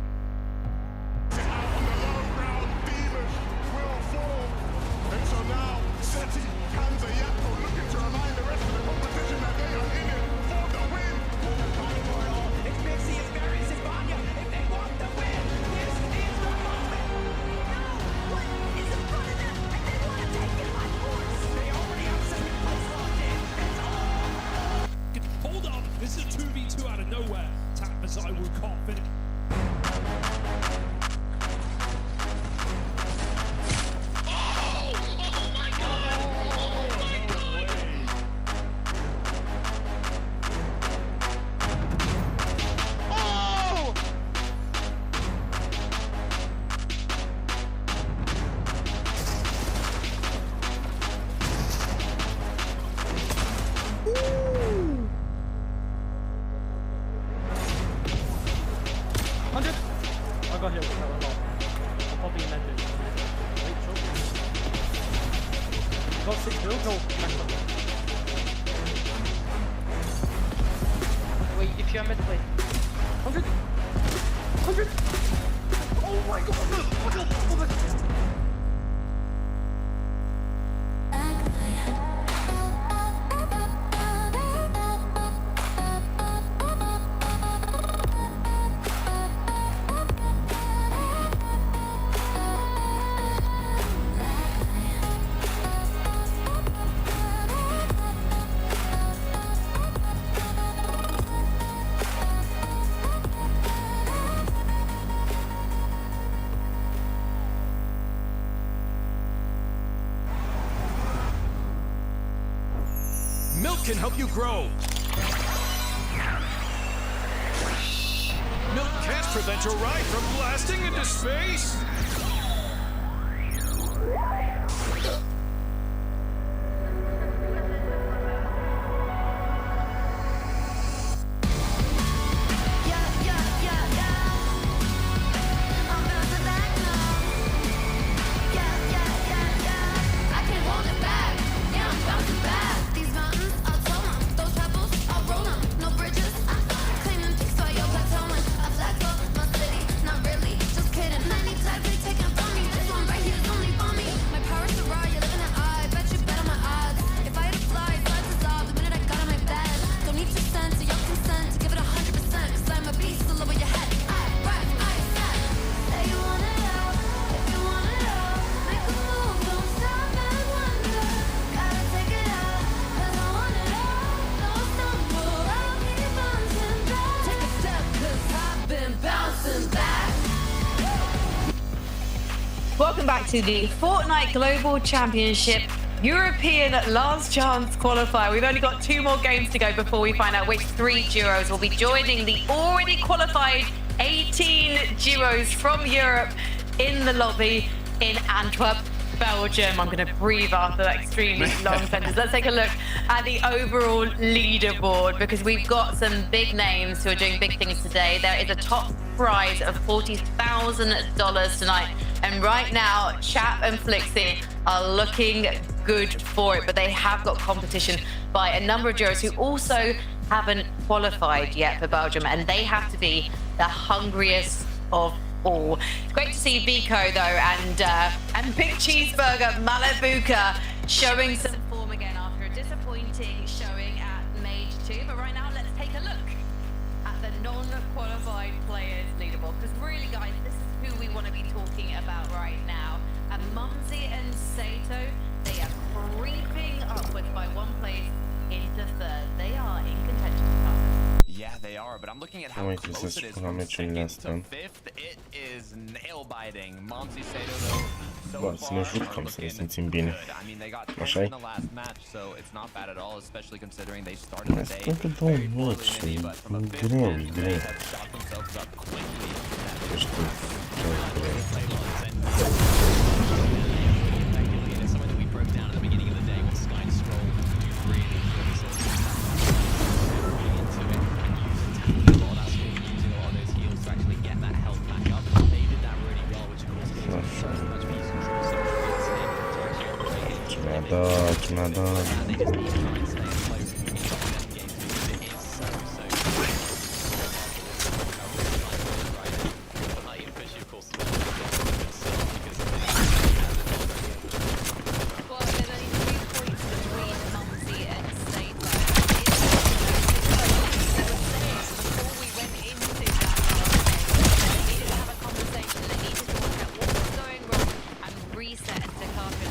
S8: Hold on, this is a 2v2 out of nowhere. Tap as I will can't finish.
S7: No. Wait, if you are mid, wait. 100. 100. Oh my god. Oh my god.
S8: Milk can help you grow. Milk can't prevent your ride from blasting into space.
S5: Welcome back to the Fortnite Global Championship European Last Chance Qualifier. We've only got 2 more games to go before we find out which 3 duos will be joining the already qualified 18 duos from Europe in the lobby in Antwerp, Belgium. I'm going to breathe after that extremely long sentence. Let's take a look at the overall leaderboard because we've got some big names who are doing big things today. There is a top prize of $40,000 tonight. And right now, Chap and Flixie are looking good for it, but they have got competition by a number of jurors who also haven't qualified yet for Belgium, and they have to be the hungriest of all. It's great to see Vico though, and Big Cheeseburger Malabuka showing some form again after a disappointing showing at Mage 2. But right now, let's take a look at the non-qualified players leaderboard, because really, guys, this is who we want to be talking about right now. And Mumsy and Sato, they are creeping upwards by 1 place into 3rd. They are in contention to cover.
S3: Yeah, they are, but I'm looking at how
S6: Wait,
S3: close
S6: this
S3: it
S6: is
S3: is from
S6: Konami
S3: 2nd
S6: last
S3: to
S6: time.
S3: 5th. It is nail-biting. Momsy Sato, though, so
S6: Bardzo
S3: far,
S6: szybko
S3: are
S6: z tym
S3: looking
S6: Team Bean.
S3: good. I mean, they got 10
S6: Proszę.
S3: in the last match, so it's not bad at all, especially considering they started the
S6: Jest
S3: day
S6: trochę
S3: very
S6: do
S3: poorly,
S6: młodszy.
S3: maybe, but from a 5th
S6: Grał
S3: end,
S6: gry.
S3: they have shot themselves up quickly.
S6: Wiesz, tu
S4: It's something that we broke down at the beginning of the day with Sky Scroll really into it and using a lot of that skill, using a lot of those heals to actually get that health back up. They did that really well, which of course gives them so much peace control, so much peace to actually operate in.
S6: trzeba dać.
S4: They just need to try and stay afloat in them games because it is so Ian Fishy, of course, because
S5: Well, there's only 3 points between Mumsy and Sato. Before we went into that last game, they needed to have a conversation. They needed to work out what was going wrong and reset and Takaka.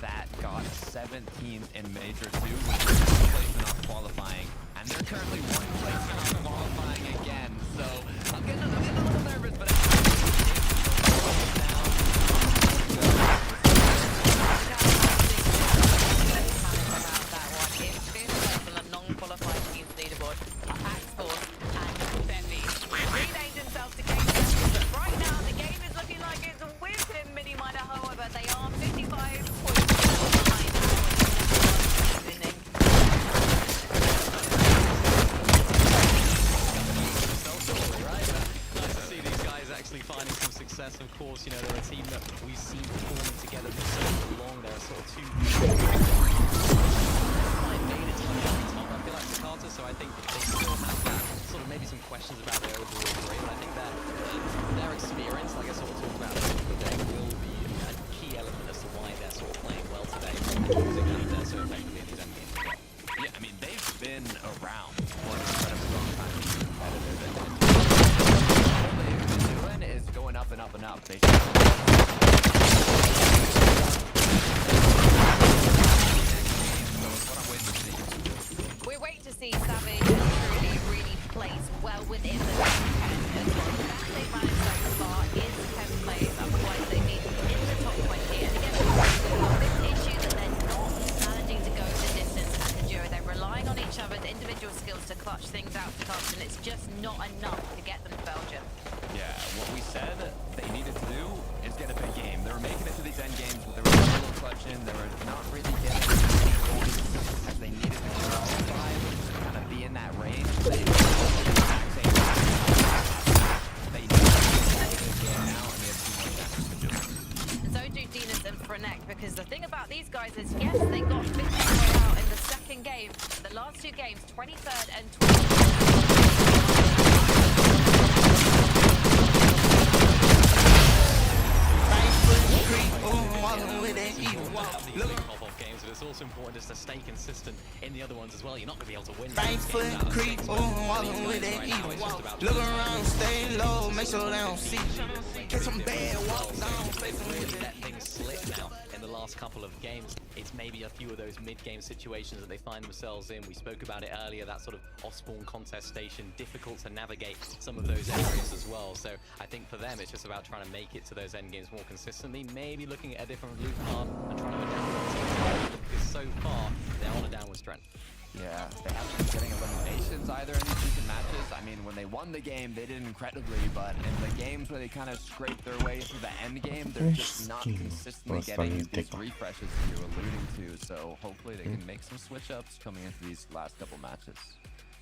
S3: that got 17th in Major 2, which is one placement off qualifying, and they're currently one placement off qualifying again. So I'm getting a little nervous, but
S5: non-qualified teams leaderboard are Axforce and Bevy. Renamed themselves to game champions, but right now the game is looking like it's with him, Mini Miner. However, they are 55 points behind.
S4: Nice to see these guys actually finding some success. Of course, you know, they're a team that we've seen performing together for so long. They're sort of two Carter, so I think they still have that sort of maybe some questions about their overall grade, but I think that their experience, like I sort of talked about today, will be a key element as to why they're sort of playing well today, using that so effectively in these end games as well.
S3: yeah, I mean, they've been around for an incredibly long time to be competitive, and all they've been doing is going up and up and up. They
S5: We're waiting to see Savage really place well within the top 10 as well. That they've managed so far is 10 plays, otherwise they need in the top 20. And again, this issue that they're not managing to go the distance as a duo. They're relying on each other's individual skills to clutch things out for Carter, and it's just not enough to get them to Belgium.
S3: Yeah, what we said they needed to do is get a big game. They were making it to these end games, but they were a little clutching. They were not really getting points as they needed to qualify, to kind of be in that range. They need to get now, and they have 2 more chances to do it.
S5: And so do Dinas and Frenek, because the thing about these guys is, yes, they got 50 out in the second game. The last 2 games, 23rd and 24th.
S4: Off games, but it's also important just to stay consistent in the other ones as well. You're not going to be able to win.
S9: Look around, stay low, make sure they don't see. Get some bad walk down.
S4: Really let things slip now in the last couple of games. It's maybe a few of those mid-game situations that they find themselves in. We spoke about it earlier, that sort of off-spawn contest station, difficult to navigate some of those areas as well. So I think for them, it's just about trying to make it to those end games more consistently, maybe looking at a different loop path and trying to adapt the team, because so far they're on a downward trend.
S3: Yeah, they haven't been getting eliminations either in these recent matches. I mean, when they won the game, they did incredibly, but in the games where they kind of scraped their way to the end game, they're just not consistently getting these refreshes that you're alluding to. So hopefully they can make some switch-ups coming into these last couple matches.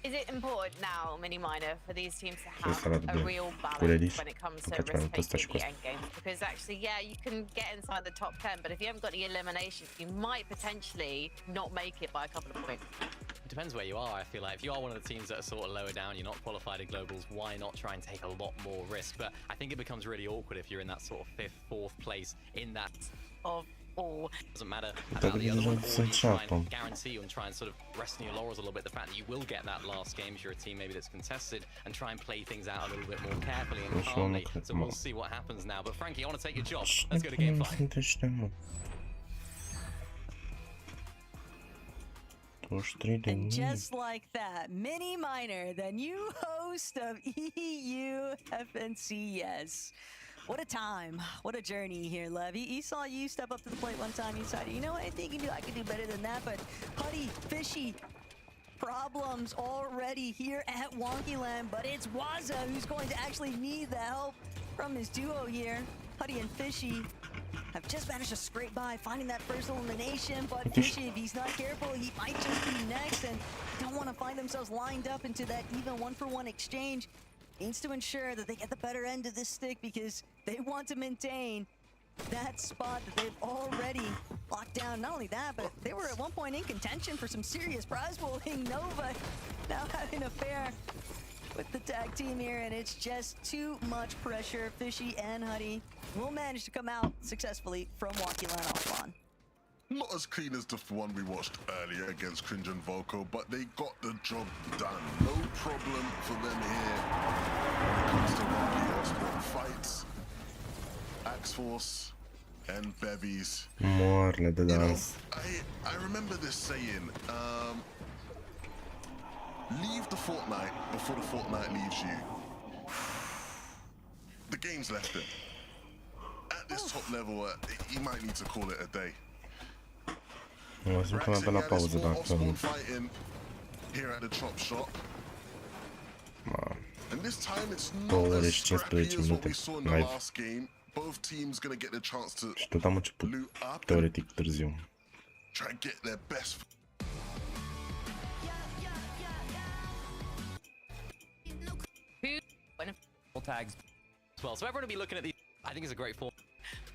S5: Is it important now, Mini Miner, for these teams to have a real balance when it comes to risk-taking the end games? Because actually, yeah, you can get inside the top 10, but if you haven't got any eliminations, you might potentially not make it by a couple of points.
S4: It depends where you are, I feel like. If you are one of the teams that are sort of lower down, you're not qualified at globals, why not try and take a lot more risk? But I think it becomes really awkward if you're in that sort of 5th, 4th place in that
S5: Of all.
S4: Doesn't matter about the other one, or you try and guarantee and try and sort of rest in your laurels a little bit. The fact that you will get that last game if you're a team maybe that's contested, and try and play things out a little bit more carefully and calmly. So we'll see what happens now. But Frankie, I want to take your job. Let's go to game 5.
S1: And just like that, Mini Miner, the new host of EU FNCS. What a time. What a journey here, Lev. He saw you step up to the plate one time. He decided, you know what, I think I can do better than that. But Putty, Fishy, problems already here at Wonkyland. But it's Waza who's going to actually need the help from his duo here. Putty and Fishy have just managed to scrape by, finding that first elimination. But Fishy, if he's not careful, he might just be next. And don't want to find themselves lined up into that even 1-for-1 exchange. Needs to ensure that they get the better end of this stick, because they want to maintain that spot that they've already locked down. Not only that, but they were at one point in contention for some serious prize pooling. Nova now having an affair with the tag team here, and it's just too much pressure. Fishy and Huddy will manage to come out successfully from Wonkyland offline.
S2: Not as clean as the one we watched earlier against Cringe and Volko, but they got the job done. No problem for them here when it comes to Wonky Osborne fights. Axforce and Bevies.
S6: Moarle de
S2: You know,
S6: dans.
S2: I remember this saying, leave the Fortnite before the Fortnite leaves you. The game's left him. At this top level, he might need to call it a day.
S6: Sunt până pe la pauză dacă nu.
S2: Fighting here at the chop shop. And this time it's not
S6: 2 ore
S2: as
S6: și
S2: scrappy
S6: 15
S2: as what
S6: minute
S2: we saw in the
S6: live.
S2: last game. Both teams gonna get the chance to
S6: Și tot am început
S2: loot up and
S6: teoretic târziu.
S2: try and get their best.
S3: Full tags.
S4: as well. So everyone will be looking at these. I think it's a great form.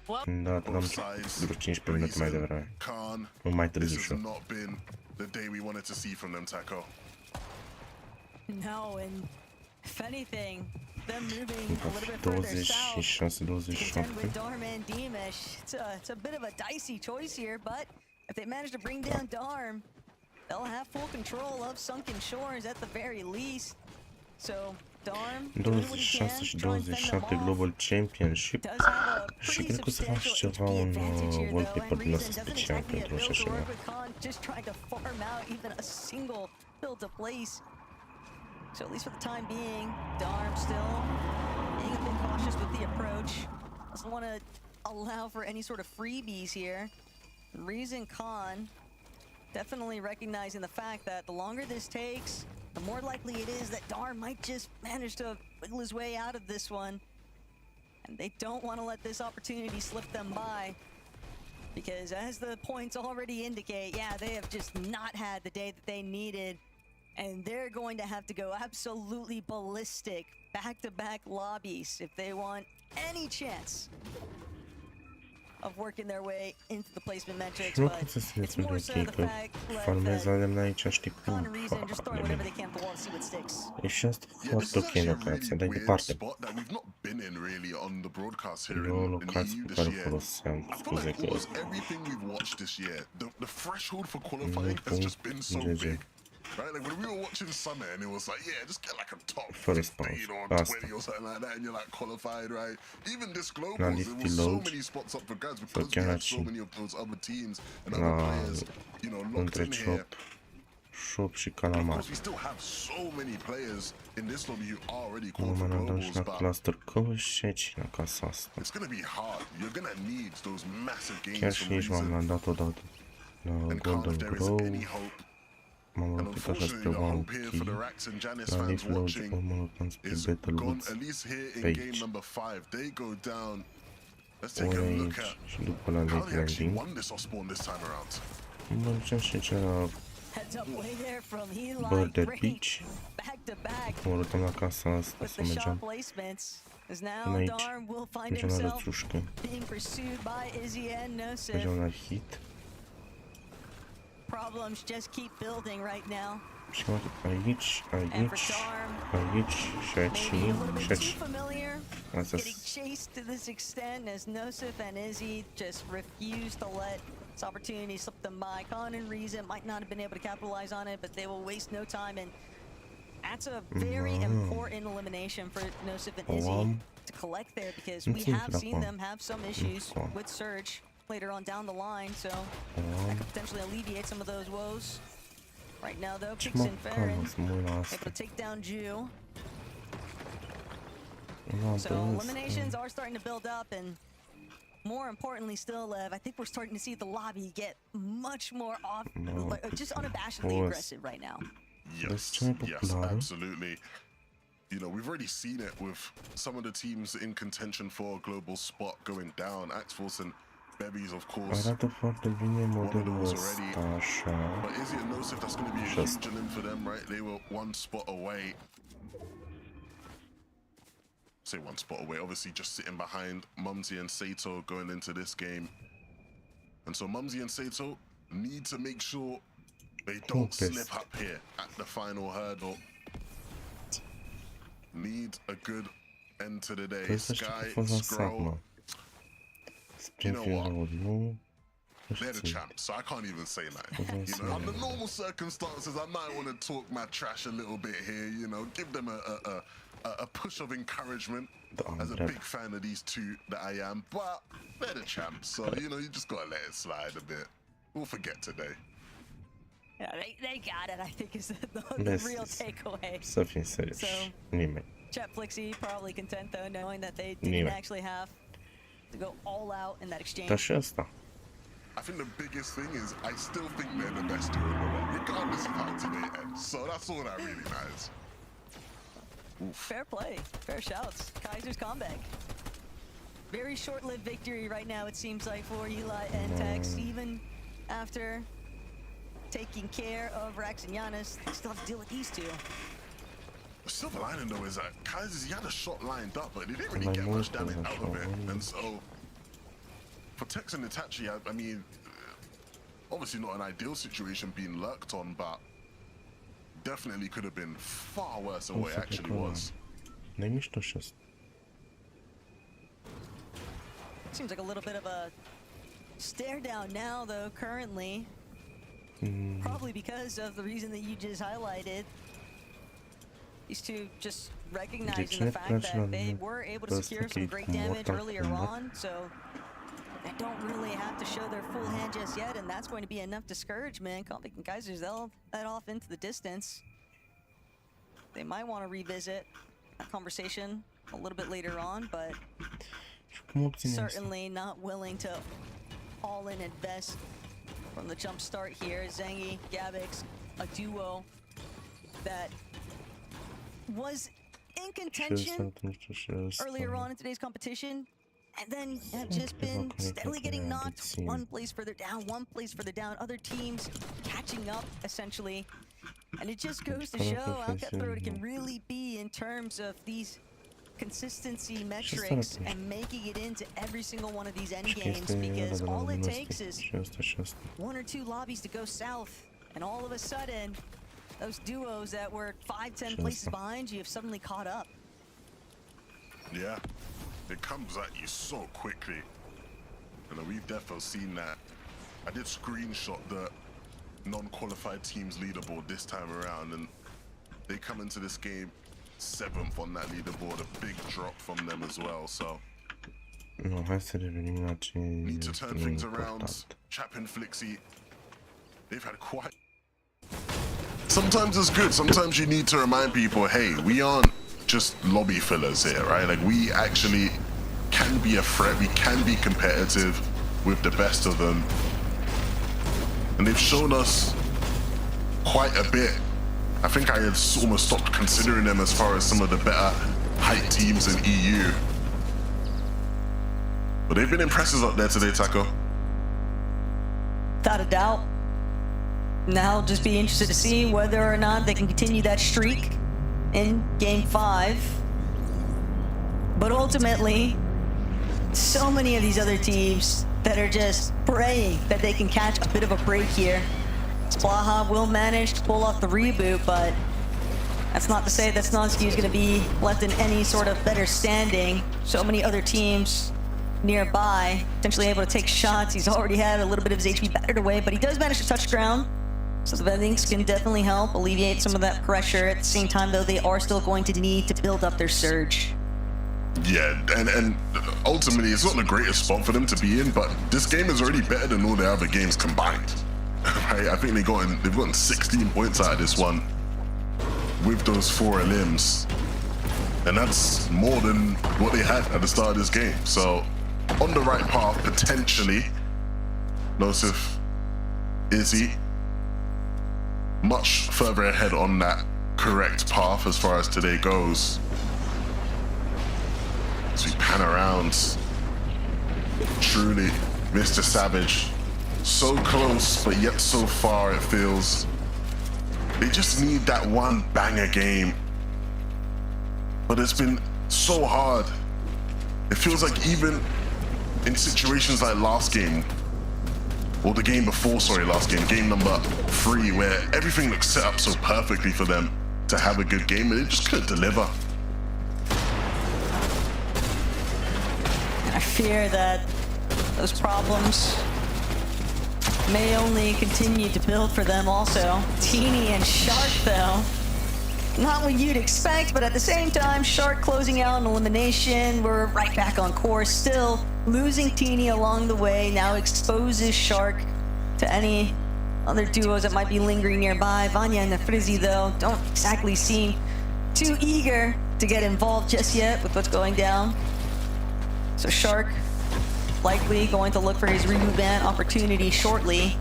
S6: Da, dăm vreo 15 minute mai devreme.
S2: Khan,
S6: Nu mai
S2: this
S6: târziu
S2: has
S6: și eu.
S2: not been the day we wanted to see from them, Taco.
S1: No, and if anything, them moving a little bit further south.
S6: 26,
S1: Contend
S6: 27.
S1: with Darm and Deemish. It's a bit of a dicey choice here, but if they manage to bring down Darm, they'll have full control of Sunken Shores at the very least. So Darm, doing what he
S6: 26
S1: can,
S6: și
S1: try and fend them
S6: 27
S1: off.
S6: Global Championship.
S1: Does have a
S6: Și
S1: pretty
S6: cred că o să faci
S1: substantial
S6: ceva, un
S1: advantage here, though,
S6: wallpaper
S1: and
S6: din
S1: Reason
S6: ăsta
S1: doesn't
S6: special
S1: exactly have
S6: pentru așa
S1: build to
S6: ceva.
S1: work with Khan, just trying to farm out even a single build to place. So at least for the time being, Darm still being a bit cautious with the approach. Doesn't want to allow for any sort of freebies here. Reason Khan definitely recognizing the fact that the longer this takes, the more likely it is that Darm might just manage to wiggle his way out of this one. And they don't want to let this opportunity slip them by. Because as the points already indicate, yeah, they have just not had the day that they needed. And they're going to have to go absolutely ballistic back-to-back lobbies if they want any chance of working their way into the placement metrics.
S6: Nu
S1: But
S6: pot să
S1: it's
S6: țineți
S1: more
S6: ok,
S1: so the
S6: că
S1: fact
S6: farmez
S1: that
S6: lemn aici, știi
S1: Khan
S6: cum?
S1: and Reason just throwing whatever they can at the wall to see what sticks.
S6: E și asta
S2: Yeah, this
S6: foarte
S2: is
S6: ok
S2: actually a
S6: locația,
S2: really
S6: dar
S2: weird
S6: departe.
S2: spot that we've not been in really on the broadcast here
S6: E o
S2: in
S6: locație
S2: EU
S6: pe
S2: this
S6: care o
S2: year.
S6: foloseam,
S2: I feel
S6: scuze
S2: like
S6: că
S2: almost everything we've watched this year, the threshold for qualifying has just been so
S6: GG.
S2: big. Right, like when we were watching Summer and it was like, yeah, just get like a top
S6: First
S2: 15 or
S6: bounce.
S2: 20 or something like that and you're like qualified, right? Even this
S6: La
S2: globals, there
S6: lifty
S2: was so
S6: load.
S2: many spots up for grabs because we
S6: chiar
S2: had so
S6: aici.
S2: many of those other teams and other players, you know, locked
S6: Între
S2: in here.
S6: shop și
S2: Of
S6: calamar.
S2: course, we still have so many players in this lobby who are already
S6: Nu
S2: called for
S6: mă dăm și
S2: globals,
S6: la
S2: but
S6: cluster că și aici la casa asta.
S2: it's gonna be hard. You're gonna need those massive
S6: Chiar
S2: gains
S6: și
S2: from
S6: aici m-am
S2: Reason.
S6: landat odată la
S2: And Khan, if
S6: Golden
S2: there is
S6: Grow.
S2: any hope,
S6: M-am
S2: and
S6: luat așa spre
S2: unfortunately, the
S6: One
S2: hope here for the
S6: Key.
S2: Rax and Janice
S6: La
S2: fans
S6: Leaf Lodge
S2: watching
S6: mă luat spre
S2: is
S6: Battle
S2: gone,
S6: Woods.
S2: at least here in
S6: Pe
S2: game
S6: aici.
S2: number 5. They go down. Let's take
S6: Ori
S2: a look
S6: aici
S2: at
S6: și după la
S2: how
S6: Lake
S2: they actually
S6: Landing.
S2: won this off spawn this time around.
S6: Mă duceam și aici la
S1: Heads up way there from Eli.
S6: Bird
S1: Great
S6: Beach.
S1: back-to-back
S6: Mă rutăm la casa asta
S1: with
S6: să
S1: the shot
S6: mergem
S1: placements. As now
S6: până aici.
S1: Darm will find
S6: Mergem la
S1: himself
S6: rățușcă.
S1: being pursued by Izzy and Nosif.
S6: Mergem la hit.
S1: Problems just keep building right now.
S6: Și mă duc aici,
S1: And for
S6: aici,
S1: Darm,
S6: aici și aici
S1: maybe a little
S6: și
S1: bit
S6: aici.
S1: too familiar.
S6: Asta
S1: Getting chased to this extent as Nosif and Izzy just refuse to let this opportunity slip them by. Khan and Reason might not have been able to capitalize on it, but they will waste no time. And that's a very important elimination for Nosif and Izzy to collect there, because we have seen them have some issues with Surge later on down the line. So that could potentially alleviate some of those woes. Right now, though,
S6: Ce
S1: Pix
S6: mă
S1: and Farron
S6: cam să mă uit la
S1: able
S6: asta.
S1: to take down Jew.
S6: La
S1: So eliminations are starting to build up, and more importantly still, Lev, I think we're starting to see the lobby get much more off, just unabashedly aggressive right now.
S2: Yes,
S6: cea mai
S2: yes,
S6: populară.
S2: absolutely. You know, we've already seen it with some of the teams in contention for a global spot going down. Axforce and Bevies, of course.
S6: Arată foarte bine modelul
S2: those
S6: ăsta,
S2: already.
S6: așa.
S2: But Izzy and Nosif, that's going to be a
S6: Just-
S2: huge element for them, right? They were one spot away. Say one spot away, obviously just sitting behind Mumsy and Sato going into this game. And so Mumsy and Sato need to make sure they don't
S6: Focus.
S2: slip up here at the final hurdle. Need a good end to the day.
S6: Păi să știi că a
S2: Sky,
S6: fost lansat,
S2: Scroll,
S6: mă. Spre
S2: You know what?
S6: finalul, nu? Nu
S2: they're the
S6: știu.
S2: champs, so I can't even say that.
S6: Okay,
S2: You know,
S6: so-
S2: under normal circumstances, I might want to talk my trash a little bit here. You know, give them a push of encouragement as a
S6: Dobra.
S2: big fan of these two that I am, but they're the champs, so you know you just gotta let it slide a bit. We'll forget today.
S1: Yeah, they got it, I think, is the
S6: Bez-
S1: real takeaway.
S6: Sofia, sério.
S1: So-
S6: Anime.
S1: Chet Flixie probably content, though, knowing that they
S6: Anyway.
S1: didn't actually have to go all out in that exchange.
S6: To 6.
S2: I think the biggest thing is I still think they're the best duo in the world, regardless of how today ends. So that's all that really matters.
S1: Fair play. Fair shouts. Kaiser's comeback. Very short-lived victory right now, it seems like, for Eli and Tex. Even after taking care of Rax and Giannis, they still have to deal with these two.
S2: The silver lining, though, is that Kaiser's, he had a shot lined up, but he didn't really get much damage out of it. And so, for Tex and Itachi, I mean, obviously not an ideal situation being lurked on, but definitely could have been far worse than what it actually was.
S6: Daj mi 106.
S1: Seems like a little bit of a stare down now, though, currently. Probably because of the reason that you just highlighted. These two just recognizing the fact that they were able to secure some great damage earlier on, so they don't really have to show their full hand just yet, and that's going to be enough discouragement. Konvict and Kaisers, they'll head off into the distance. They might want to revisit that conversation a little bit later on, but
S6: Como opcji nie jest.
S1: certainly not willing to all in invest from the jump start here. Zengi, Gabix, a duo that was in contention
S6: 300, jeszcze 600.
S1: earlier on in today's competition, and then have just been steadily getting knocked one place further down, other teams catching up essentially. And it just goes to show how cutthroat it can really be in terms of these consistency metrics and making it into every single one of these end games, because all it takes is
S6: 306.
S1: one or two lobbies to go south, and all of a sudden those duos that were 5-10 places behind you have suddenly caught up.
S2: Yeah, it comes at you so quickly. And we've definitely seen that. I did screenshot the non-qualified teams leaderboard this time around, and they come into this game 7th on that leaderboard, a big drop from them as well, so
S6: No, hai să revenim la ce
S2: need to turn
S6: este
S2: things around.
S6: important.
S2: Chap and Flixie, they've had quite... Sometimes it's good, sometimes you need to remind people, hey, we aren't just lobby fillers here, right? Like, we actually can be a threat, we can be competitive with the best of them. And they've shown us quite a bit. I think I had almost stopped considering them as far as some of the better height teams in EU. But they've been impressive up there today, Taco.
S1: Without a doubt. Now I'll just be interested to see whether or not they can continue that streak in Game 5. But ultimately, so many of these other teams that are just praying that they can catch a bit of a break here. Splaha will manage to pull off the reboot, but that's not to say that Snonsky is going to be left in any sort of better standing. So many other teams nearby, potentially able to take shots. He's already had a little bit of his HP battered away, but he does manage to touch ground. So the vendings can definitely help alleviate some of that pressure. At the same time, though, they are still going to need to build up their surge.
S2: Yeah, and ultimately, it's not the greatest spot for them to be in, but this game is already better than all the other games combined. Right? I think they've gotten 16 points out of this one with those 4 limbs, and that's more than what they had at the start of this game. So, on the right path, potentially. Nosif, Izzy, much further ahead on that correct path as far as today goes. As we pan around, truly, Mr. Savage, so close, but yet so far it feels. They just need that one banger game. But it's been so hard. It feels like even in situations like last game, or the game before, sorry, last game, game number 3, where everything looks set up so perfectly for them to have a good game, and they just couldn't deliver.
S1: I fear that those problems may only continue to build for them also. Teeny and Shark, though, Not what you'd expect, but at the same time, Shark closing out an elimination. We're right back on course. Still losing Teeny along the way. Now exposes Shark to any other duos that might be lingering nearby. Vanya and the Frizzy, though, don't exactly seem too eager to get involved just yet with what's going down. So Shark likely going to look for his reboot ban opportunity shortly.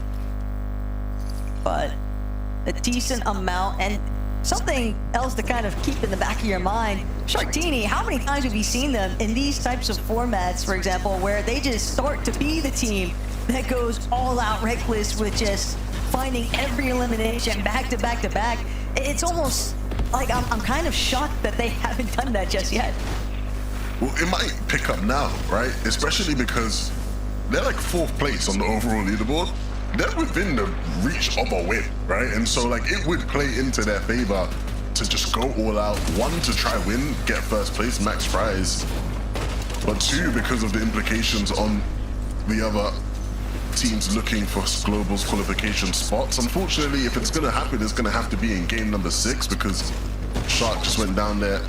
S1: But a decent amount, and something else to kind of keep in the back of your mind. Sharktini, how many times have we seen them in these types of formats, for example, where they just start to be the team that goes all out reckless with just finding every elimination back to back to back? It's almost like I'm kind of shocked that they haven't done that just yet.
S2: Well, it might pick up now, right? Especially because they're like 4th place on the overall leaderboard. They're within the reach of a win, right? And so like it would play into their favor to just go all out. 1, to try win, get 1st place, max prize. But 2, because of the implications on the other teams looking for Global's qualification spots. Unfortunately, if it's gonna happen, it's gonna have to be in game number 6 because Shark just went down there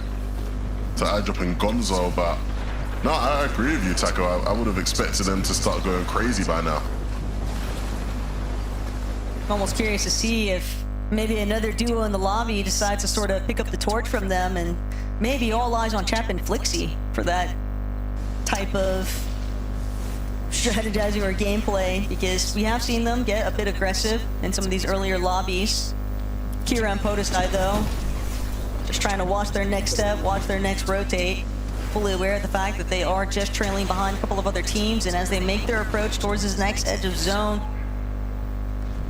S2: to eyedrop and Gonzo. But no, I agree with you, Taco. I would have expected them to start going crazy by now.
S1: I'm almost curious to see if maybe another duo in the lobby decides to sort of pick up the torch from them, and maybe all eyes on Chap and Flixie for that type of strategizing or gameplay, because we have seen them get a bit aggressive in some of these earlier lobbies. Kira and Podestai, though, just trying to watch their next step, watch their next rotate, fully aware of the fact that they are just trailing behind a couple of other teams, and as they make their approach towards this next edge of zone,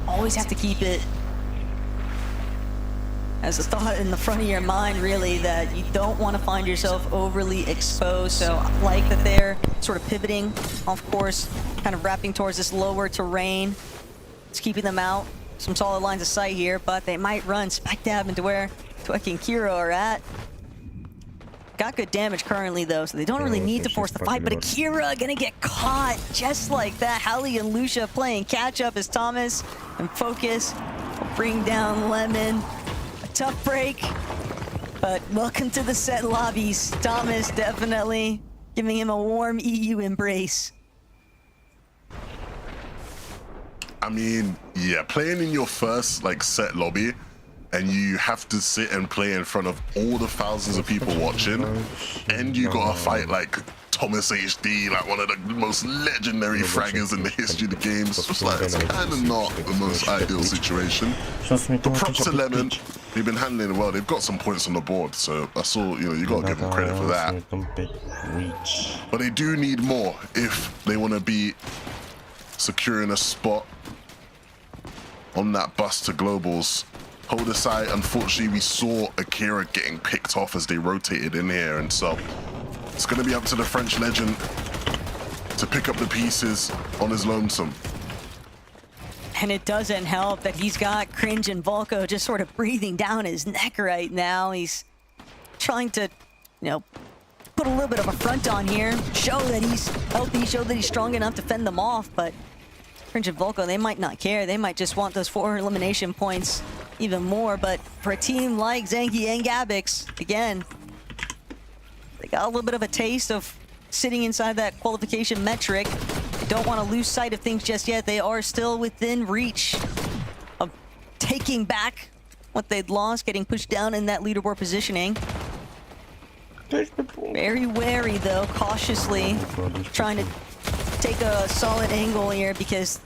S1: always have to keep it as a thought in the front of your mind, really, that you don't want to find yourself overly exposed. So I like that they're sort of pivoting, of course, kind of wrapping towards this lower terrain. It's keeping them out. Some solid lines of sight here, but they might run smack dab into where Twek and Kiro are at. Got good damage currently, though, so they don't really need to force the fight, but Akira gonna get caught just like that. Hallie and Lucia playing catch up as Thomas and Focus will bring down Lemon. A tough break, but welcome to the set lobbies. Thomas definitely giving him a warm EU embrace.
S2: I mean, yeah, playing in your first like set lobby and you have to sit and play in front of all the thousands of people watching, and you gotta fight like Thomas HD, like one of the most legendary fraggers in the history of the games. It's just like, it's kind of not the most ideal situation. But props to Lemon, they've been handling it well. They've got some points on the board, so I saw, you know, you gotta give them credit for that. But they do need more if they want to be securing a spot on that bus to globals. Hold aside, unfortunately, we saw Akira getting picked off as they rotated in here, and so it's going to be up to the French legend to pick up the pieces on his lonesome.
S1: And it doesn't help that he's got Cringe and Volko just sort of breathing down his neck right now. He's trying to, you know, put a little bit of a front on here, show that he's healthy, show that he's strong enough to fend them off, but Cringe and Volko, they might not care. They might just want those 4 elimination points even more. But for a team like Zenki and Gabix, again, they got a little bit of a taste of sitting inside that qualification metric. They don't want to lose sight of things just yet. They are still within reach of taking back what they'd lost, getting pushed down in that leaderboard positioning. Very wary, though, cautiously trying to take a solid angle here, because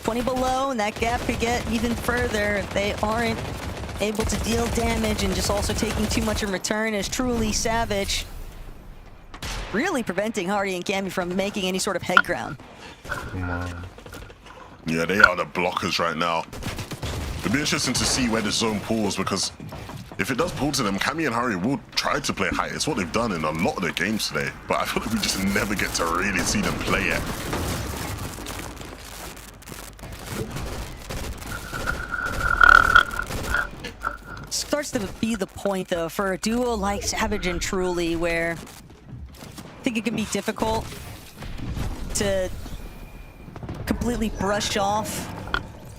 S1: 20 below and that gap could get even further if they aren't able to deal damage, and just also taking too much in return is truly savage. Really preventing Hardy and Cammy from making any sort of head ground.
S2: Yeah, they are the blockers right now. It'll be interesting to see where the zone pulls, because if it does pull to them, Cammy and Harry will try to play high. It's what they've done in a lot of their games today, but I feel like we just never get to really see them play it.
S1: Starts to be the point, though, for a duo like Savage and Truly, where I think it can be difficult to completely brush off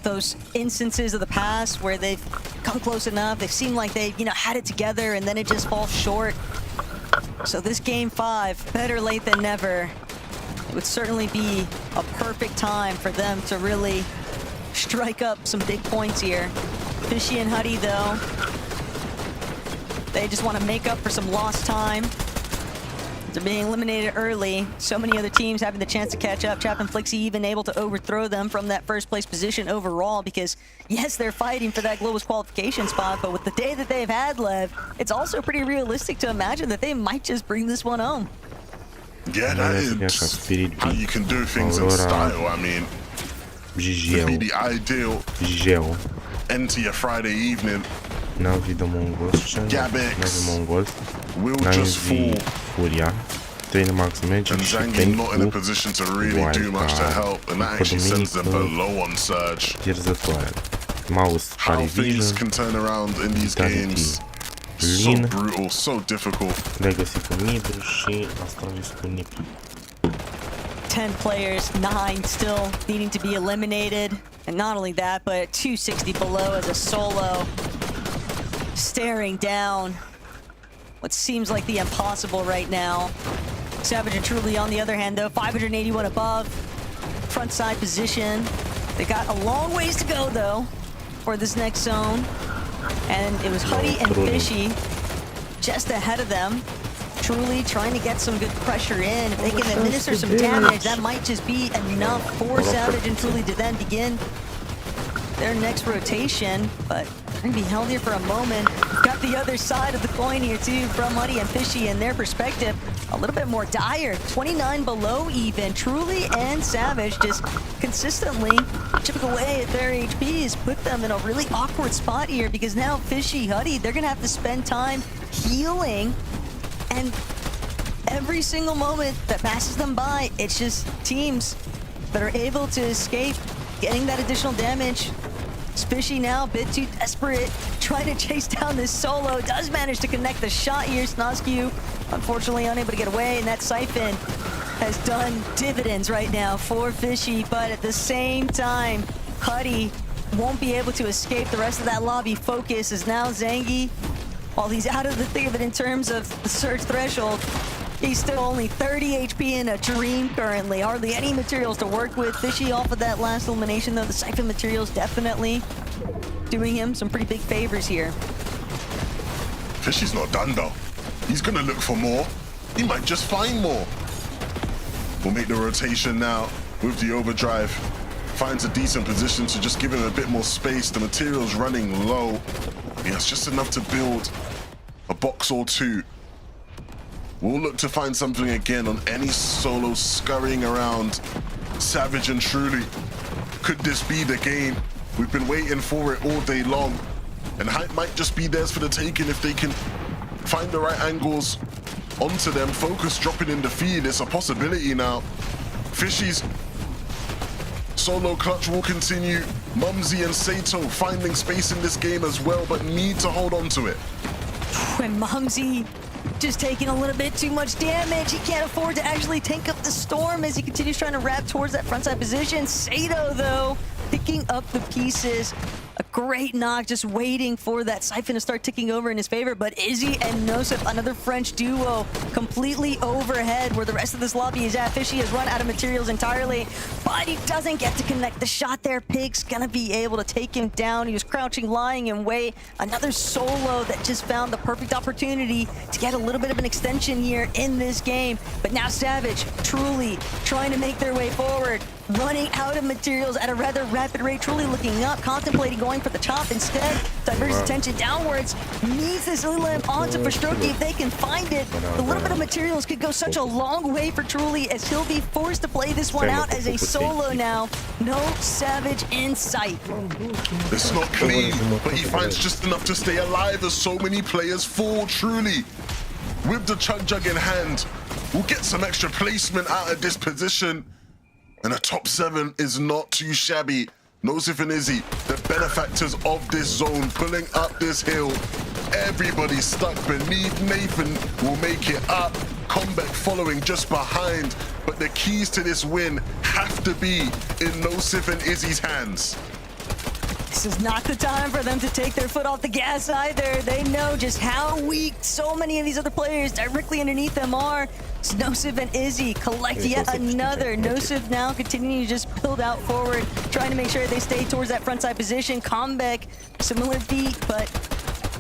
S1: those instances of the past where they've come close enough. They seem like they, had it together, and then it just falls short. So this game 5, better late than never. It would certainly be a perfect time for them to really strike up some big points here. Fishy and Huddy, though, they just want to make up for some lost time. They're being eliminated early. So many other teams having the chance to catch up. Chap and Flixie even able to overthrow them from that first place position overall because, yes, they're fighting for that Global's qualification spot, but with the day that they've had, Lev, it's also pretty realistic to imagine that they might just bring this one home.
S2: Yeah, that is how you can do things in style. I mean, would be the ideal end to your Friday evening. Gabex will just fall. And Zangi not in a position to really do much to help, and that actually sends them below on Surge. How things can turn around in these games. So brutal, so difficult.
S1: 10 players, 9 still needing to be eliminated. And not only that, but 260 below as a solo. Staring down what seems like the impossible right now. Savage and Truly, on the other hand, though, 581 above. Front side position. They got a long ways to go, though, for this next zone. And it was Huddy and Fishy just ahead of them. Truly trying to get some good pressure in. If they can administer some damage, that might just be enough for Savage and Truly to then begin their next rotation. But they're going to be held here for a moment. Got the other side of the coin here, too, from Huddy and Fishy and their perspective. A little bit more dire. 29 below even. Truly and Savage just consistently chipping away at their HPs. Put them in a really awkward spot here because now Fishy, Huddy, they're going to have to spend time healing. And every single moment that passes them by, it's just teams that are able to escape getting that additional damage. Fishy now a bit too desperate, trying to chase down this solo. Does manage to connect the shot here. Snoskew, unfortunately, unable to get away, and that Siphon has done dividends right now for Fishy, but at the same time, Huddy won't be able to escape the rest of that lobby. Focus is now Zangi. While he's out of the thick of it in terms of the Surge threshold, he's still only 30 HP in a dream currently. Hardly any materials to work with. Fishy off of that last elimination, though. The Siphon materials definitely doing him some pretty big favors here.
S2: Fishy's not done, though. He's gonna look for more. He might just find more. We'll make the rotation now with the overdrive. Finds a decent position to just give him a bit more space. The material's running low. Yeah, it's just enough to build a box or two. We'll look to find something again on any solo scurrying around. Savage and Truly. Could this be the game? We've been waiting for it all day long. And height might just be theirs for the taking if they can find the right angles onto them. Focus dropping in the feed. It's a possibility now. Fishy's solo clutch will continue. Mumsy and Sato finding space in this game as well, but need to hold on to it.
S1: When Mumsy just taking a little bit too much damage. He can't afford to actually tank up the storm as he continues trying to wrap towards that frontside position. Sato, though, picking up the pieces. A great knock, just waiting for that Siphon to start ticking over in his favor. But Izzy and Nosef, another French duo, completely overhead where the rest of this lobby is at. Fishy has run out of materials entirely, but he doesn't get to connect the shot there. Pig's gonna be able to take him down. He was crouching, lying in wait. Another solo that just found the perfect opportunity to get a little bit of an extension here in this game. But now Savage, Truly trying to make their way forward. Running out of materials at a rather rapid rate. Truly looking up, contemplating going for the chop instead. Diverts attention downwards. Needs this Lilam onto Fastroki if they can find it. A little bit of materials could go such a long way for Truly as he'll be forced to play this one out as a solo now. No Savage in sight.
S2: It's not clean, but he finds just enough to stay alive as so many players fall. Truly, with the Chug Jug in hand, we'll get some extra placement out of this position. And a top 7 is not too shabby. Nosif and Izzy, the benefactors of this zone, pulling up this hill. Everybody stuck beneath. Nathan will make it up. Combat following just behind. But the keys to this win have to be in Nosif and Izzy's hands.
S1: This is not the time for them to take their foot off the gas either. They know just how weak so many of these other players directly underneath them are. Nosif and Izzy collect yet another. Nosif now continuing to just build out forward, trying to make sure they stay towards that front side position. Comeback, similar beat, but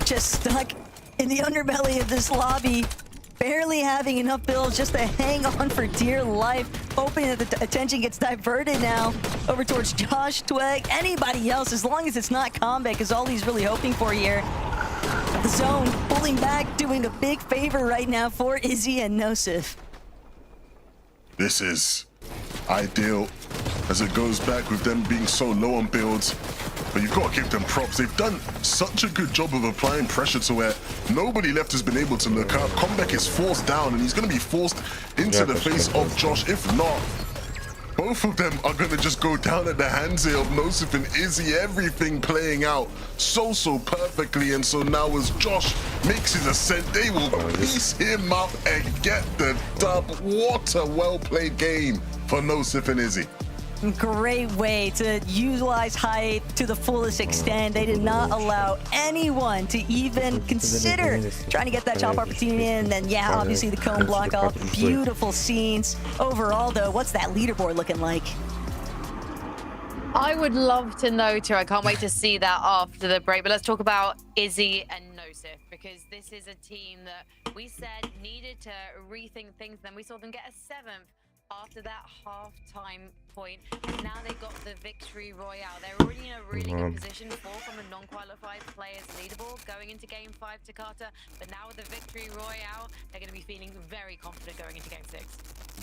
S1: just stuck in the underbelly of this lobby. Barely having enough builds just to hang on for dear life. Hoping that the attention gets diverted now over towards Josh, Tweg, anybody else, as long as it's not Comeback, is all he's really hoping for here. The zone pulling back, doing a big favor right now for Izzy and Nosif.
S2: This is ideal as it goes back with them being so low on builds. But you've got to give them props. They've done such a good job of applying pressure to where nobody left has been able to look up. Comeback is forced down and he's going to be forced into the face of Josh. If not, both of them are going to just go down at the hands here of Nosif and Izzy. Everything playing out so perfectly. And so now as Josh makes his ascent, they will piece him up and get the dub. What a well-played game for Nosif and Izzy.
S1: Great way to utilize height to the fullest extent. They did not allow anyone to even consider trying to get that chop opportunity in. And then, yeah, obviously the cone block off. Beautiful scenes. Overall, though, what's that leaderboard looking like?
S5: I would love to know, too. I can't wait to see that after the break. But let's talk about Izzy and Nosif, because this is a team that we said needed to rethink things. Then we saw them get a 7th. After that half-time point, now they got the victory royale. They're already in a really good position, 4 from the non-qualified players leaderboard going into game 5 to Carter. But now with the victory royale, they're going to be feeling very confident going into game 6.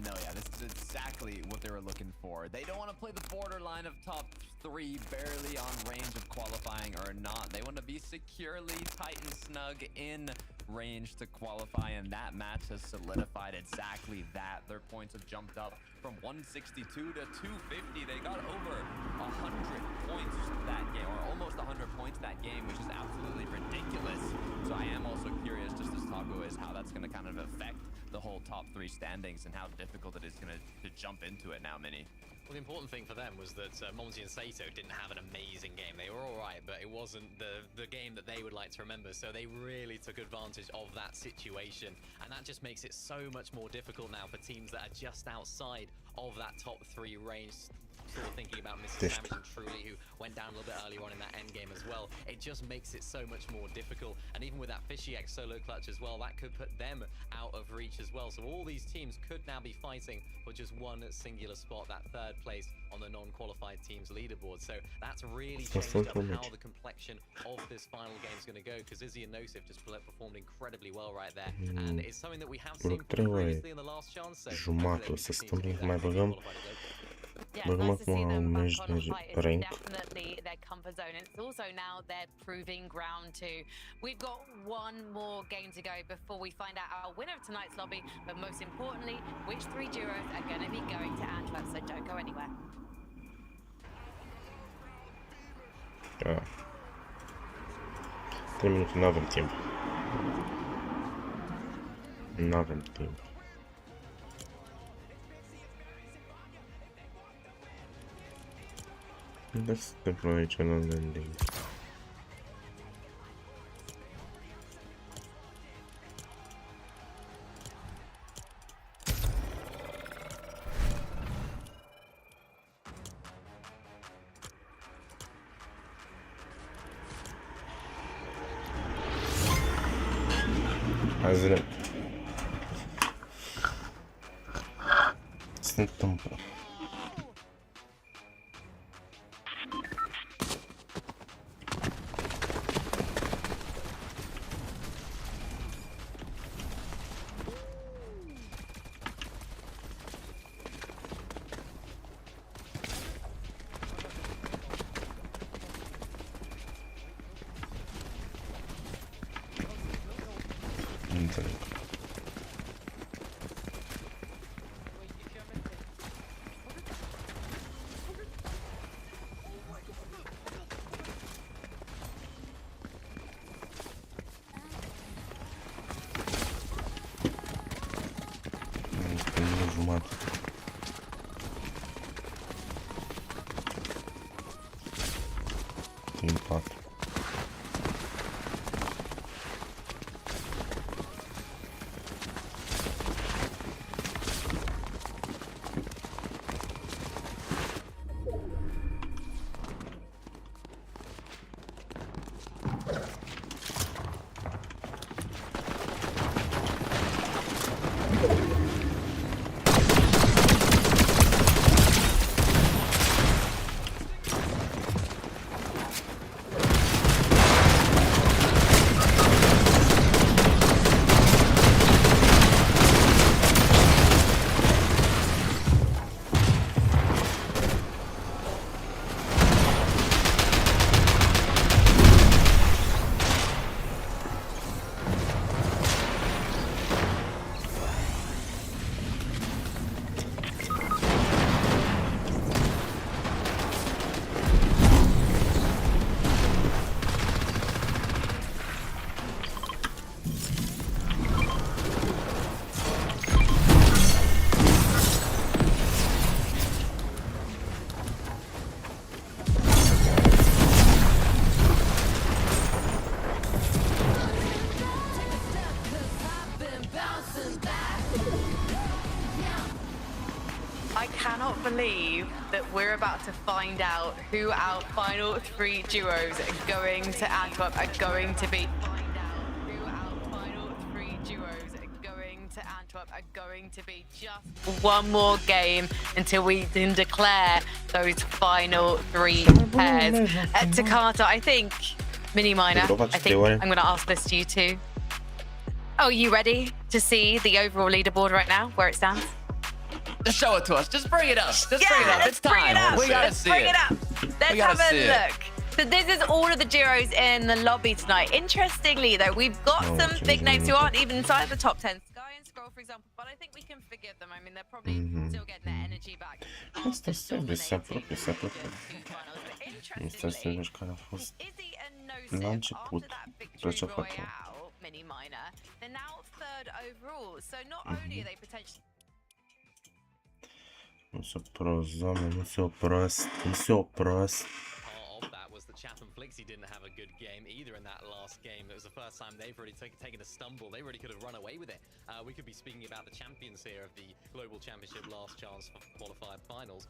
S3: No, yeah, this is exactly what they were looking for. They don't want to play the borderline of top 3, barely on range of qualifying or not. They want to be securely tight and snug in range to qualify, and that match has solidified exactly that. Their points have jumped up from 162 to 250. They got over 100 points that game, or almost 100 points that game, which is absolutely ridiculous. So I am also curious, just as Taco is, how that's going to kind of affect the whole top 3 standings and how difficult it is going to jump into it now, Mini.
S4: Well, the important thing for them was that Monty and Sato didn't have an amazing game. They were all right, but it wasn't the game that they would like to remember. So they really took advantage of that situation. And that just makes it so much more difficult now for teams that are just outside of that top 3 range. Sort of thinking about Mr. Savage and Truly, who went down a little bit earlier on in that end game as well. It just makes it so much more difficult. And even with that Fishy X solo clutch as well, that could put them out of reach as well. So all these teams could now be fighting for just one singular spot, that 3rd place on the non-qualified teams leaderboard. So that's really changed up how the complexion of this final game is going to go, because Izzy and Nosif just performed incredibly well right there. And it's something that we have seen previously in the last chance. So
S5: yeah, nice to see them back on a fight. It's definitely their comfort zone. And it's also now their proving ground too. We've got one more game to go before we find out our winner of tonight's lobby. But most importantly, which 3 duos are going to be going to Antwerp. So don't go anywhere.
S6: Ah. 3 minuty, nowym team. Nowym team. Let's deploy channel landing. Hazırım. Sınıftım. Team 4.
S5: I cannot believe that we're about to find out who our final 3 duos are going to Antwerp are going to be. Just one more game until we can declare those final 3 pairs. Takata, I think, Mini Miner, I think I'm going to ask this to you too. Oh, you ready to see the overall leaderboard right now, where it stands?
S3: Just show it to us. Just bring it up. Just bring it up. It's
S5: Bring it
S3: time.
S5: up.
S3: We gotta
S5: Let's
S3: see
S5: bring
S3: it.
S5: it up. Let's have a look. So this is all of the duos in the lobby tonight. Interestingly, though, we've got some big names who aren't even inside the top 10. Sky and Scroll, for example, but I think we can forgive them. I mean, they're probably still getting their energy back.
S6: Asta se apropie. Este este vezi care a fost la început. Plăcea foarte
S5: Mini Miner. They're now 3rd overall. So not only are they potentially
S6: Nu se opresc, doamne, nu se opresc.
S4: Of that was the Chap and Flixie didn't have a good game either in that last game. It was the first time they've really taken a stumble. They really could have run away with it. We could be speaking about the champions here of the Global Championship last chance for qualified finals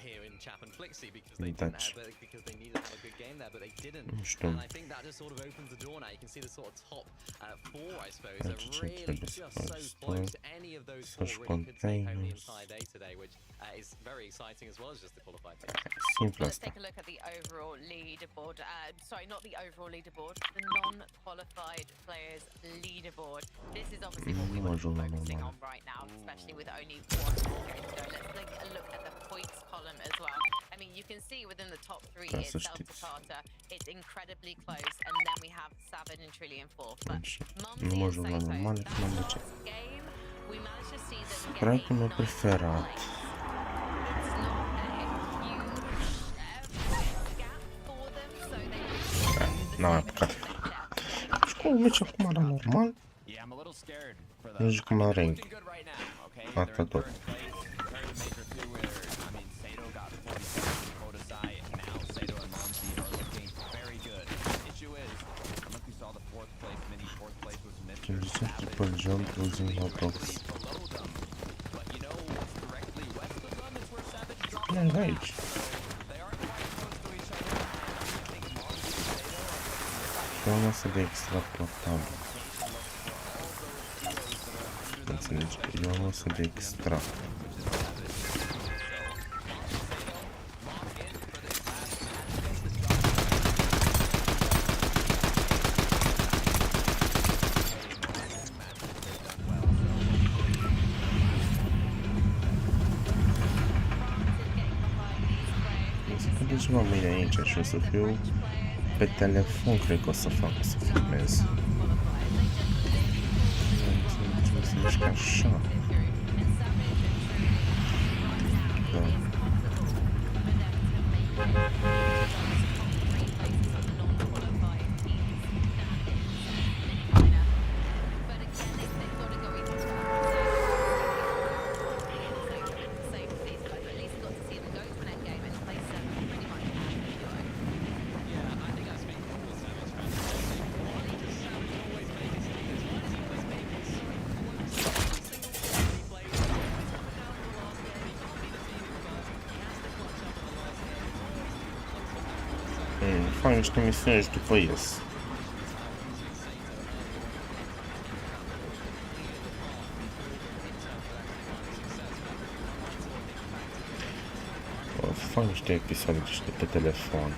S4: here in Chap and Flixie because they didn't have because they needed to have a good game there, but they didn't. And I think that just sort of opens the door now. You can see the sort of top 4, I suppose, are really just so close. Any of those 4 really could take home the entire day today, which is very exciting as well as just the qualified team.
S5: Let's take a look at the overall leaderboard. Sorry, not the overall leaderboard, the non-qualified players leaderboard. This is obviously what we want to be focusing on right now, especially with only 1 more game to go. Let's take a look at the points column as well. I mean, you can see within the top 3 itself, Takata, it's incredibly close, and then we have Savage and Trillion 4th. But Mumsy and Sato, that last game, we managed to see them
S6: Strike-ul meu preferat. N-am apucat. Școală meci acum era normal. Nu jucăm la rank. Atât tot. Can you just triple jump using hot dogs? Ne aici. E o masă de extractabil. Înțelegi? E o masă de extract. Deci mă mâine aici și o să fiu pe telefon, cred că o să fac, să filmez. Nu se mișcă așa. Da. Fac niște misiuni și după ies. Fac niște episoade de pe telefon.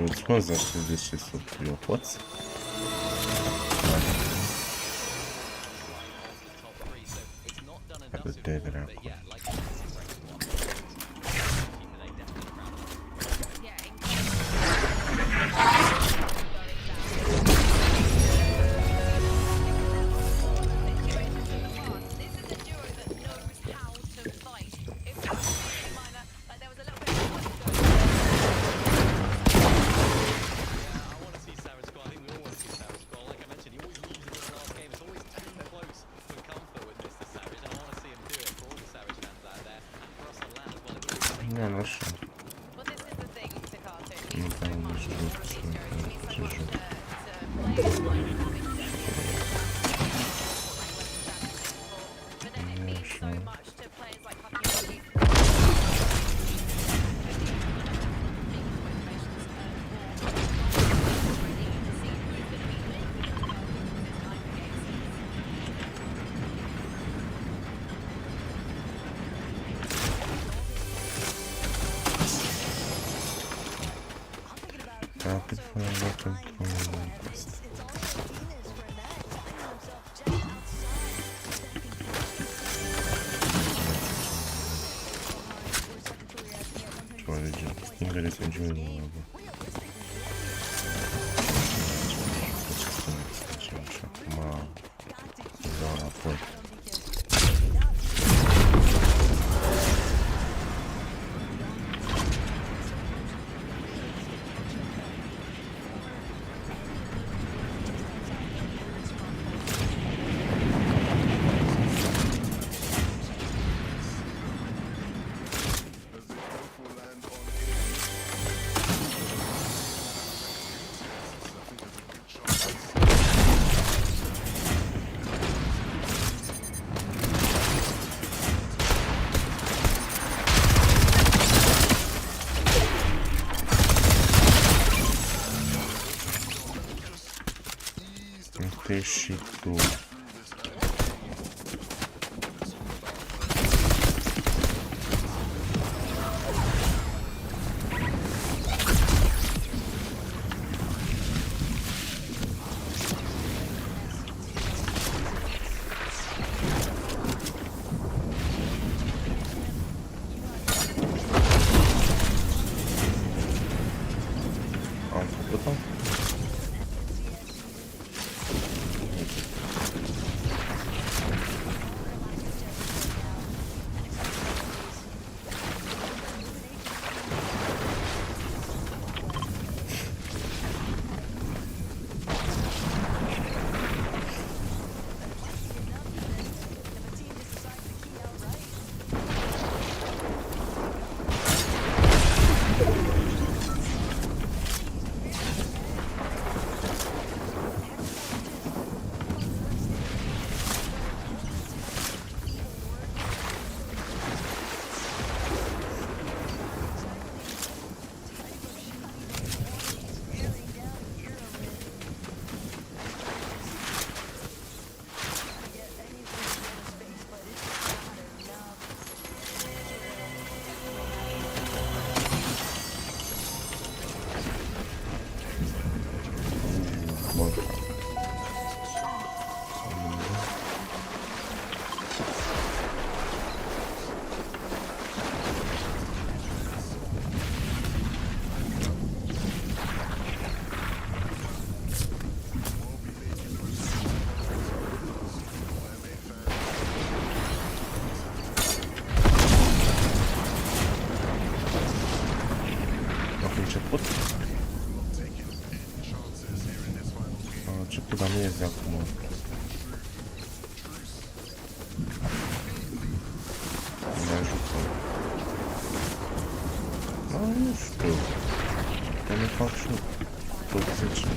S6: Răspuns la 60 sub eu poți? De dracu. Nu așa. Nu vreau nici joc, ce joc. Stingere să înjuri nu mă bă. Ce așa, acum dau înapoi. Și tu. Am făcut-o? Ну что? Я не хочу. Тут зачем?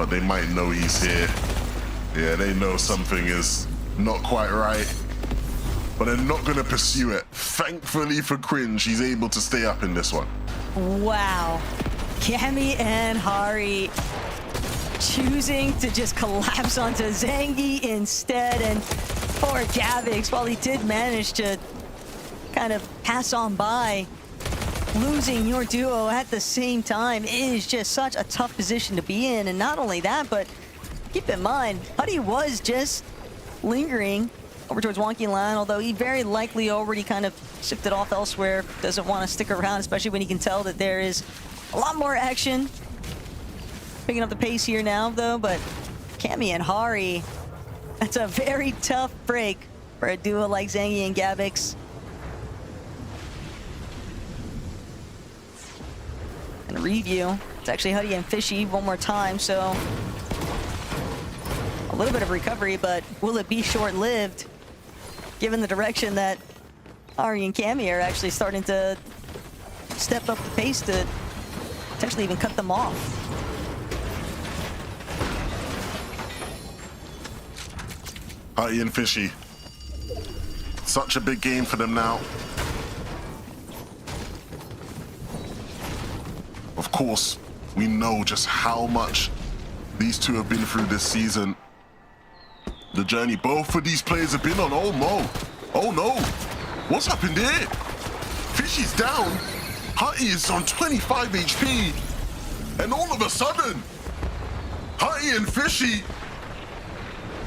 S2: but they might know he's here. Yeah, they know something is not quite right, but they're not going to pursue it. Thankfully for Cringe, he's able to stay up in this one.
S1: Wow. Cammy and Hari choosing to just collapse onto Zangi instead, and poor Gavix, while he did manage to kind of pass on by, losing your duo at the same time is just such a tough position to be in. And not only that, but keep in mind, Huddy was just lingering over towards Wonky Land, although he very likely already kind of shifted off elsewhere, doesn't want to stick around, especially when he can tell that there is a lot more action. Picking up the pace here now, though, but Cammy and Hari, that's a very tough break for a duo like Zangi and Gavix. And a review, it's actually Huddy and Fishy one more time, so a little bit of recovery, but will it be short-lived given the direction that Hari and Cammy are actually starting to step up the pace to potentially even cut them off?
S2: Huddy and Fishy. Such a big game for them now. Of course, we know just how much these two have been through this season. The journey both of these players have been on. Oh, Mo. Oh, no. What's happened here? Fishy's down. Huddy is on 25 HP. And all of a sudden, Huddy and Fishy,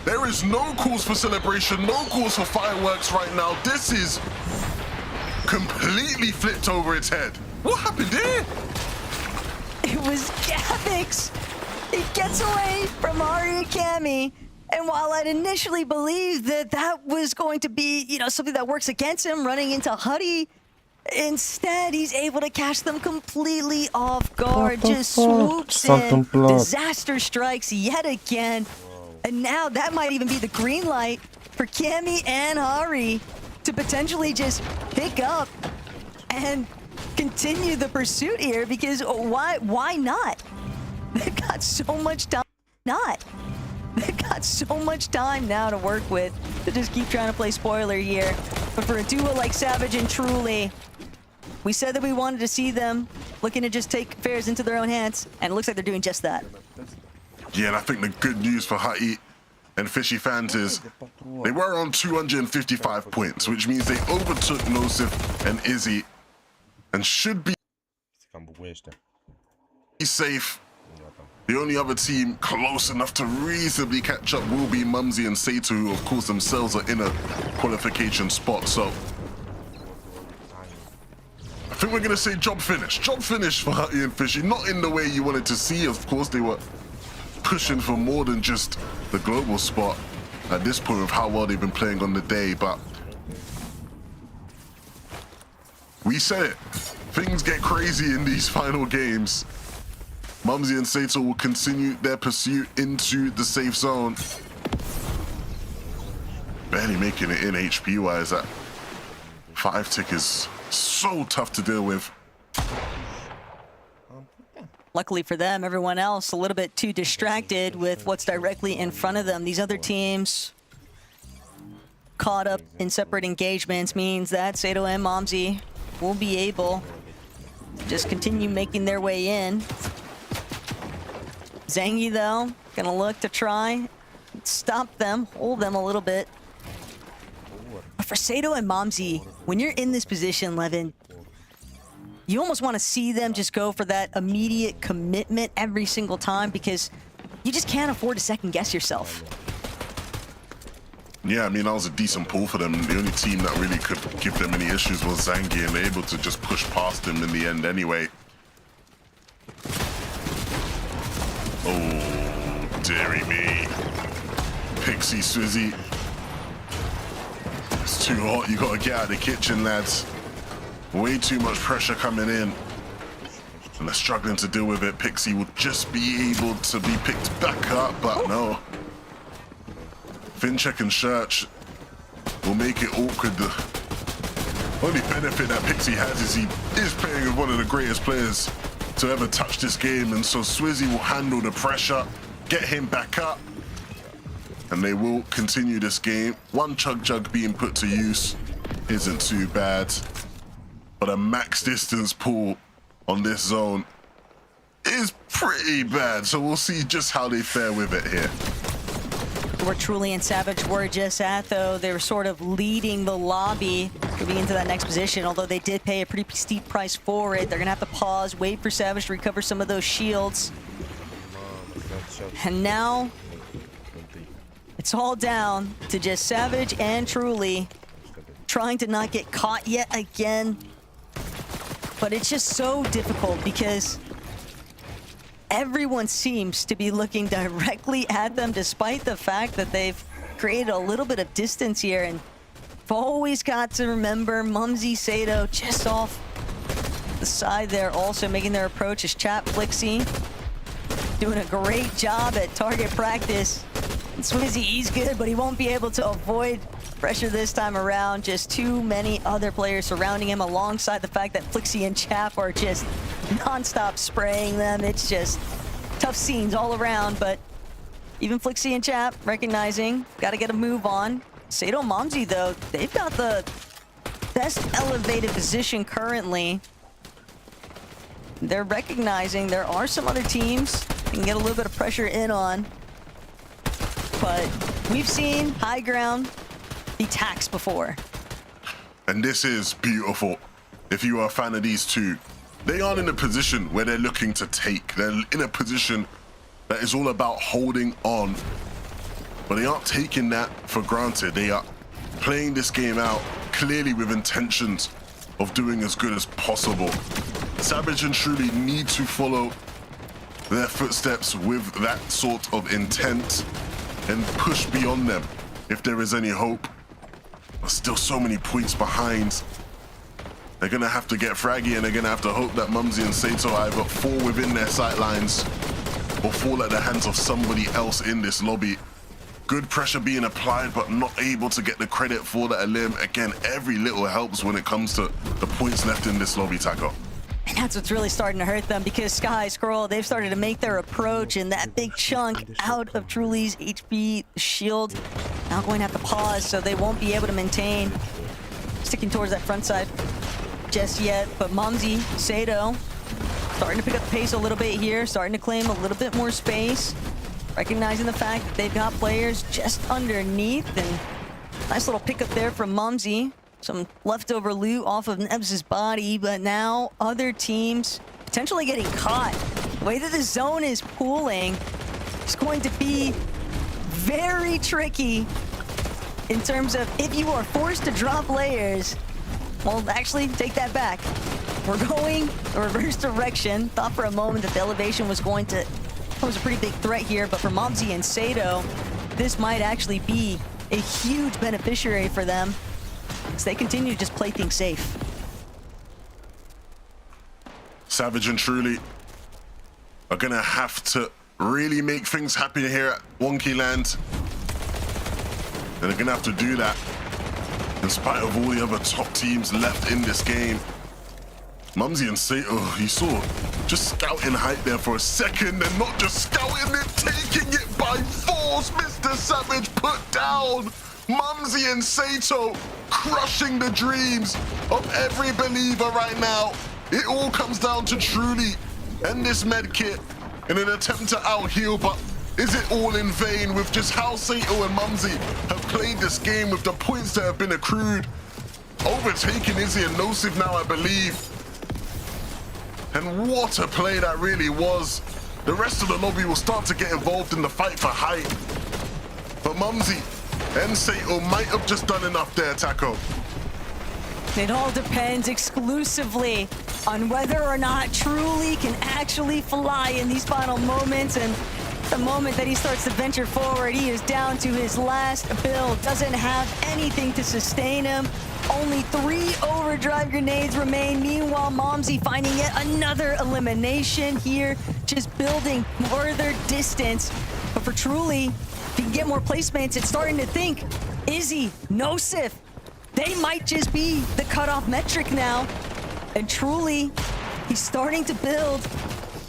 S2: there is no cause for celebration, no cause for fireworks right now. This is completely flipped over its head. What happened here?
S1: It was Gavix. He gets away from Hari and Cammy. And while I'd initially believed that that was going to be, you know, something that works against him, running into Huddy, instead he's able to catch them completely off guard. Just swoops in, disaster strikes yet again. And now that might even be the green light for Cammy and Hari to potentially just pick up and continue the pursuit here, because why not? They've got so much time. They've got so much time now to work with to just keep trying to play spoiler here. But for a duo like Savage and Truly, we said that we wanted to see them looking to just take affairs into their own hands, and it looks like they're doing just that.
S2: Yeah, and I think the good news for Huddy and Fishy fans is they were on 255 points, which means they overtook Nosif and Izzy and should be safe. The only other team close enough to reasonably catch up will be Mumsy and Sato, who of course themselves are in a qualification spot. So I think we're going to say job finished. Job finished for Huddy and Fishy. Not in the way you wanted to see. Of course, they were pushing for more than just the global spot at this point of how well they've been playing on the day, but we said it. Things get crazy in these final games. Mumsy and Sato will continue their pursuit into the safe zone. Barely making it in HP-wise. That 5-tick is so tough to deal with.
S1: Luckily for them, everyone else a little bit too distracted with what's directly in front of them. These other teams caught up in separate engagements means that Sato and Mumsy will be able to just continue making their way in. Zangi, though, gonna look to try stop them, hold them a little bit. But for Sato and Mumsy, when you're in this position, Levin, you almost want to see them just go for that immediate commitment every single time, because you just can't afford to second guess yourself.
S2: Yeah, I mean, that was a decent pull for them. The only team that really could give them any issues was Zangi, and they're able to just push past him in the end anyway. Oh, dearie me. Pixie, Swizzy. It's too hot. You gotta get out of the kitchen, lads. Way too much pressure coming in. And they're struggling to deal with it. Pixie will just be able to be picked back up, but no. Fincheck and Church will make it awkward. The only benefit that Pixie has is he is playing with one of the greatest players to ever touch this game, and so Swizzy will handle the pressure. get him back up. And they will continue this game. One chug jug being put to use isn't too bad. But a max distance pull on this zone is pretty bad. So we'll see just how they fare with it here.
S1: Where Truly and Savage were just at, though, they were sort of leading the lobby moving into that next position, although they did pay a pretty steep price for it. They're gonna have to pause, wait for Savage to recover some of those shields. And now it's all down to just Savage and Truly trying to not get caught yet again. But it's just so difficult because everyone seems to be looking directly at them, despite the fact that they've created a little bit of distance here. And we've always got to remember Mumsy, Sato just off the side there, also making their approach is Chap Flixie. Doing a great job at target practice. And Swizzy, he's good, but he won't be able to avoid pressure this time around. Just too many other players surrounding him, alongside the fact that Flixie and Chap are just non-stop spraying them. It's just tough scenes all around, but even Flixie and Chap recognizing, got to get a move on. Sato Mumsy, though, they've got the best elevated position currently. They're recognizing there are some other teams they can get a little bit of pressure in on, but we've seen high ground be taxed before.
S2: And this is beautiful. If you are a fan of these two, they aren't in a position where they're looking to take. They're in a position that is all about holding on, but they aren't taking that for granted. They are playing this game out clearly with intentions of doing as good as possible. Savage and Truly need to follow their footsteps with that sort of intent and push beyond them if there is any hope. There's still so many points behind. They're gonna have to get fraggy, and they're gonna have to hope that Mumsy and Sato either fall within their sightlines or fall at the hands of somebody else in this lobby. Good pressure being applied, but not able to get the credit for that elim. Again, every little helps when it comes to the points left in this lobby, Taco.
S1: And that's what's really starting to hurt them, because Sky Scroll, they've started to make their approach, and that big chunk out of Truly's HP shield now going to have to pause, so they won't be able to maintain sticking towards that front side just yet. But Mumsy, Sato, starting to pick up the pace a little bit here, starting to claim a little bit more space, recognizing the fact that they've got players just underneath. And nice little pickup there from Mumsy. Some leftover loot off of Nebs' body, but now other teams potentially getting caught. The way that the zone is pooling is going to be very tricky in terms of if you are forced to drop layers. Well, actually, take that back. We're going a reverse direction. Thought for a moment that the elevation was going to pose a pretty big threat here, but for Mumsy and Sato, this might actually be a huge beneficiary for them as they continue to just play things safe.
S2: Savage and Truly are gonna have to really make things happen here at Wonky Land. And they're gonna have to do that in spite of all the other top teams left in this game. Mumsy and Sato, you saw just scouting height there for a second, and not just scouting it, taking it by force. Mr. Savage put down. Mumsy and Sato crushing the dreams of every believer right now. It all comes down to Truly and this med kit in an attempt to out-heal, but is it all in vain with just how Sato and Mumsy have played this game with the points that have been accrued? Overtaking Izzy and Nosif now, I believe. And what a play that really was. The rest of the lobby will start to get involved in the fight for height. But Mumsy and Sato might have just done enough there, Taco.
S1: It all depends exclusively on whether or not Truly can actually fly in these final moments. And the moment that he starts to venture forward, he is down to his last build. Doesn't have anything to sustain him. Only 3 overdrive grenades remain. Meanwhile, Mumsy finding yet another elimination here, just building further distance. But for Truly, if he can get more placements, it's starting to think, Izzy, Nosif, they might just be the cutoff metric now. And Truly, he's starting to build,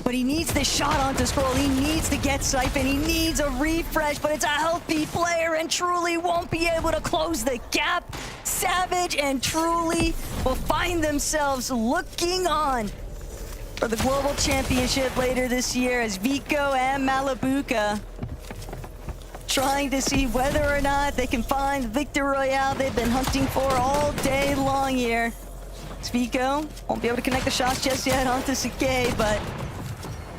S1: but but he needs this shot onto Scroll. He needs to get Siphon. He needs a refresh, but it's a healthy player and Truly won't be able to close the gap. Savage and Truly will find themselves looking on for the Global Championship later this year as Vico and Malabuka trying to see whether or not they can find the Victor Royale they've been hunting for all day long here. Vico won't be able to connect the shots just yet onto Sakei, but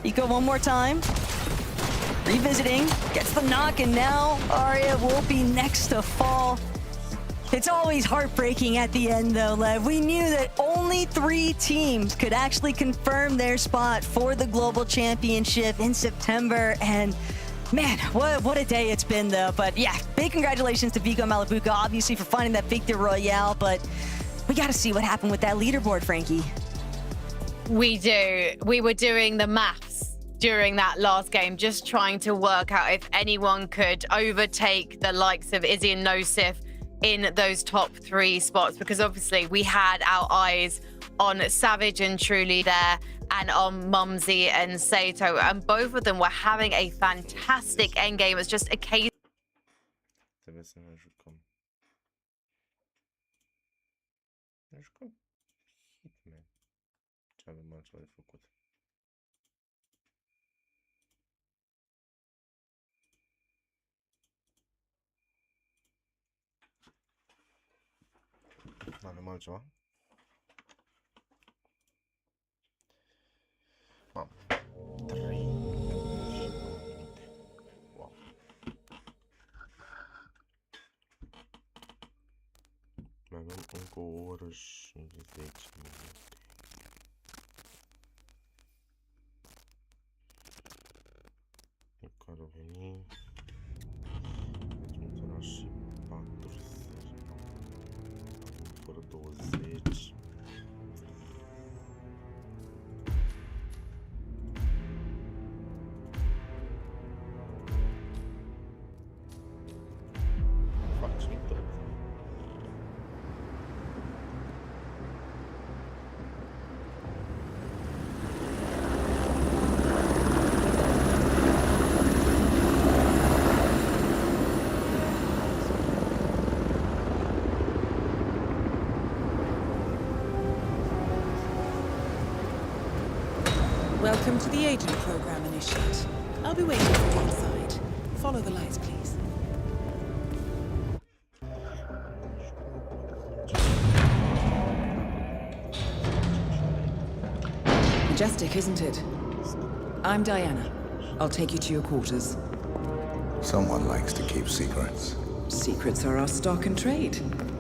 S1: Vico one more time. Revisiting, gets the knock, and now Arya will be next to fall. It's always heartbreaking at the end, though, Lev. We knew that only 3 teams could actually confirm their spot for the Global Championship in September, and man, what a day it's been, though. But yeah, big congratulations to Vico and Malabuka, obviously, for finding that Victor Royale, but we got to see what happened with that leaderboard, Frankie.
S5: We do. We were doing the maths during that last game, just trying to work out if anyone could overtake the likes of Izzy and Nosif in those top 3 spots, because obviously we had our eyes on Savage and Truly there and on Mumsy and Sato, and both of them were having a fantastic endgame. It's just a case.
S6: N-am mai altceva? Mamă. 3. Wow. Mai avem încă o oră și 10 minute. Pe care o veni. Deci era și 40. Fără 20. Facem tot.
S10: Welcome to the Agent Program, Initiate. I'll be waiting for you inside. Follow the lights, please. Majestic, isn't it? I'm Diana. I'll take you to your quarters.
S11: Someone likes to keep secrets.
S10: Secrets are our stock and trade.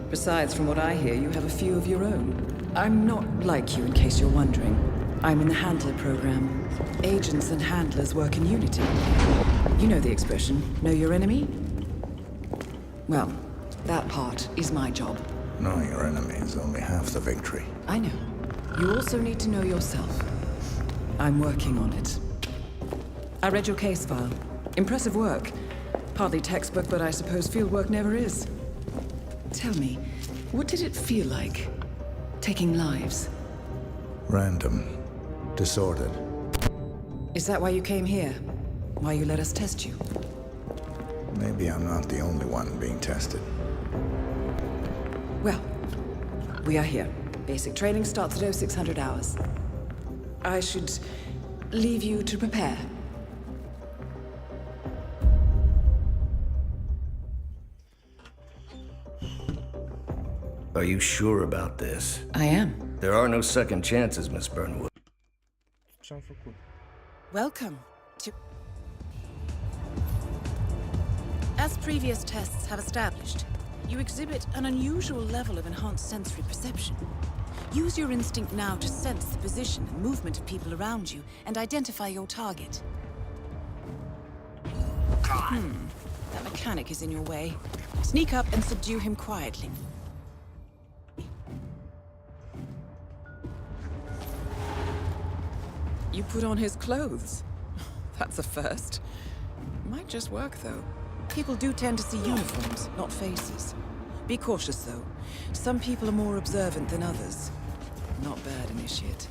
S10: Besides, from what I hear, you have a few of your own. I'm not like you, in case you're wondering. I'm in the Handler program. Agents and handlers work in unity. You know the expression, know your enemy? Well, that part is my job.
S11: Knowing your enemy is only half the victory.
S10: I know. You also need to know yourself. I'm working on it. I read your case file. Impressive work. Hardly textbook, but I suppose fieldwork never is. Tell me, what did it feel like, taking lives?
S11: Random. Disordered.
S10: Is that why you came here? Why you let us test you?
S11: Maybe I'm not the only one being tested.
S10: Well, we are here. Basic training starts at 0600 hours. I should leave you to prepare.
S12: Are you sure about this?
S10: I am.
S12: There are no second chances, Miss Burnwood.
S6: Ce-am făcut?
S10: Welcome to... As previous tests have established, you exhibit an unusual level of enhanced sensory perception. Use your instinct now to sense the position and movement of people around you and identify your target. That mechanic is in your way. Sneak up and subdue him quietly. You put on his clothes. That's a first. Might just work, though. People do tend to see uniforms, not faces. Be cautious, though. Some people are more observant than others. Not bad, Initiate.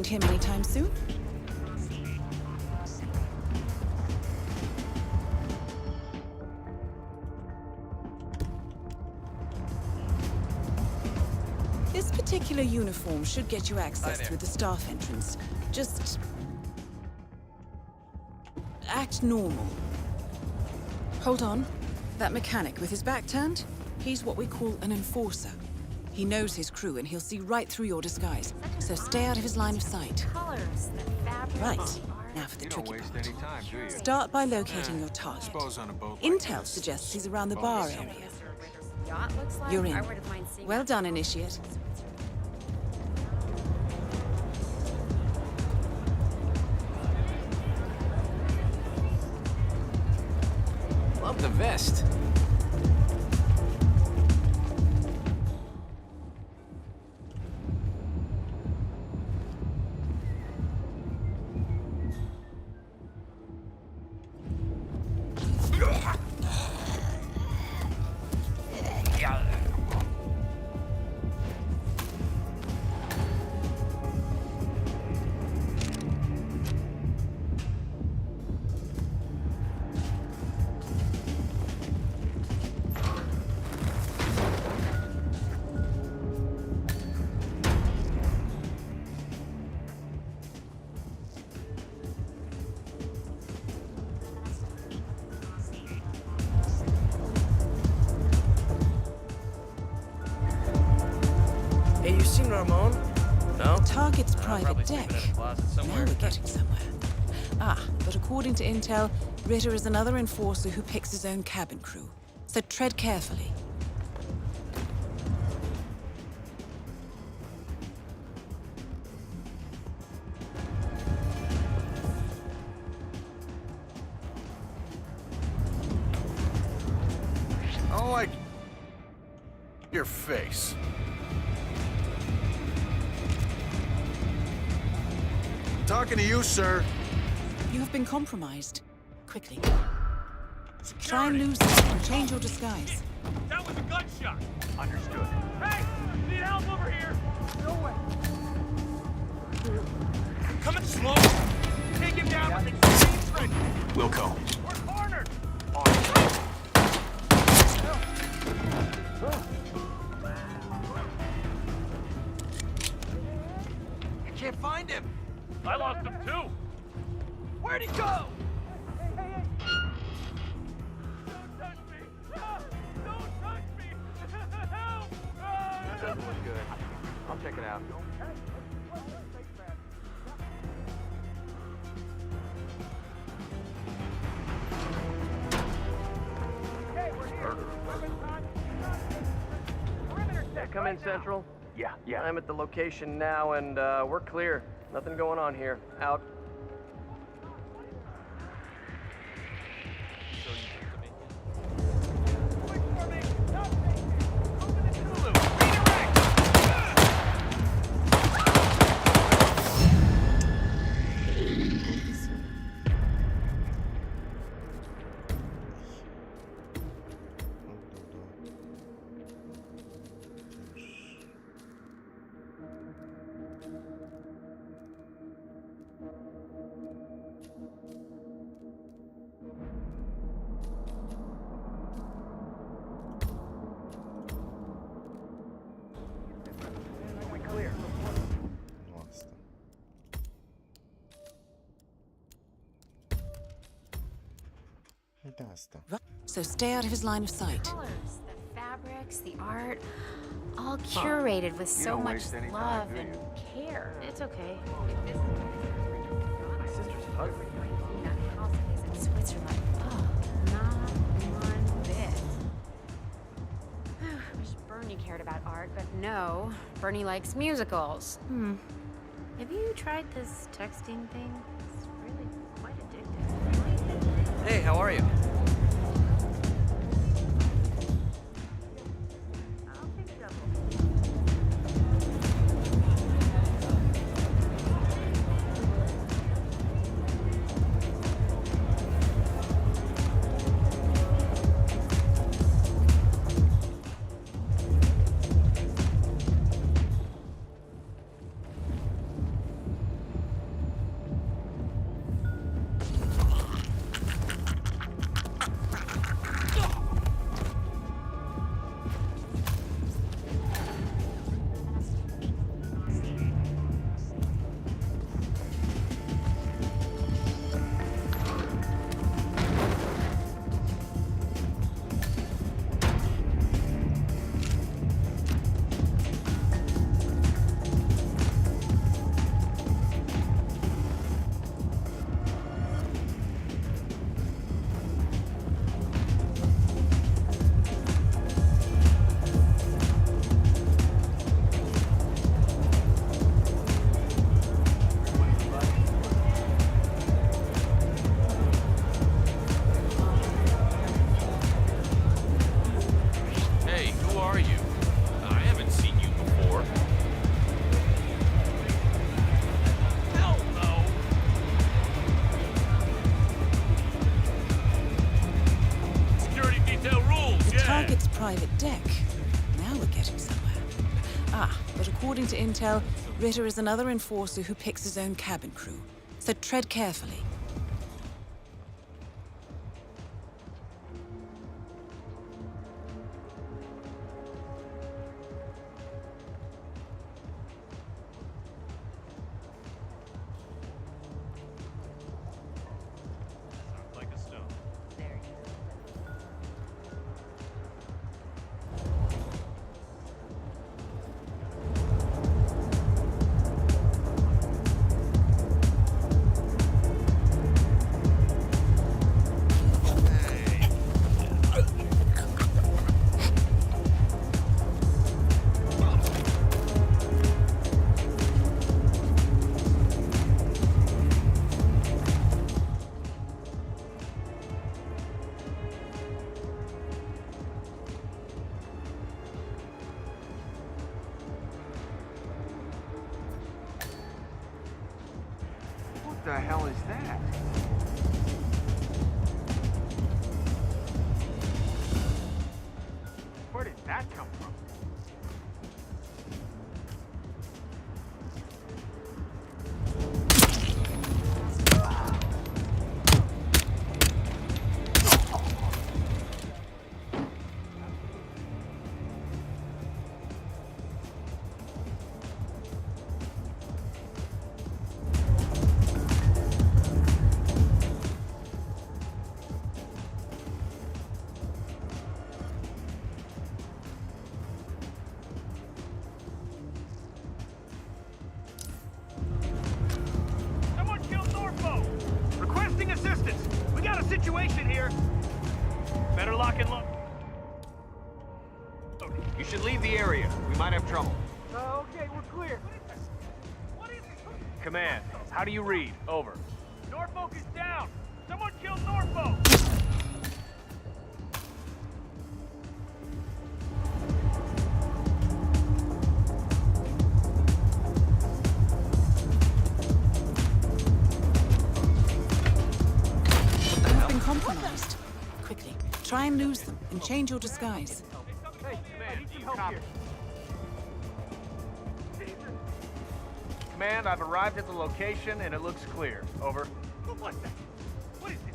S10: find him anytime soon? This particular uniform should get you access through the staff entrance. Just act normal. Hold on. That mechanic with his back turned? He's what we call an enforcer. He knows his crew and he'll see right through your disguise. So stay out of his line of sight. Right. Now for the tricky part. Start by locating your target. Intel suggests he's around the bar area. You're in. Well done, Initiate.
S13: Love the vest.
S12: Hey, you seen Ramon? No?
S10: Target's private deck. Now we're getting somewhere. Ah, but according to Intel, Ritter is another enforcer who picks his own cabin crew. So tread carefully.
S13: I don't like your face. Talking to you, sir.
S10: You have been compromised. Quickly. Try and lose them and change your disguise.
S8: That was a gunshot. Understood. Hey, need help over here. No way. Coming slow. Take him down with the same trick.
S13: Wilco.
S8: We're cornered.
S13: I can't find him.
S8: I lost him too. Where'd he go? Hey. Don't touch me. Don't touch me. Help.
S13: That doesn't look good. I'll check it out.
S14: Come in, Central. Yeah. I'm at the location now, and we're clear. Nothing going on here. Out.
S10: So stay out of his line of sight.
S15: The colors, the fabrics, the art, all curated with so much love and care. It's okay.
S14: My sister's hungry.
S15: That house is in Switzerland. Oh, not one bit. I wish Bernie cared about art, but no. Bernie likes musicals. Have you tried this texting thing? It's really quite addictive.
S14: Hey, how are you?
S10: private deck. Now we're getting somewhere. Ah, but according to intel, Ritter is another enforcer who picks his own cabin crew. So tread carefully.
S16: What the hell is that? Where did that come from?
S8: Assistance! We got a situation here! Better lock and load.
S16: You should leave the area. We might have trouble.
S14: Okay, we're clear.
S8: What is it?
S14: Command, how do you read? Over.
S8: Norfolk is down! Someone killed Norfolk!
S10: Compromised. Quickly, try and lose them and change your disguise.
S14: Hey, man, I need some help here. Command, I've arrived at the location and it looks clear. Over.
S8: What the? What is this?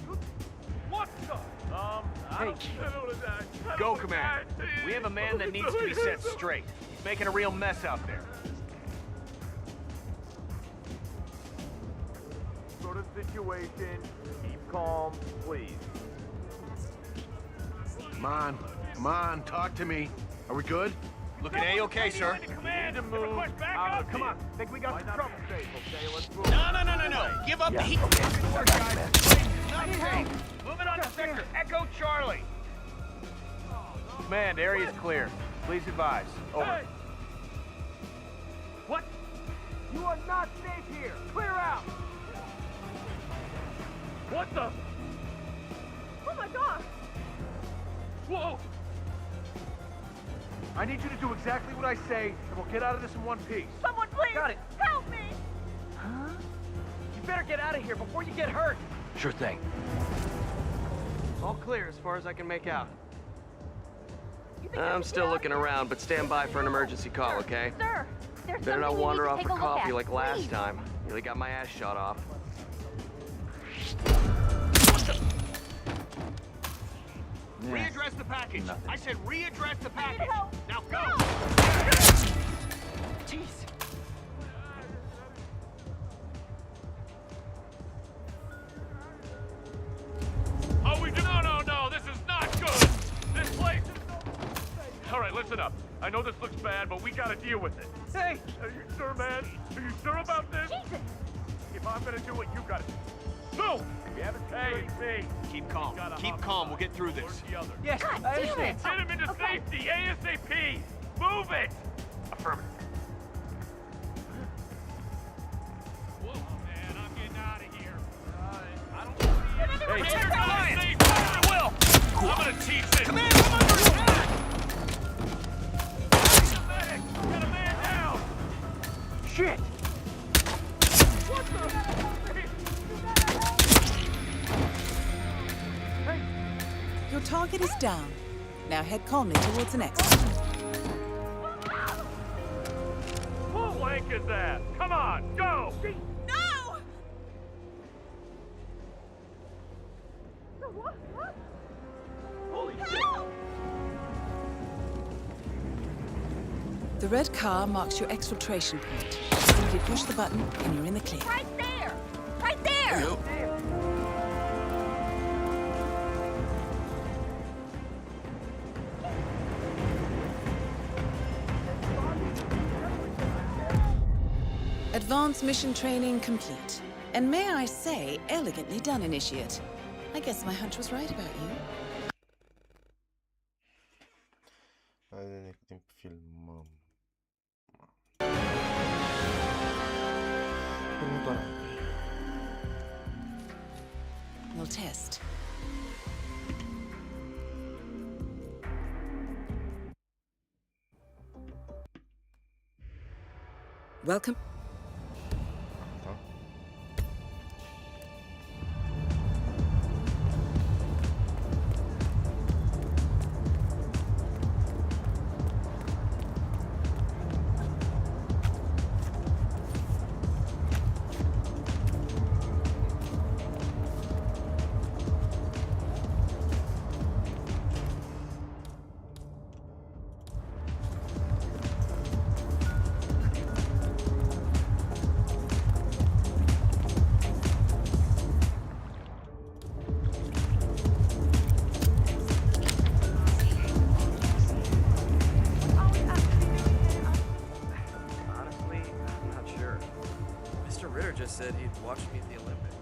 S8: What the?
S14: Hey, go, Command. We have a man that needs to be set straight. He's making a real mess out there.
S16: Sort of situation. Keep calm, please.
S13: Come on, talk to me. Are we good?
S14: Looking A-okay, sir.
S8: Command,
S16: to move.
S14: Come on, think we got some trouble.
S16: Safe, okay? Let's move.
S8: No. Give up the heat.
S14: I need help. Moving on to sector. Echo Charlie. Command, area's clear. Please advise. Over.
S8: Hey.
S14: What?
S16: You are not safe here. Clear out.
S8: What the?
S15: Oh my god!
S8: Whoa!
S16: I need you to do exactly what I say, and we'll get out of this in one piece.
S15: Someone please
S14: Got it.
S15: help me!
S14: Huh? You better get out of here before you get hurt.
S16: Sure thing.
S14: All clear as far as I can make out.
S15: I'm
S14: still looking around, but stand by for an emergency call, okay?
S15: Sir, there's
S14: Better not
S15: something we
S14: wander
S15: need to
S14: off
S15: take
S14: for
S15: a look
S14: coffee
S15: at,
S14: like last
S15: please.
S14: time. Nearly got my ass shot off. Readdress the package. I said readdress the package. Now go! Jeez.
S8: Oh, we do. No. This is not good. This place is so. All right, listen up. I know this looks bad, but we gotta deal with it.
S14: Hey!
S8: Are you sure, man? Are you sure about this?
S15: Jesus!
S8: If I'm gonna do it, you gotta. No! Hey, it's me.
S14: Keep calm. Keep calm. We'll get through this.
S15: Yes, God damn it!
S8: Get him into safety, ASAP! Move it!
S14: Affirmative.
S8: Whoa, man, I'm getting out of here. I don't want to be
S14: Hey,
S8: Protect
S14: the
S8: Alliance!
S14: Alliance!
S8: I will! I'm gonna teach this!
S14: Command, I'm under attack!
S8: Get a man down!
S14: Shit!
S8: What the?
S10: Your target is down. Now head calmly towards the next.
S8: Who blank is that? Come on, go!
S15: No!
S8: Holy
S15: Help!
S10: The red car marks your exfiltration point. Simply push the button and you're in the clear.
S15: Right there! Right there!
S10: Advanced mission training complete. And may I say, elegantly done, Initiate. I guess my hunch was right about you.
S6: Hai de ne timp filmăm. Următoarea.
S10: We'll test. Welcome.
S14: Said he'd watch me at the Olympics.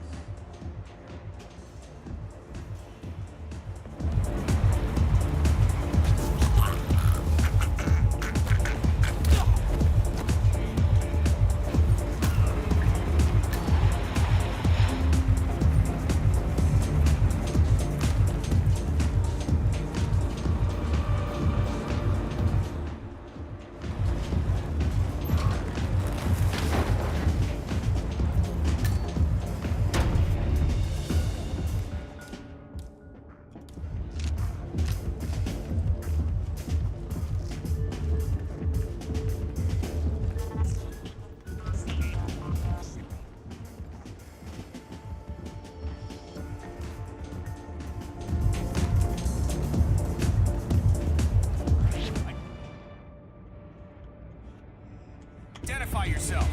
S17: Identify yourself.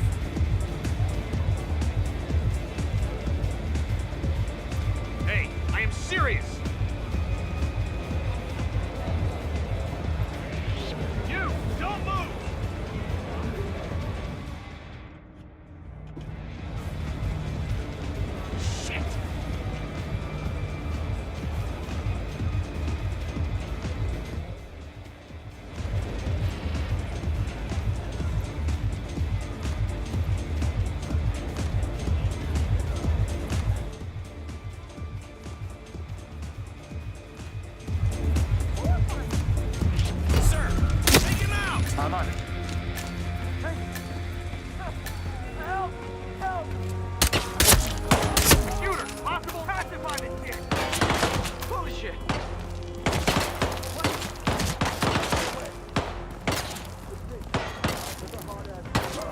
S8: Hey, I am serious! You, don't move! Shit!
S17: I'm on it.
S8: Help! Help! Shooter! Possible pacify this shit! Holy shit!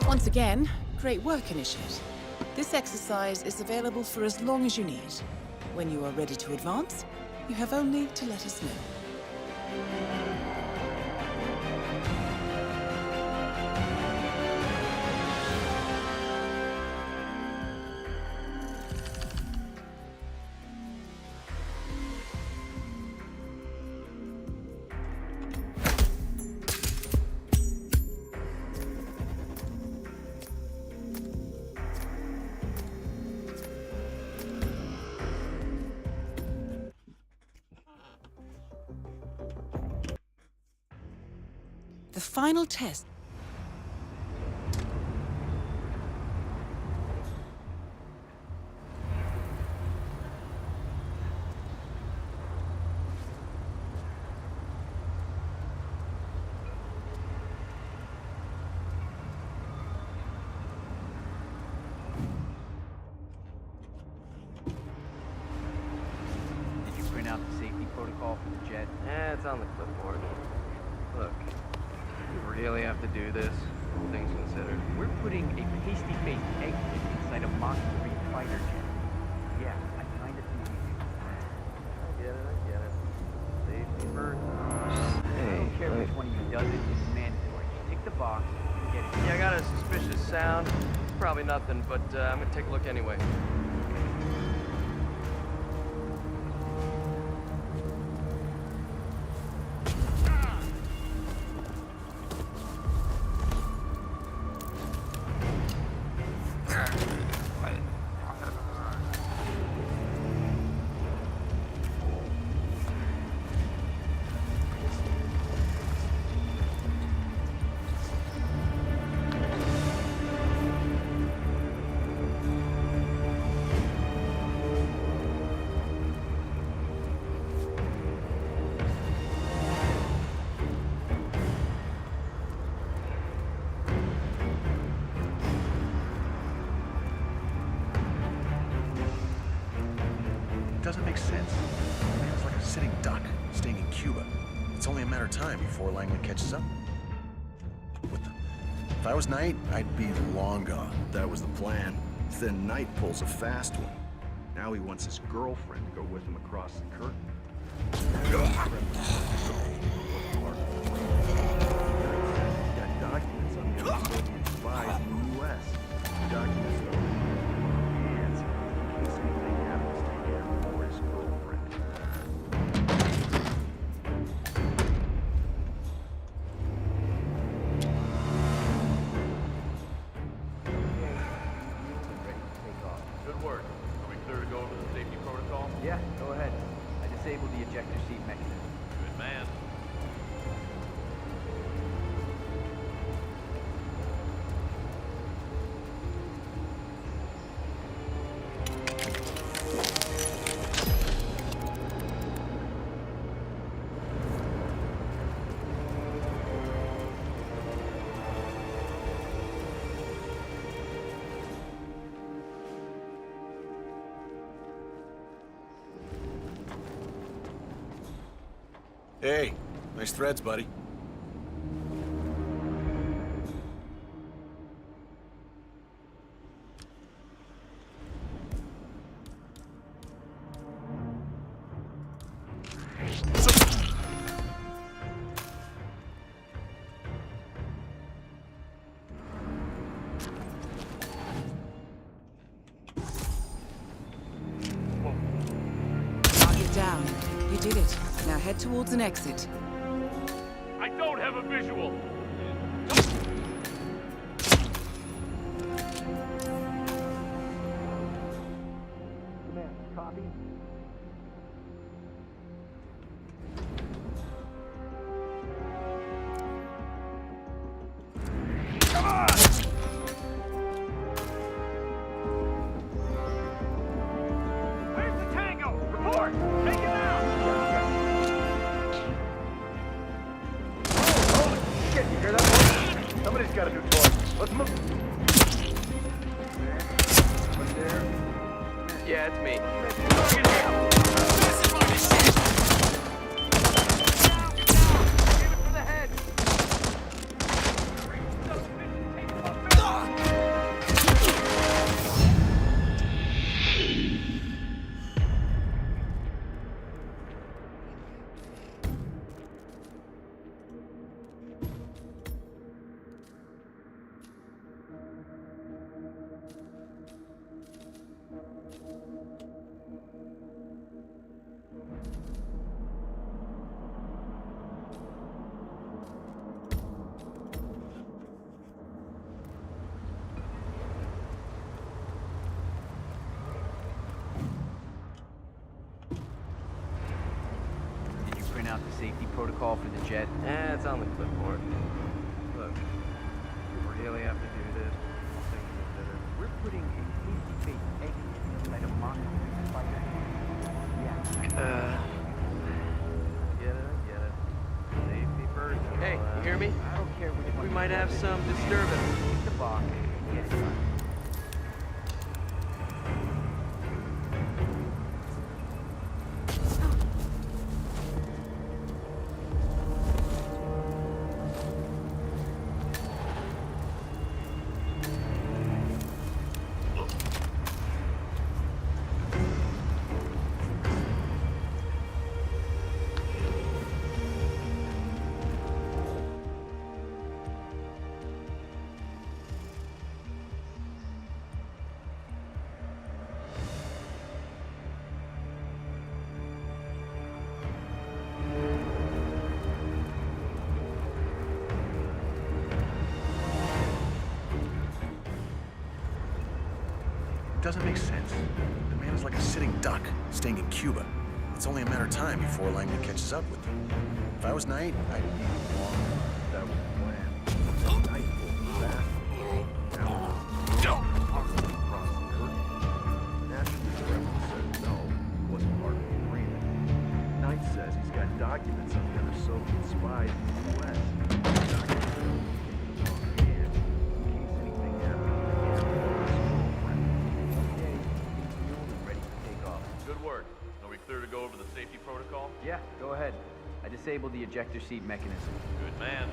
S10: Once again, great work, Initiate. This exercise is available for as long as you need. When you are ready to advance, you have only to let us know. The final test.
S17: Did you print out the safety protocol for the jet?
S14: It's on the clipboard. Look, you really have to do this, all things considered.
S17: We're putting a pasty-faced egg inside a Mach 3 fighter jet. Yeah, I kind of think we do.
S14: I get it. Safety first.
S17: I don't care which one of you does it, it's mandatory. Tick the box and get it.
S14: Yeah, I got a suspicious sound. It's probably nothing, but I'm gonna take a look anyway.
S13: Doesn't make sense. Man, it's like a sitting duck staying in Cuba. It's only a matter of time before Langley catches up. If I was Knight, I'd be long gone.
S18: That was the plan. Then Knight pulls a fast one. Now he wants his girlfriend to go with him across the curtain. Got documents on the Soviet spies in the U.S. Documents that are in hands in case anything happens to him or his girlfriend.
S8: Good work. Are we clear to go over the safety protocol?
S17: Yeah, go ahead. I disabled the ejector seat mechanism.
S8: Good man.
S13: Hey, nice threads, buddy.
S10: Knock it down. You did it. Now head towards an exit.
S8: I don't have a visual.
S14: Command, copy.
S8: Come on! Where's the tango? Report! Take him out!
S14: Shit, you hear that? Somebody's got a new toy. Let's move. What's there? Yeah, it's me.
S17: Did you print out the safety protocol for the jet?
S14: It's on the clipboard. Look, you really have to do this, all things considered.
S17: We're putting a pasty-faced egg inside a Mach 3 fighter jet. Yeah.
S14: I get it. Safety first. Hey, you hear me?
S17: I don't care which one.
S14: We might have some disturbance.
S17: Tick the box and get it done.
S13: doesn't make sense. The man is like a sitting duck, staying in Cuba. It's only a matter of time before Langley catches up with him. If I was Knight, I'd be long.
S18: That was the plan. Night will fast. Now, possibly cross the curtain. Naturally, the rebel said no. Wasn't part of the agreement. Knight says he's got documents on the other Soviet spies in the U.S. Documents that will be on hand in case anything happens again to his girlfriend. Okay, fueled and ready to take off.
S8: Good work. Are we clear to go over the safety protocol?
S17: Yeah, go ahead. I disabled the ejector seat mechanism.
S8: Good man.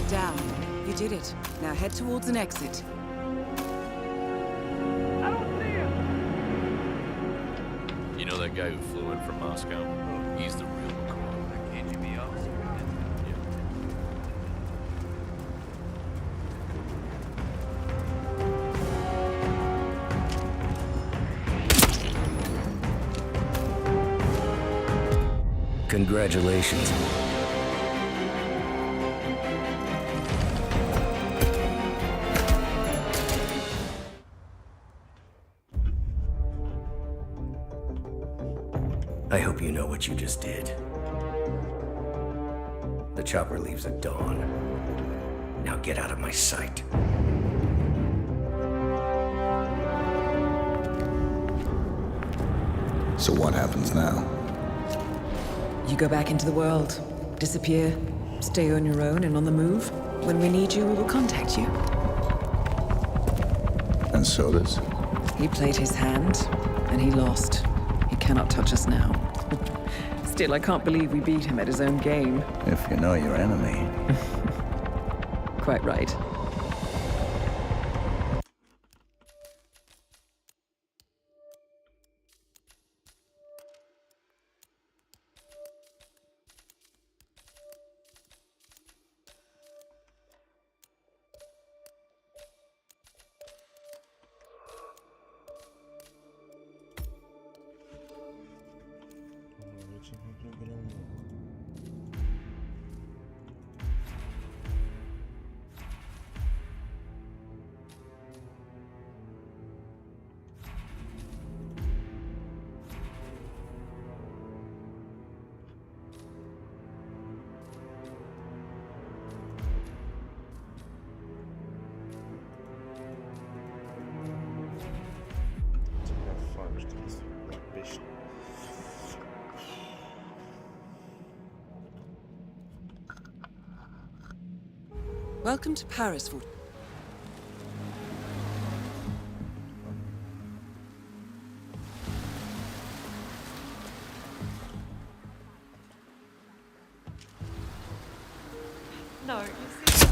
S10: Down. You did it. Now head towards an exit.
S19: You know that guy who flew in from Moscow? He's the real McCoy.
S18: Can't you be honest?
S20: Congratulations. I hope you know what you just did. The chopper leaves at dawn. Now get out of my sight.
S11: So what happens now?
S10: You go back into the world, disappear, stay on your own and on the move. When we need you, we will contact you.
S11: And so does?
S10: He played his hand, and he lost. He cannot touch us now. Still, I can't believe we beat him at his own game.
S11: If you know your enemy.
S10: Quite right. Welcome to Paris for...
S5: No, you see.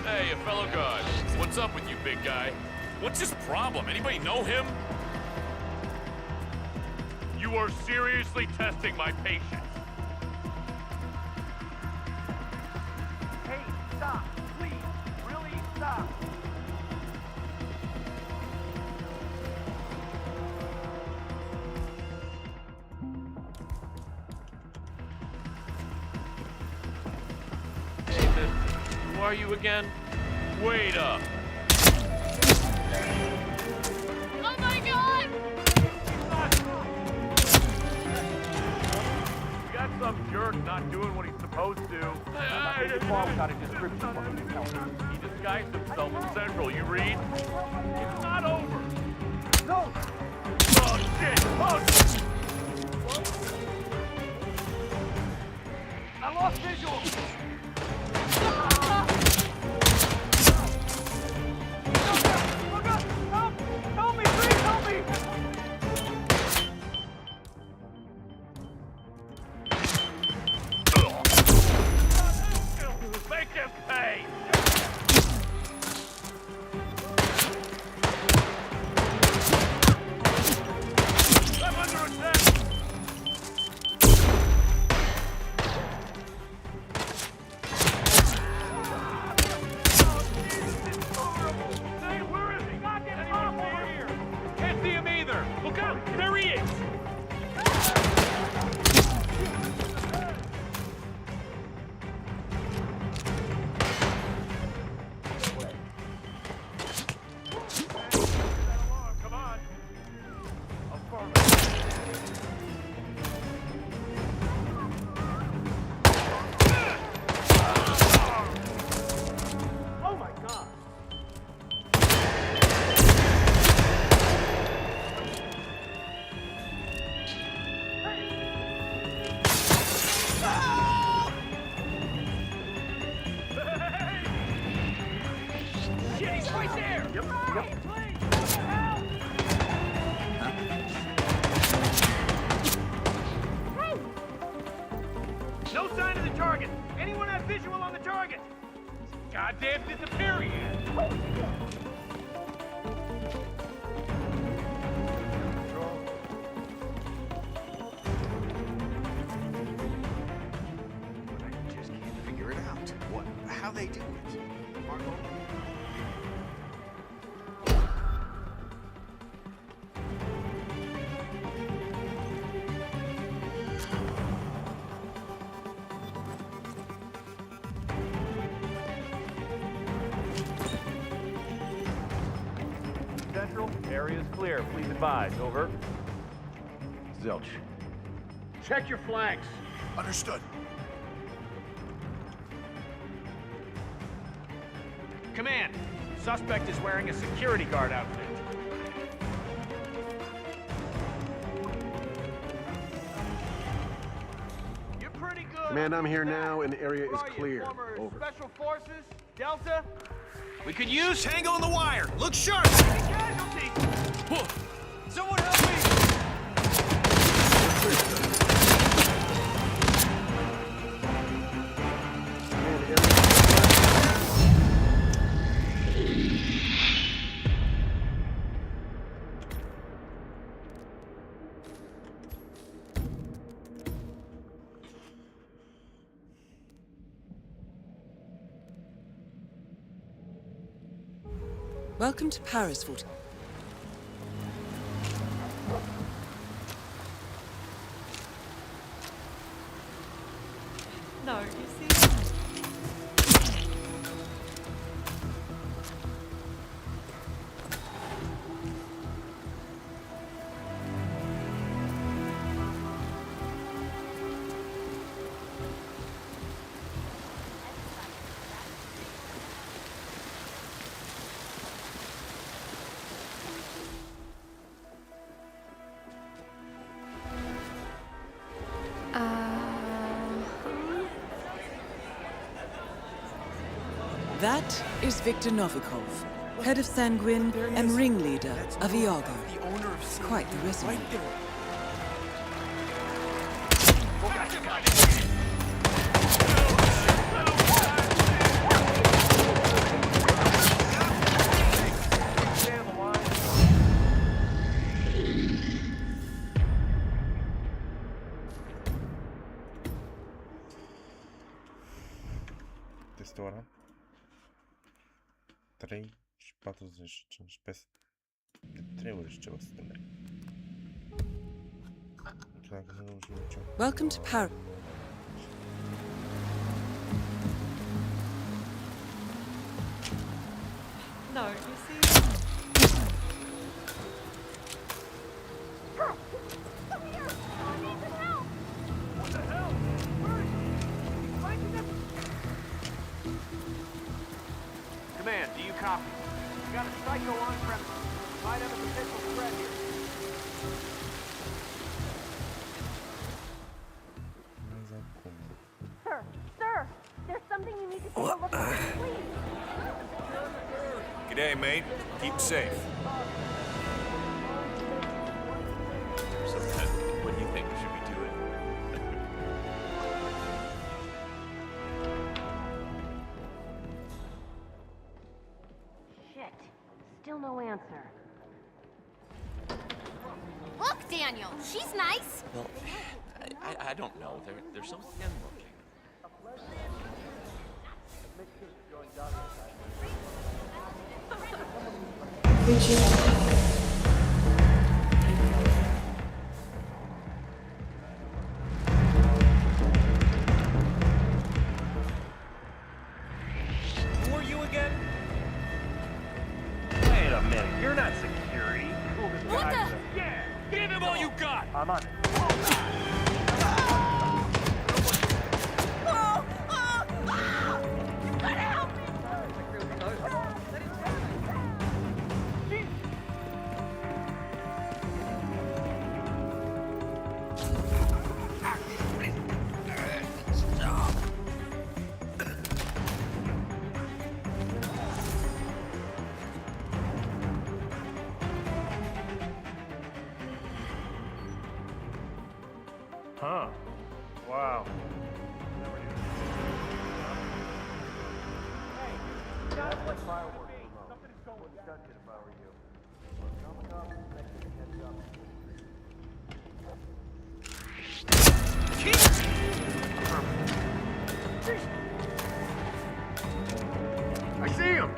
S8: Hey, fellow guard. What's up with you, big guy? What's his problem? Anybody know him? You are seriously testing my patience.
S16: Hey, stop. Please. Really, stop.
S8: Hey, mister. Who are you again? Wait up.
S5: Oh my god!
S8: We got some jerk not doing what he's supposed to.
S17: Without a description.
S8: He disguised himself in Central. You read? It's not over.
S16: No!
S8: Oh, shit! Oh, shit!
S16: I lost visual! Help me, please help me!
S8: Make him pay! I'm under attack! Hey, where is he? Anyone see him? Can't see him either! Look out! There he is! Come on!
S16: Oh my god!
S8: Shit, he's right there! Yep.
S16: No sign of the target! Anyone have visual on the target?
S8: Goddamn disappearing!
S13: I just can't figure it out. How they do it? Marco?
S16: Central, area is clear. Please advise. Over.
S13: Zilch.
S16: Check your flanks.
S13: Understood.
S16: Command, suspect is wearing a security guard outfit. You're pretty good.
S13: Command, I'm here now and the area
S16: Where
S13: is
S16: are you,
S13: clear.
S16: former
S13: Over.
S16: Special Forces? Delta?
S13: We could use Tango on the wire. Look sharp.
S16: Casualty! Someone help me!
S10: Welcome to Paris for...
S5: No, you see.
S10: That is Viktor Novikov, head of Sanguine and ringleader of Iago. Quite the resume.
S6: Este ora 3:45, peço de 3 horas ceva să se
S10: Welcome to Paris.
S5: No, you see.
S16: Command, do you copy? We got a psycho on premises. Might have a potential threat here.
S15: Sir, there's something you need to take a look at, please.
S18: G'day, mate. Keep safe.
S19: So, what do you think? Should we do it?
S15: Shit. Still no answer. Look, Daniel, she's nice.
S19: Well, I don't know. They're so thin looking.
S16: Who are you again? Wait a minute, you're not security.
S15: What the?
S16: Yeah, give him all you got. I'm on it. Huh. Wow. Hey, got it. Fireworks. Something's going on. If I were you. Coming up, next to catch up. I see him!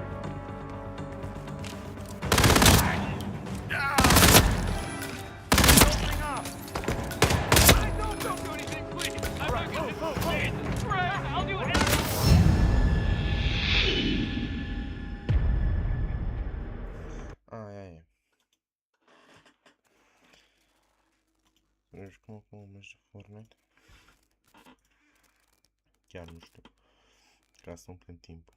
S8: Don't do anything, please! I'm not gonna Jesus Christ! I'll do anything!
S6: Ai. Să jucăm acum un meci de Fortnite. Chiar nu știu. Ca să umplem timpul.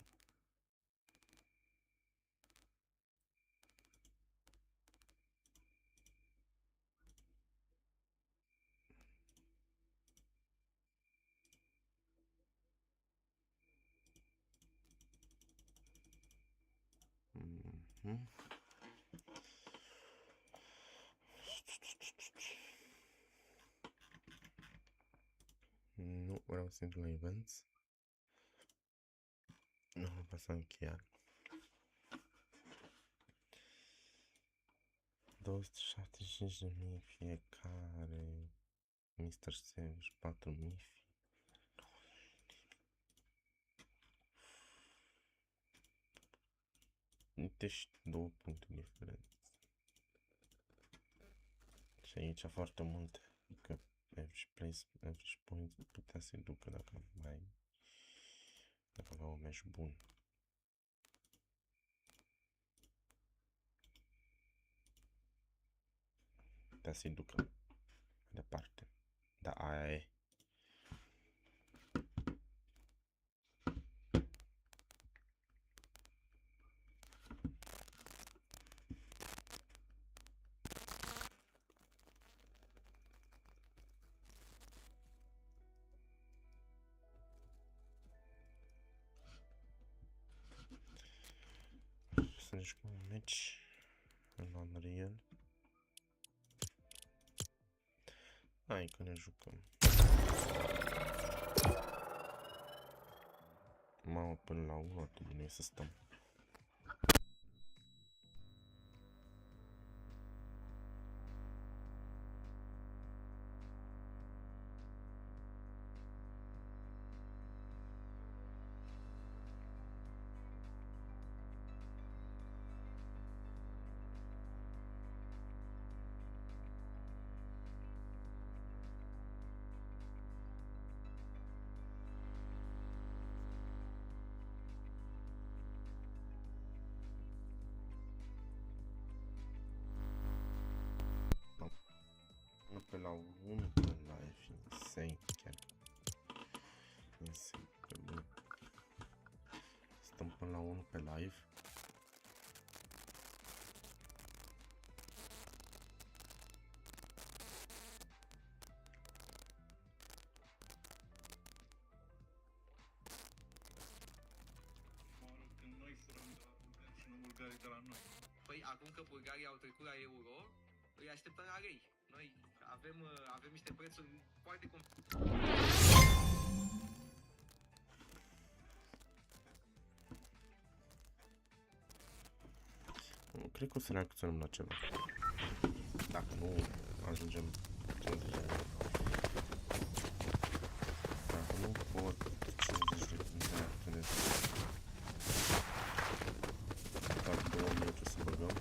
S6: Nu vreau să intru la events. Nu mă pasăm chiar. 275.000 fiecare. Mr. Savage 4.000. Deci 2 puncte diferență. Și aici foarte multe. Că average place, average points putea să-i ducă dacă avea un meci bun. Putea să-i ducă mai departe. Dar aia e. aici. În Unreal. Hai că ne jucăm. Mamă, până la 1 ar trebui noi să stăm. Pe la 1 pe live, insane, chiar insane, pe bune. Stăm până la 1 pe live.
S21: Când noi furăm de la bulgari și nu bulgarii de la noi. Păi acum că bulgarii au trecut la euro, îi așteptăm la lei. Noi avem niște prețuri foarte
S6: Cred că o să reacționăm la ceva. Dacă nu ajungem 50 de euro. Dacă nu pot 50 de când reacționez. Dacă 2 minute să băgăm.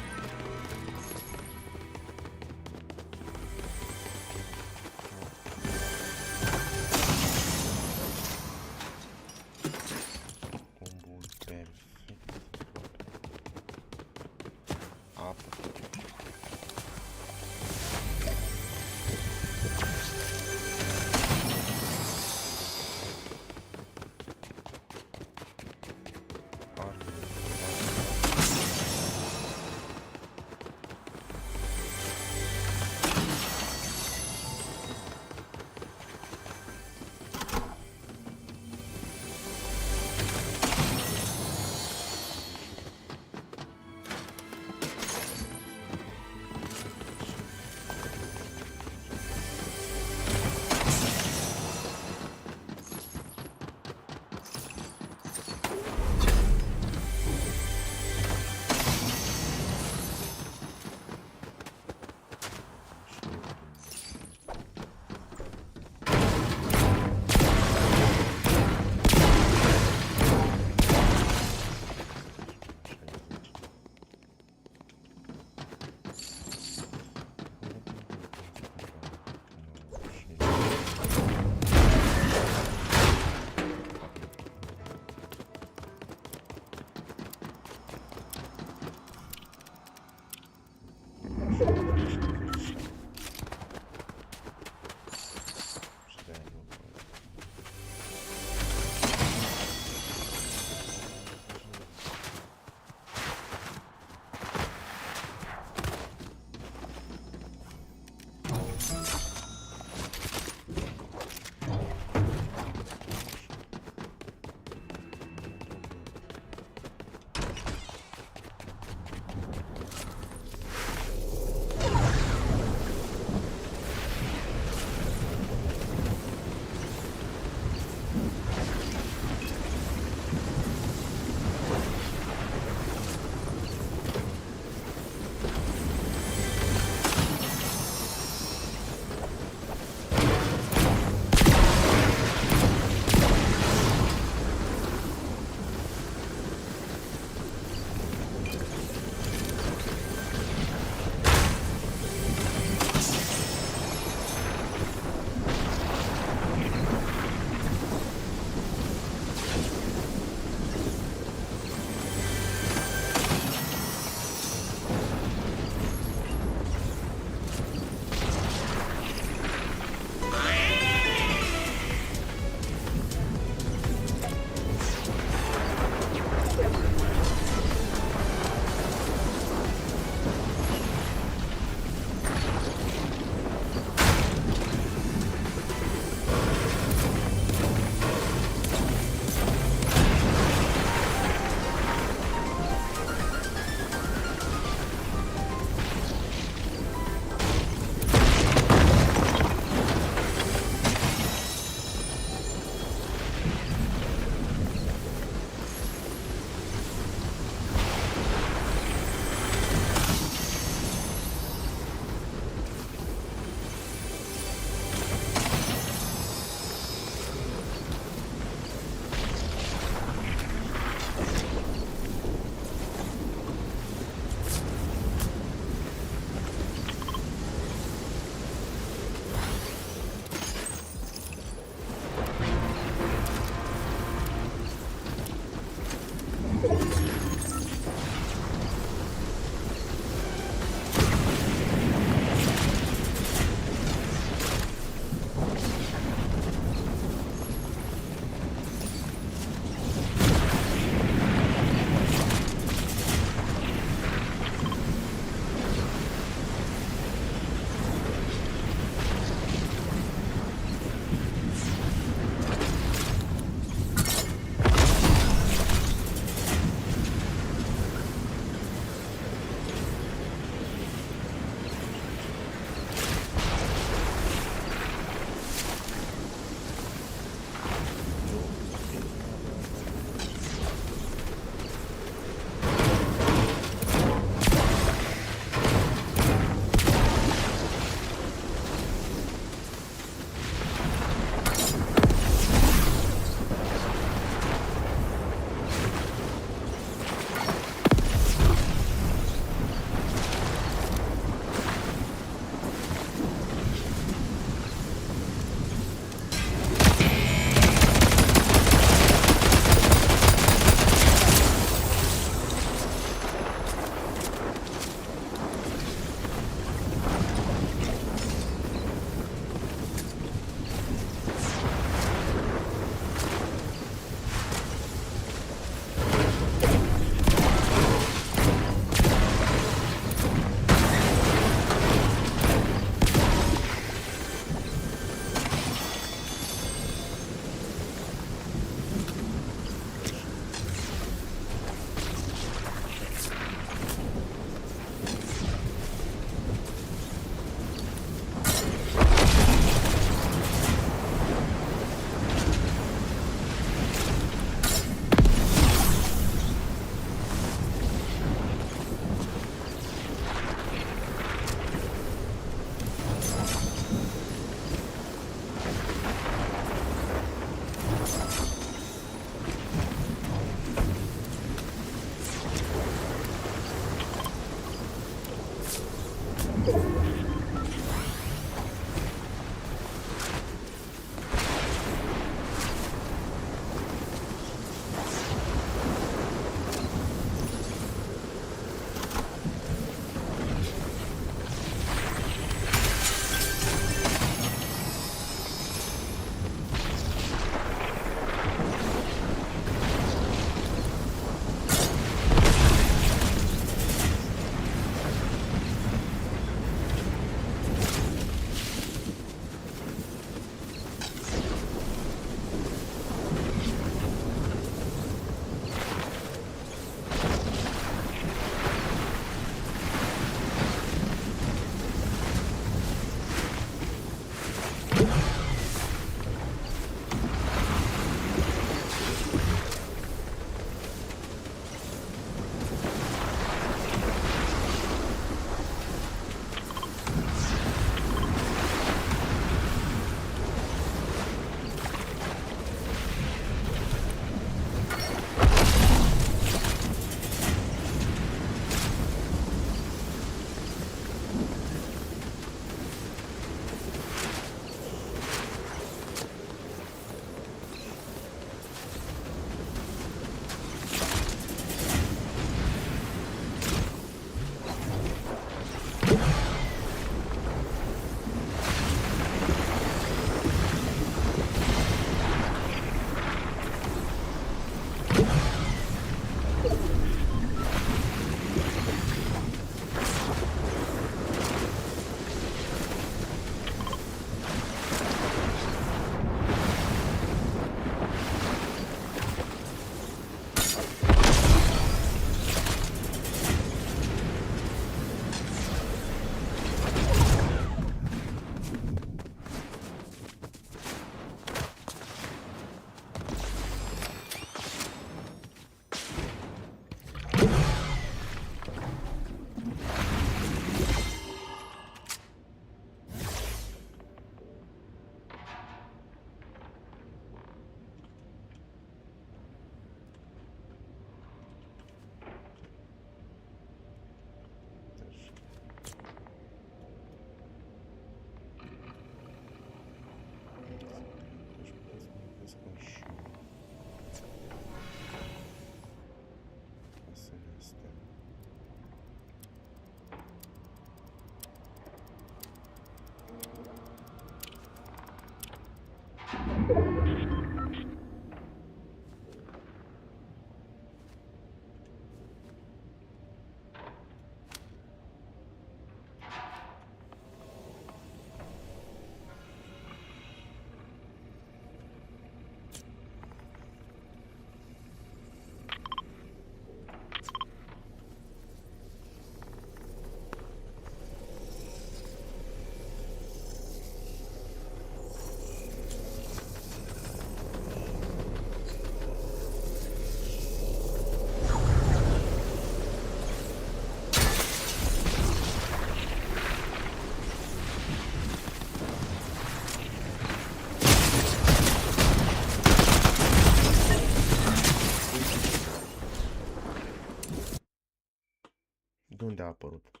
S6: a apărut.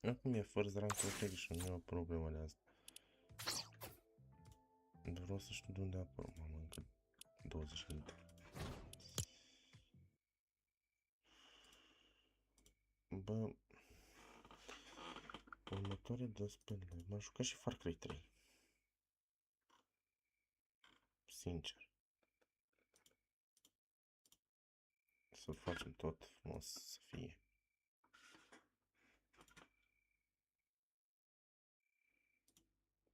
S6: Acum e first rank protection, nu e o problemă de asta. Dar vreau să știu de unde a apărut. Mamă, încă 20 minute. Bă, următoare 2 spele. M-am jucat și Far Cry 3. Sincer. Să facem tot frumos să fie.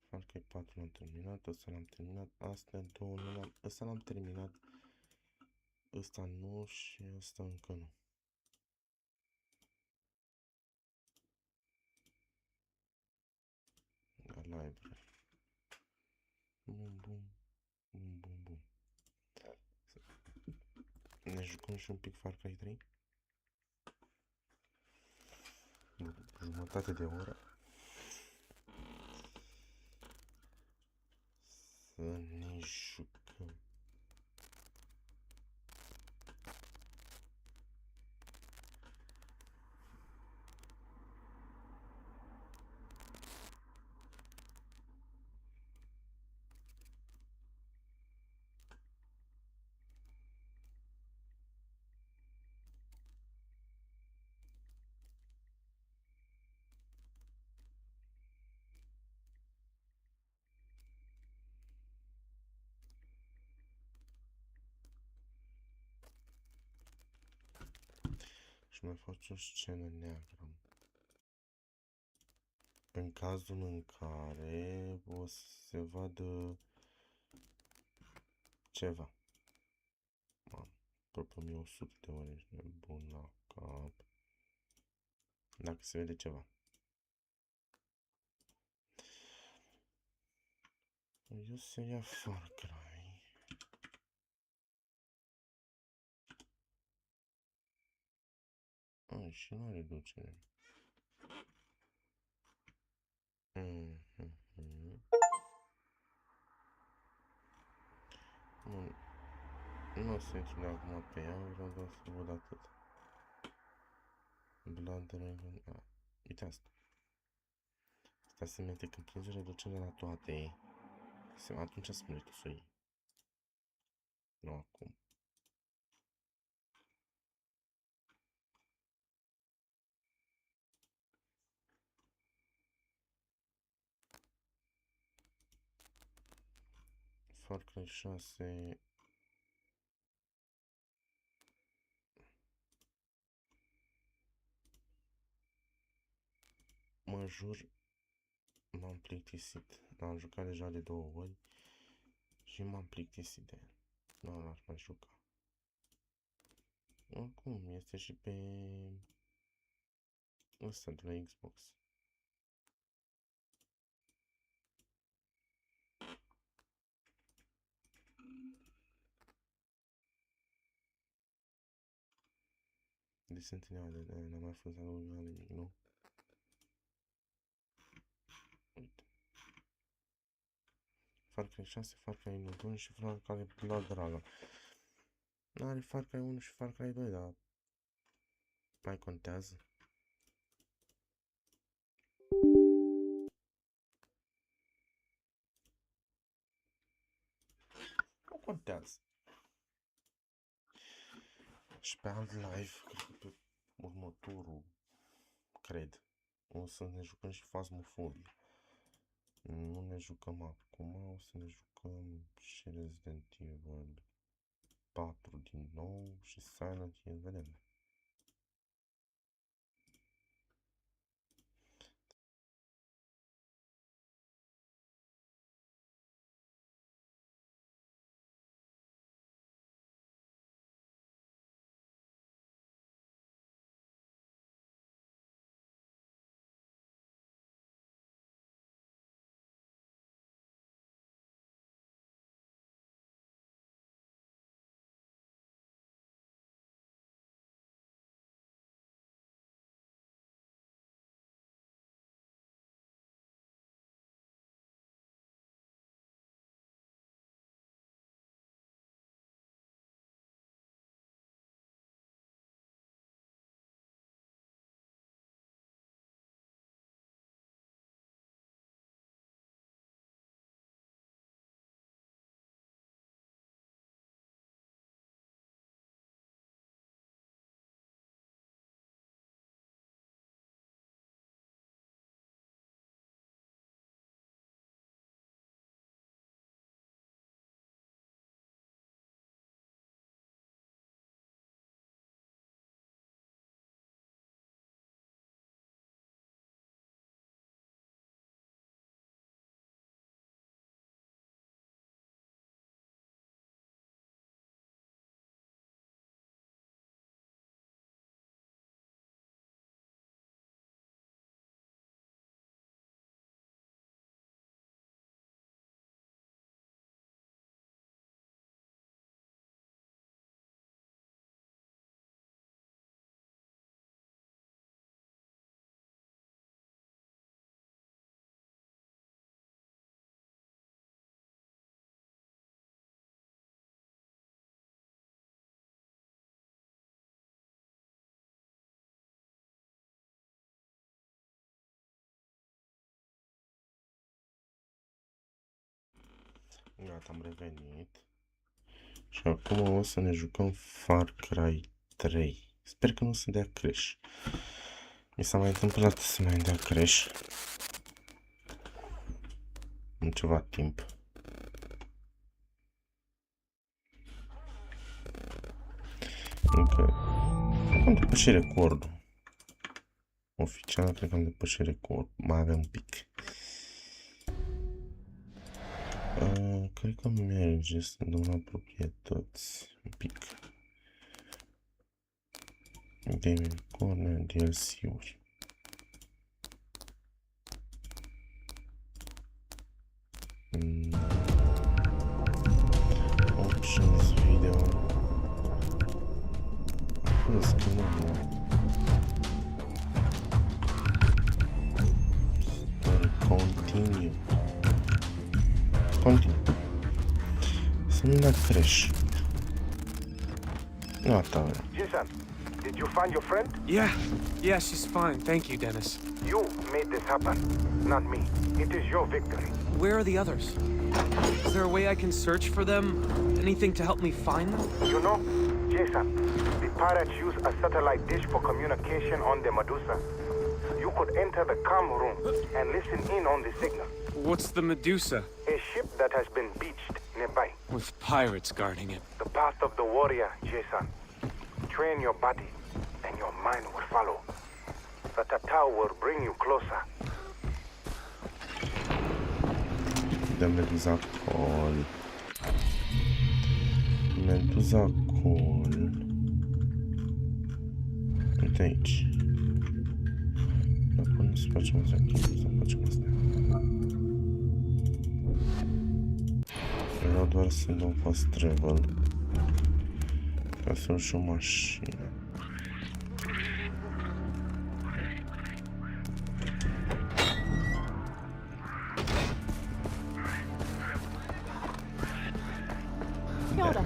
S6: Far Cry 4 l-am terminat, ăsta l-am terminat, astea două nu l-am, ăsta l-am terminat, ăsta nu și ăsta încă nu. La library. Bum, bum, bum, bum, bum. Ne jucăm și un pic Far Cry 3. Jumătate de oră. Să ne jucăm. Și mai faci o scenă neagră. În cazul în care o să se vadă ceva. Mamă, aproape 1100 de ore, ești nebun la cap. Dacă se vede ceva. Eu să ia Far Cry. A, și la reducere. Nu o să intru de acum pe ea, vreau doar să văd atât. Blood Dragon... A, uite asta. Asta se mete când prinzi reducere la toate. Atunci să merită să o iei. Nu acum. Far Cry 6... Mă jur, m-am plictisit. L-am jucat deja de 2 ori și m-am plictisit de el. Nu l-aș mai juca. Oricum, este și pe ăsta de la Xbox. De sentinele, n-am mai fost la nimic, nu? Uite. Far Cry 6, Far Cry 1 și Far Cry Blood Dragon. N-are Far Cry 1 și Far Cry 2, dar mai contează. Nu contează. Și pe alt live, cred că pe următorul, cred, o să ne jucăm și Phasmophobia. Nu ne jucăm acum, o să ne jucăm și Resident Evil 4 din nou și Silent Hill, vedem. Gata, am revenit. Și acum o să ne jucăm Far Cry 3. Sper că nu se dea crash. Mi s-a mai întâmplat să mai dea crash în ceva timp. Încă am depășit recordul. Oficial cred că am depășit recordul. Mai avem un pic. Cred că merge să dăm la proprietăți un pic. Gaming Corner, DLC-uri. Options, video. Continue. Continue. Să nu dea crash. Gata.
S7: Jason, did you find your friend?
S22: Yeah, she's fine. Thank you, Dennis.
S7: You made this happen, not me. It is your victory.
S22: Where are the others? Is there a way I can search for them? Anything to help me find them?
S7: You know, Jason, the pirates use a satellite dish for communication on the Medusa. You could enter the comm room and listen in on the signal.
S22: What's the Medusa?
S7: A ship that has been beached nearby.
S22: With pirates guarding it.
S7: The path of the warrior, Jason. Train your body and your mind will follow. The Tatao will bring you closer.
S6: The Medusa Call. Medusa Call. Uite aici. Dar până să facem asta, să facem asta. Vreau doar să dau fast travel ca să urci o mașină.
S5: Yoda.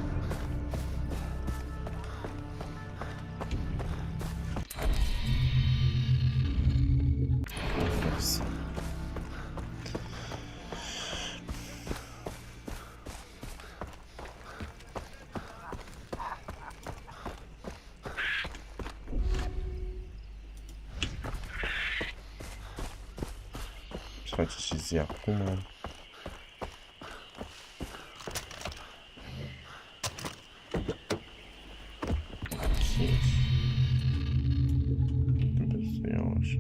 S6: Face și zi acum. Trebuie să iau așa.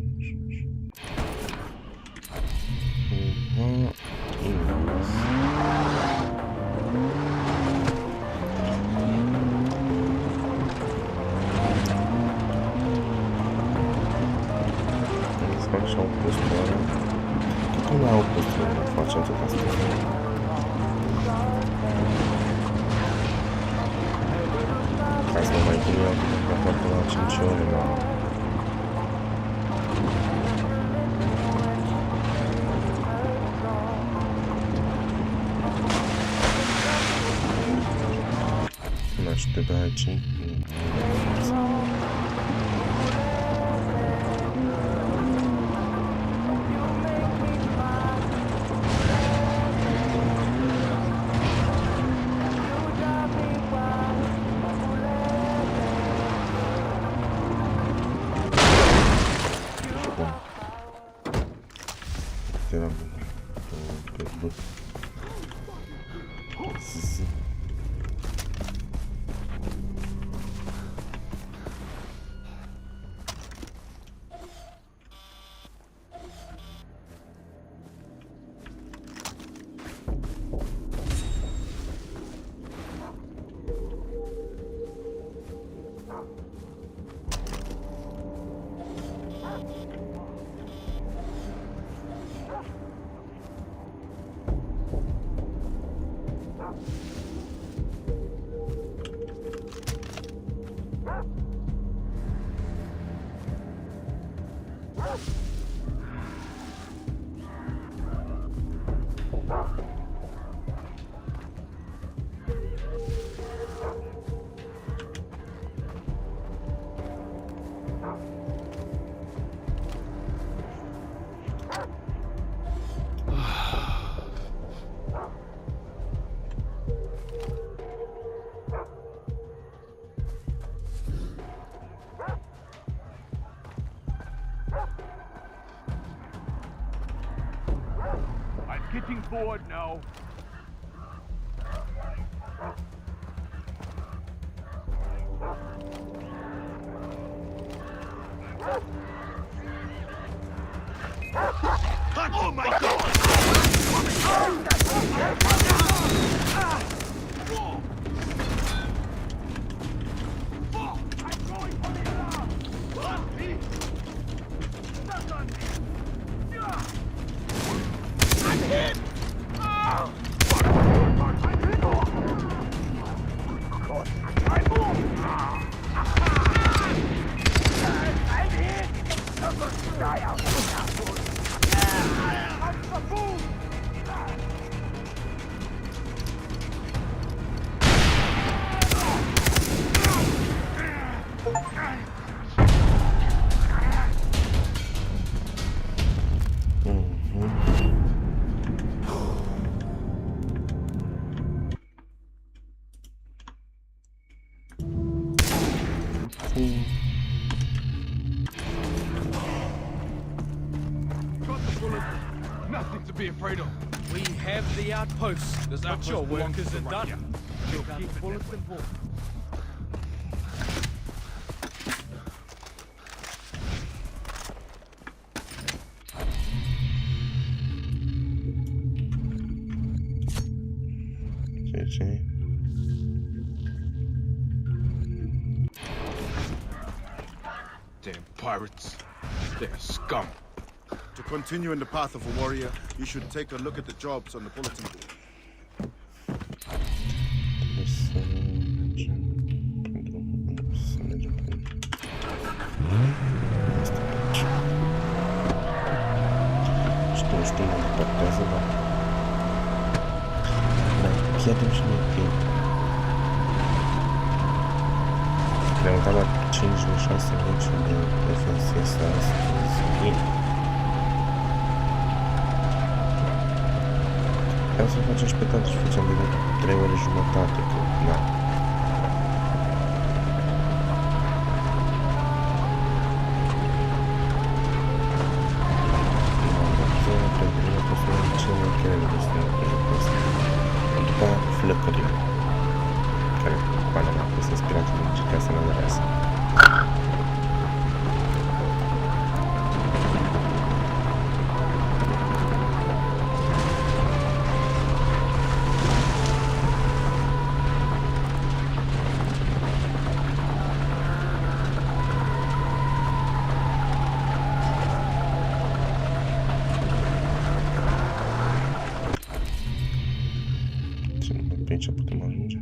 S6: Să fac așa o postură. Nu mai au postură, nu face atât asta. Ca să mă mai gândesc aproape la 5 ore, dar... Nu aștept pe aici.
S8: getting bored now.
S16: Oh my God! I'm hit! Oh! I'm hit! I'm going to die out now.
S8: Nothing to be afraid of.
S22: We have the outpost.
S8: This
S22: but your work isn't
S8: right
S22: done.
S8: You'll keep bullets and bullets.
S22: Damn pirates. They're scum.
S3: To continue in the path of a warrior, you should take a look at the jobs on the bulletin board.
S6: Știu mă depărtează, dar... Pierdem și noi timp. Ne-am uitat la 5-6 meciuri de FNCS astăzi. Bine. Vreau să facem și pe toate și făceam de 3 ore jumătate, că, na. Flăcările, care banii mea a fost inspirat în încerca să ne dorească. Aici putem ajunge.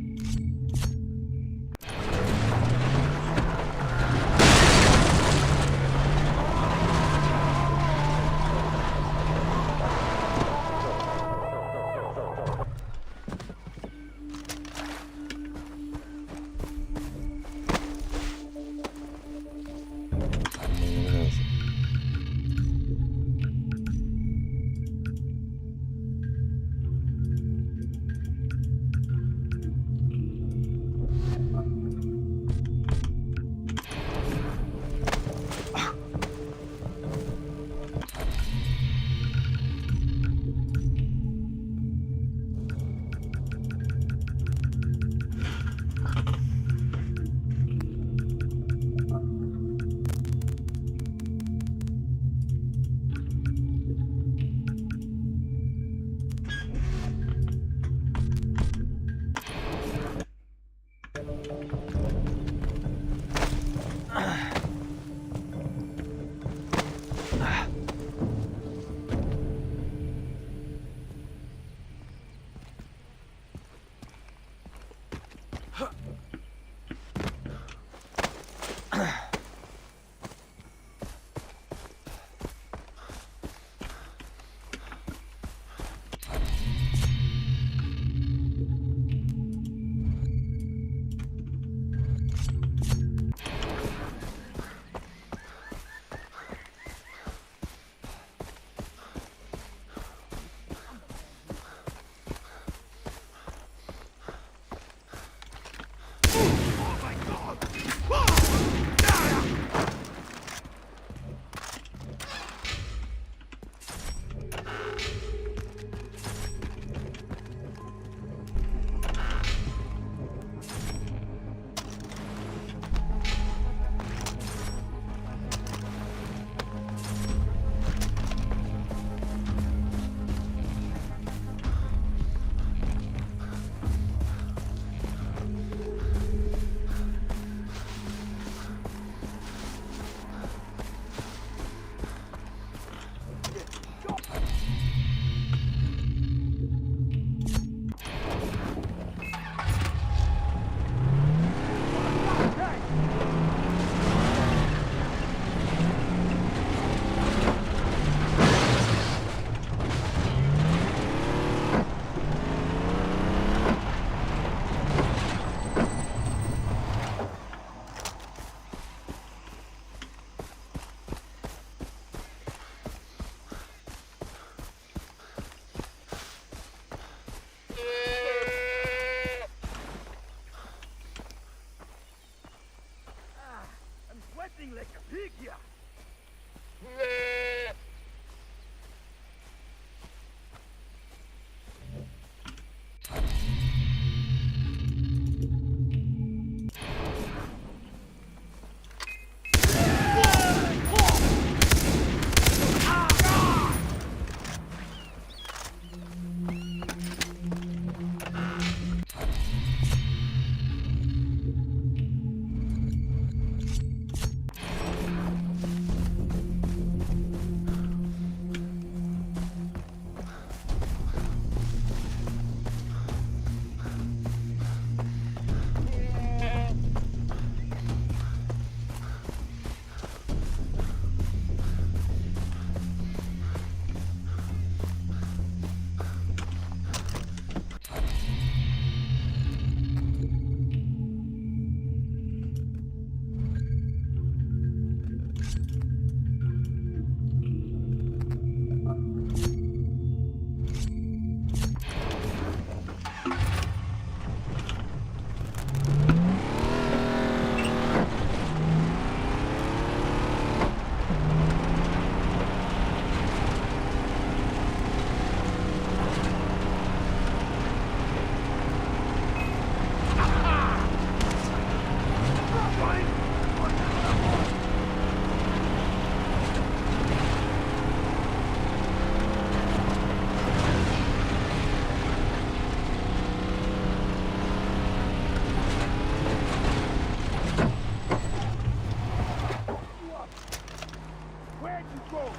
S16: Where'd you go?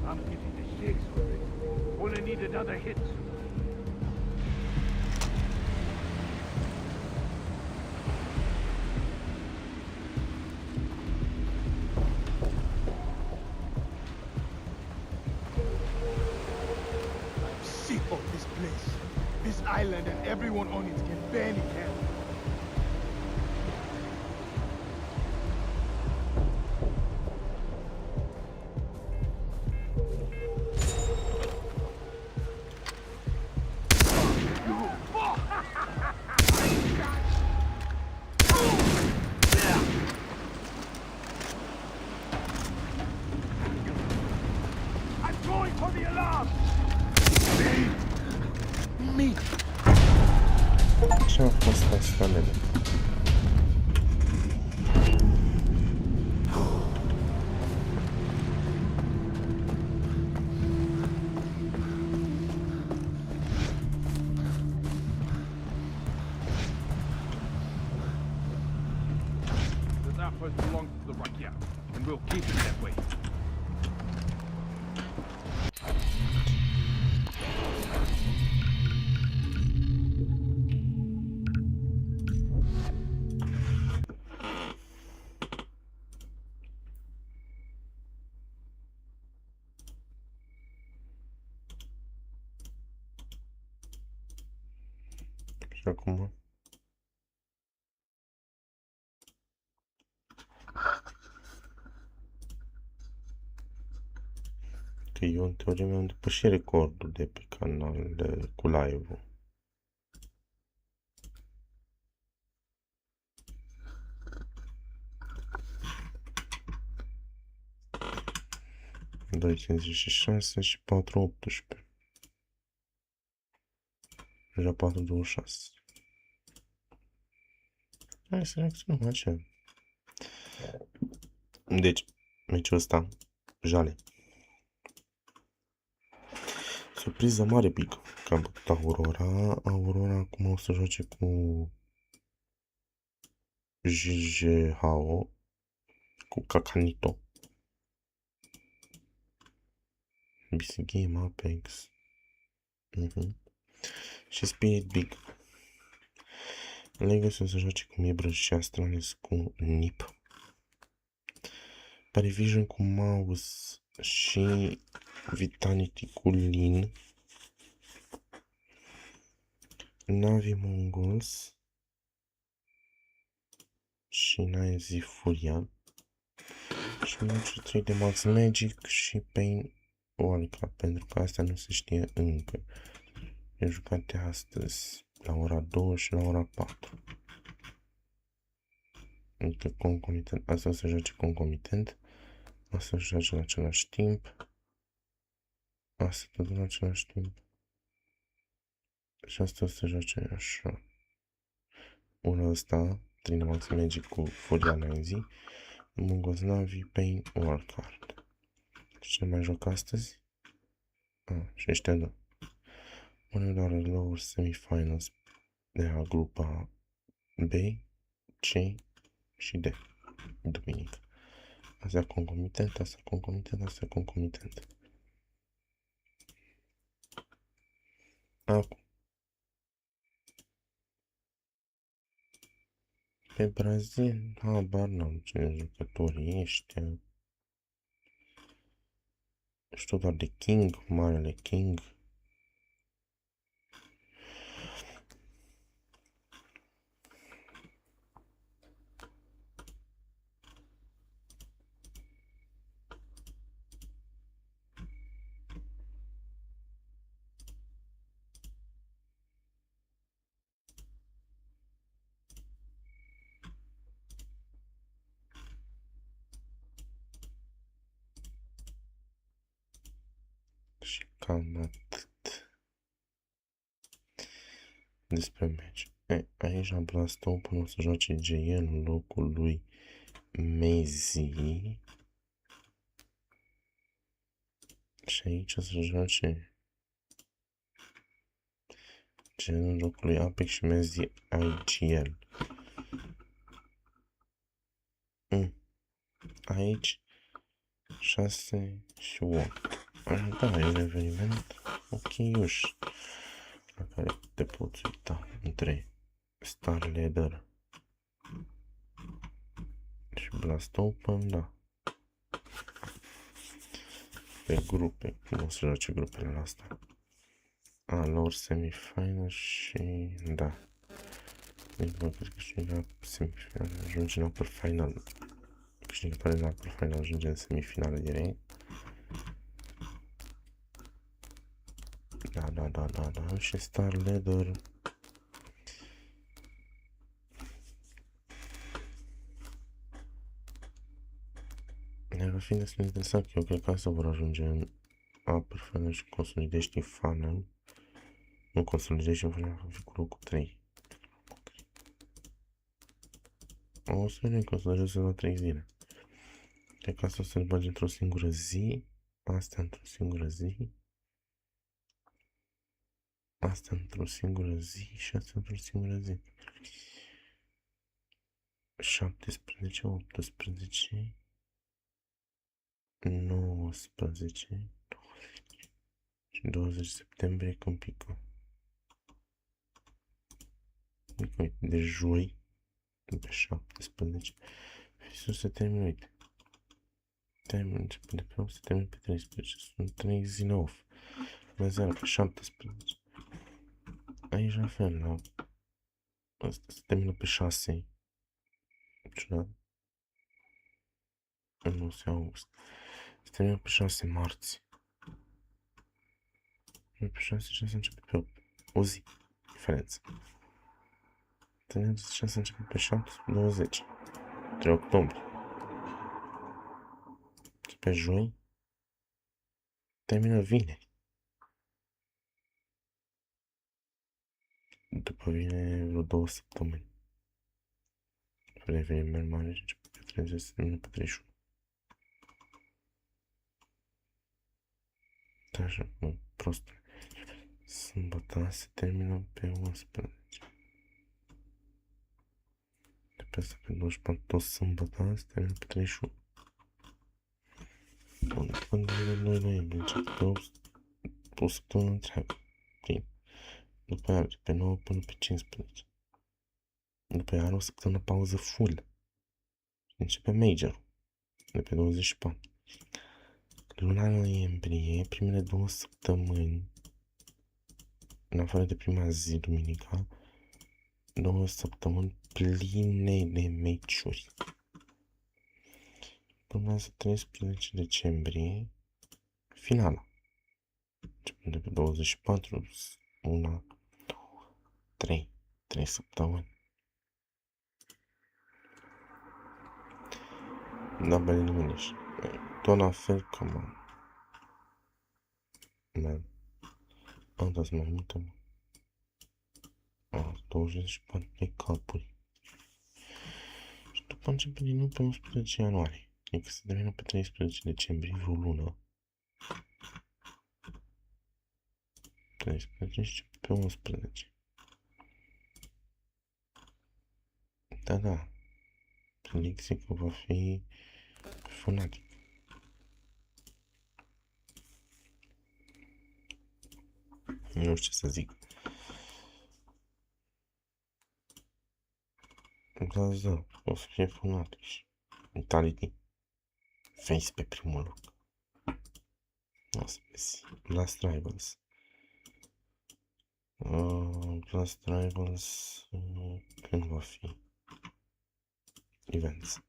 S16: I'm getting the shakes already. Gonna need another hit soon. I'm sick of this place. This island and everyone on it can barely handle. I'm going for the alarm! Me!
S6: Ce a fost asta, nene?
S16: This outpost belongs to the Rakyat, and we'll keep it that way.
S6: Și acum? Că eu în teorie mi-am depășit recordul de pe canal cu live-ul. Doi 56 și 4 18. Deja 4 26. Hai să reacționăm la ce. Deci, meciul ăsta, jale. Surpriză mare pic că am bătut Aurora. Aurora acum o să joace cu JJHO, cu Kakanito. BC Game, Apex. Și Spirit Big. Legacy o să joace cu Mibra și Astralis cu Nip. Parivision cu Mouse și Vitality cu Lin. Navi Mongols și Naezi Furia. Și meciul 3 de Max Magic și Pain Wildcard, pentru că asta nu se știe încă. E jucate astăzi la ora 2 și la ora 4. Adică concomitent. Asta o să joace concomitent. Asta o să joace la același timp. Asta tot în același timp. Și asta o să joace așa. Una ăsta, Trine Max Magic cu Furia Nazi. Mongols Navi, Pain Wildcard. Și ce mai joc astăzi? Și ăștia da. Unul are lower semifinals de la grupa B, C și D. Duminică. Asta concomitent, asta concomitent, asta concomitent. Acum. Pe Brazil, habar n-am cine jucătorii ăștia. Știu doar de King, marele King. Și cam atât despre meci. Aici la Blast Open o să joace JN în locul lui Mezi. Și aici o să joace JN în locul lui Apex și Mezi IGL. Aici 6 și 8. Da, e un eveniment ok-uș la care te poți uita între Star Leader și Blast Open, da. Pe grupe, nu o să joace grupele astea. Lor semifinal și da. Deci bă, cred că câștiga semifinal, ajunge în upper final. Câștiga pare la upper final, ajunge în semifinală direct. Da, și Star Leader. Va fi destul de interesant, eu cred că asta vor ajunge în upper final și Consolidation Funnel. Nu, Consolidation Funnel va fi cu locul 3. O să vedem că o să ajungem la 3 zile. Cred că asta o să le bage într-o singură zi. Asta într-o singură zi. Asta într-o singură zi și asta într-o singură zi. 17, 18, 19 și 20 septembrie când pică. Uite, de joi, pe 17, fisul se termină, uite. Termină, de pe 8 se termină pe 13, sunt 3 zile off. La 0 pe 17. Aici la fel, la asta se termină pe 6. Ciudat. Nu se august. Se termină pe 6 marți. Pe 6 și se începe pe 8. O zi. Diferență. Termină pe 6 începe pe 7, 20. 3 octombrie. Și pe joi termină vineri. După vine vreo 2 săptămâni. Fără eveniment mare și începe pe 30, se termină pe 31. Da, așa, prost. Sâmbătă se termină pe 11. De pe asta pe 24, tot sâmbătă se termină pe 31. Bun, până de 2 noiembrie, începe pe 8, o săptămână întreagă. Plin. După aia, pe 9 până pe 15. După aia are o săptămână pauză full. Începe major de pe 24. Luna noiembrie, primele 2 săptămâni, în afară de prima zi, duminica, 2 săptămâni pline de meciuri. Urmează 13 decembrie, finala. Începând de pe 24, 1, 2, 3 săptămâni. Da, bine, luminiș. Tot la fel ca man. Am dat mai multe, mă. 24 de capuri. Și după începe din nou pe 11 ianuarie. Adică se termină pe 13 decembrie, vreo lună. 13 și pe 11. Da. Lexico va fi fanatic. Nu știu ce să zic. Da, o să fie fanatic. Vitality. Face pe primul loc. O să vezi. Blast Rivals. Blast Rivals când va fi? Events.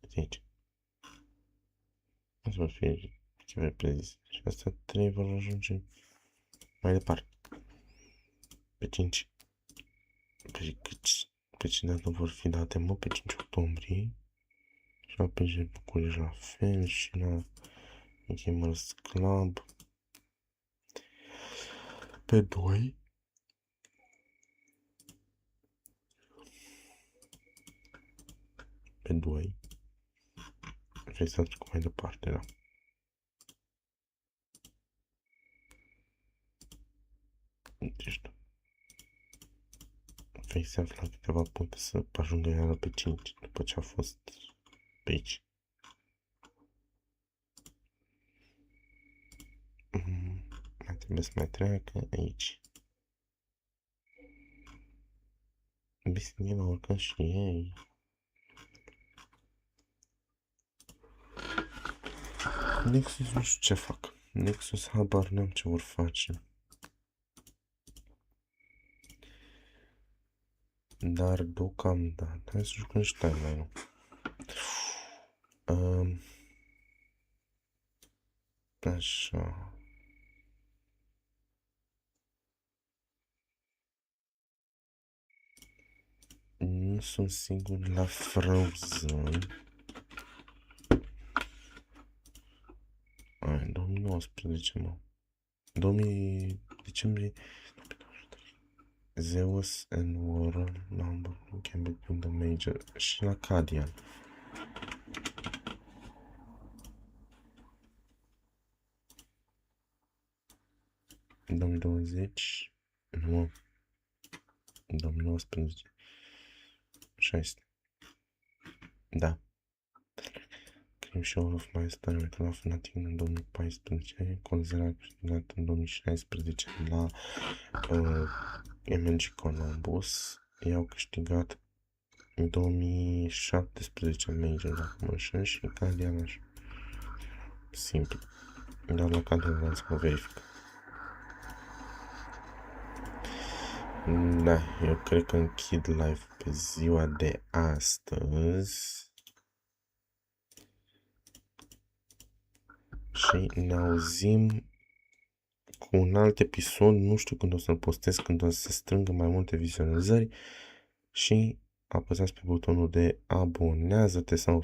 S6: Uite aici. Asta va fi ce vei prezis. Și astea 3 vor ajunge mai departe. Pe 5. Pe 5 dată vor fi date, mă, pe 5 octombrie. Și la PG București la fel și la Gamers Club pe 2 pe 2. Vrei să trec mai departe, da. Deci, vrei să afla câteva puncte să ajungă iară pe 5 după ce a fost pe aici. Mai trebuie să mai treacă aici. Bine, mă urcăm și ei. Nexus nu știu ce fac. Nexus habar n-am ce vor face. Dar deocamdată, hai să jucăm și timeline-ul. Așa. Nu sunt sigur la Frozen. Ai, 2019, mă. 2000 decembrie. Zeus and Warren number can be between the major și la Cadian. În 2020 nu, 2019 așa este. Da. Crime Show of My Story la Fnatic în 2014, Conzera a câștigat în 2016 la MNG Columbus, i-au câștigat în 2017 Major la Commotion și Cadian așa. Simplu. Dar la Cadian vreau să mă verific. Da, eu cred că închid live pe ziua de astăzi. Și ne auzim cu un alt episod, nu știu când o să-l postez, când o să se strângă mai multe vizionări și apăsați pe butonul de abonează-te sau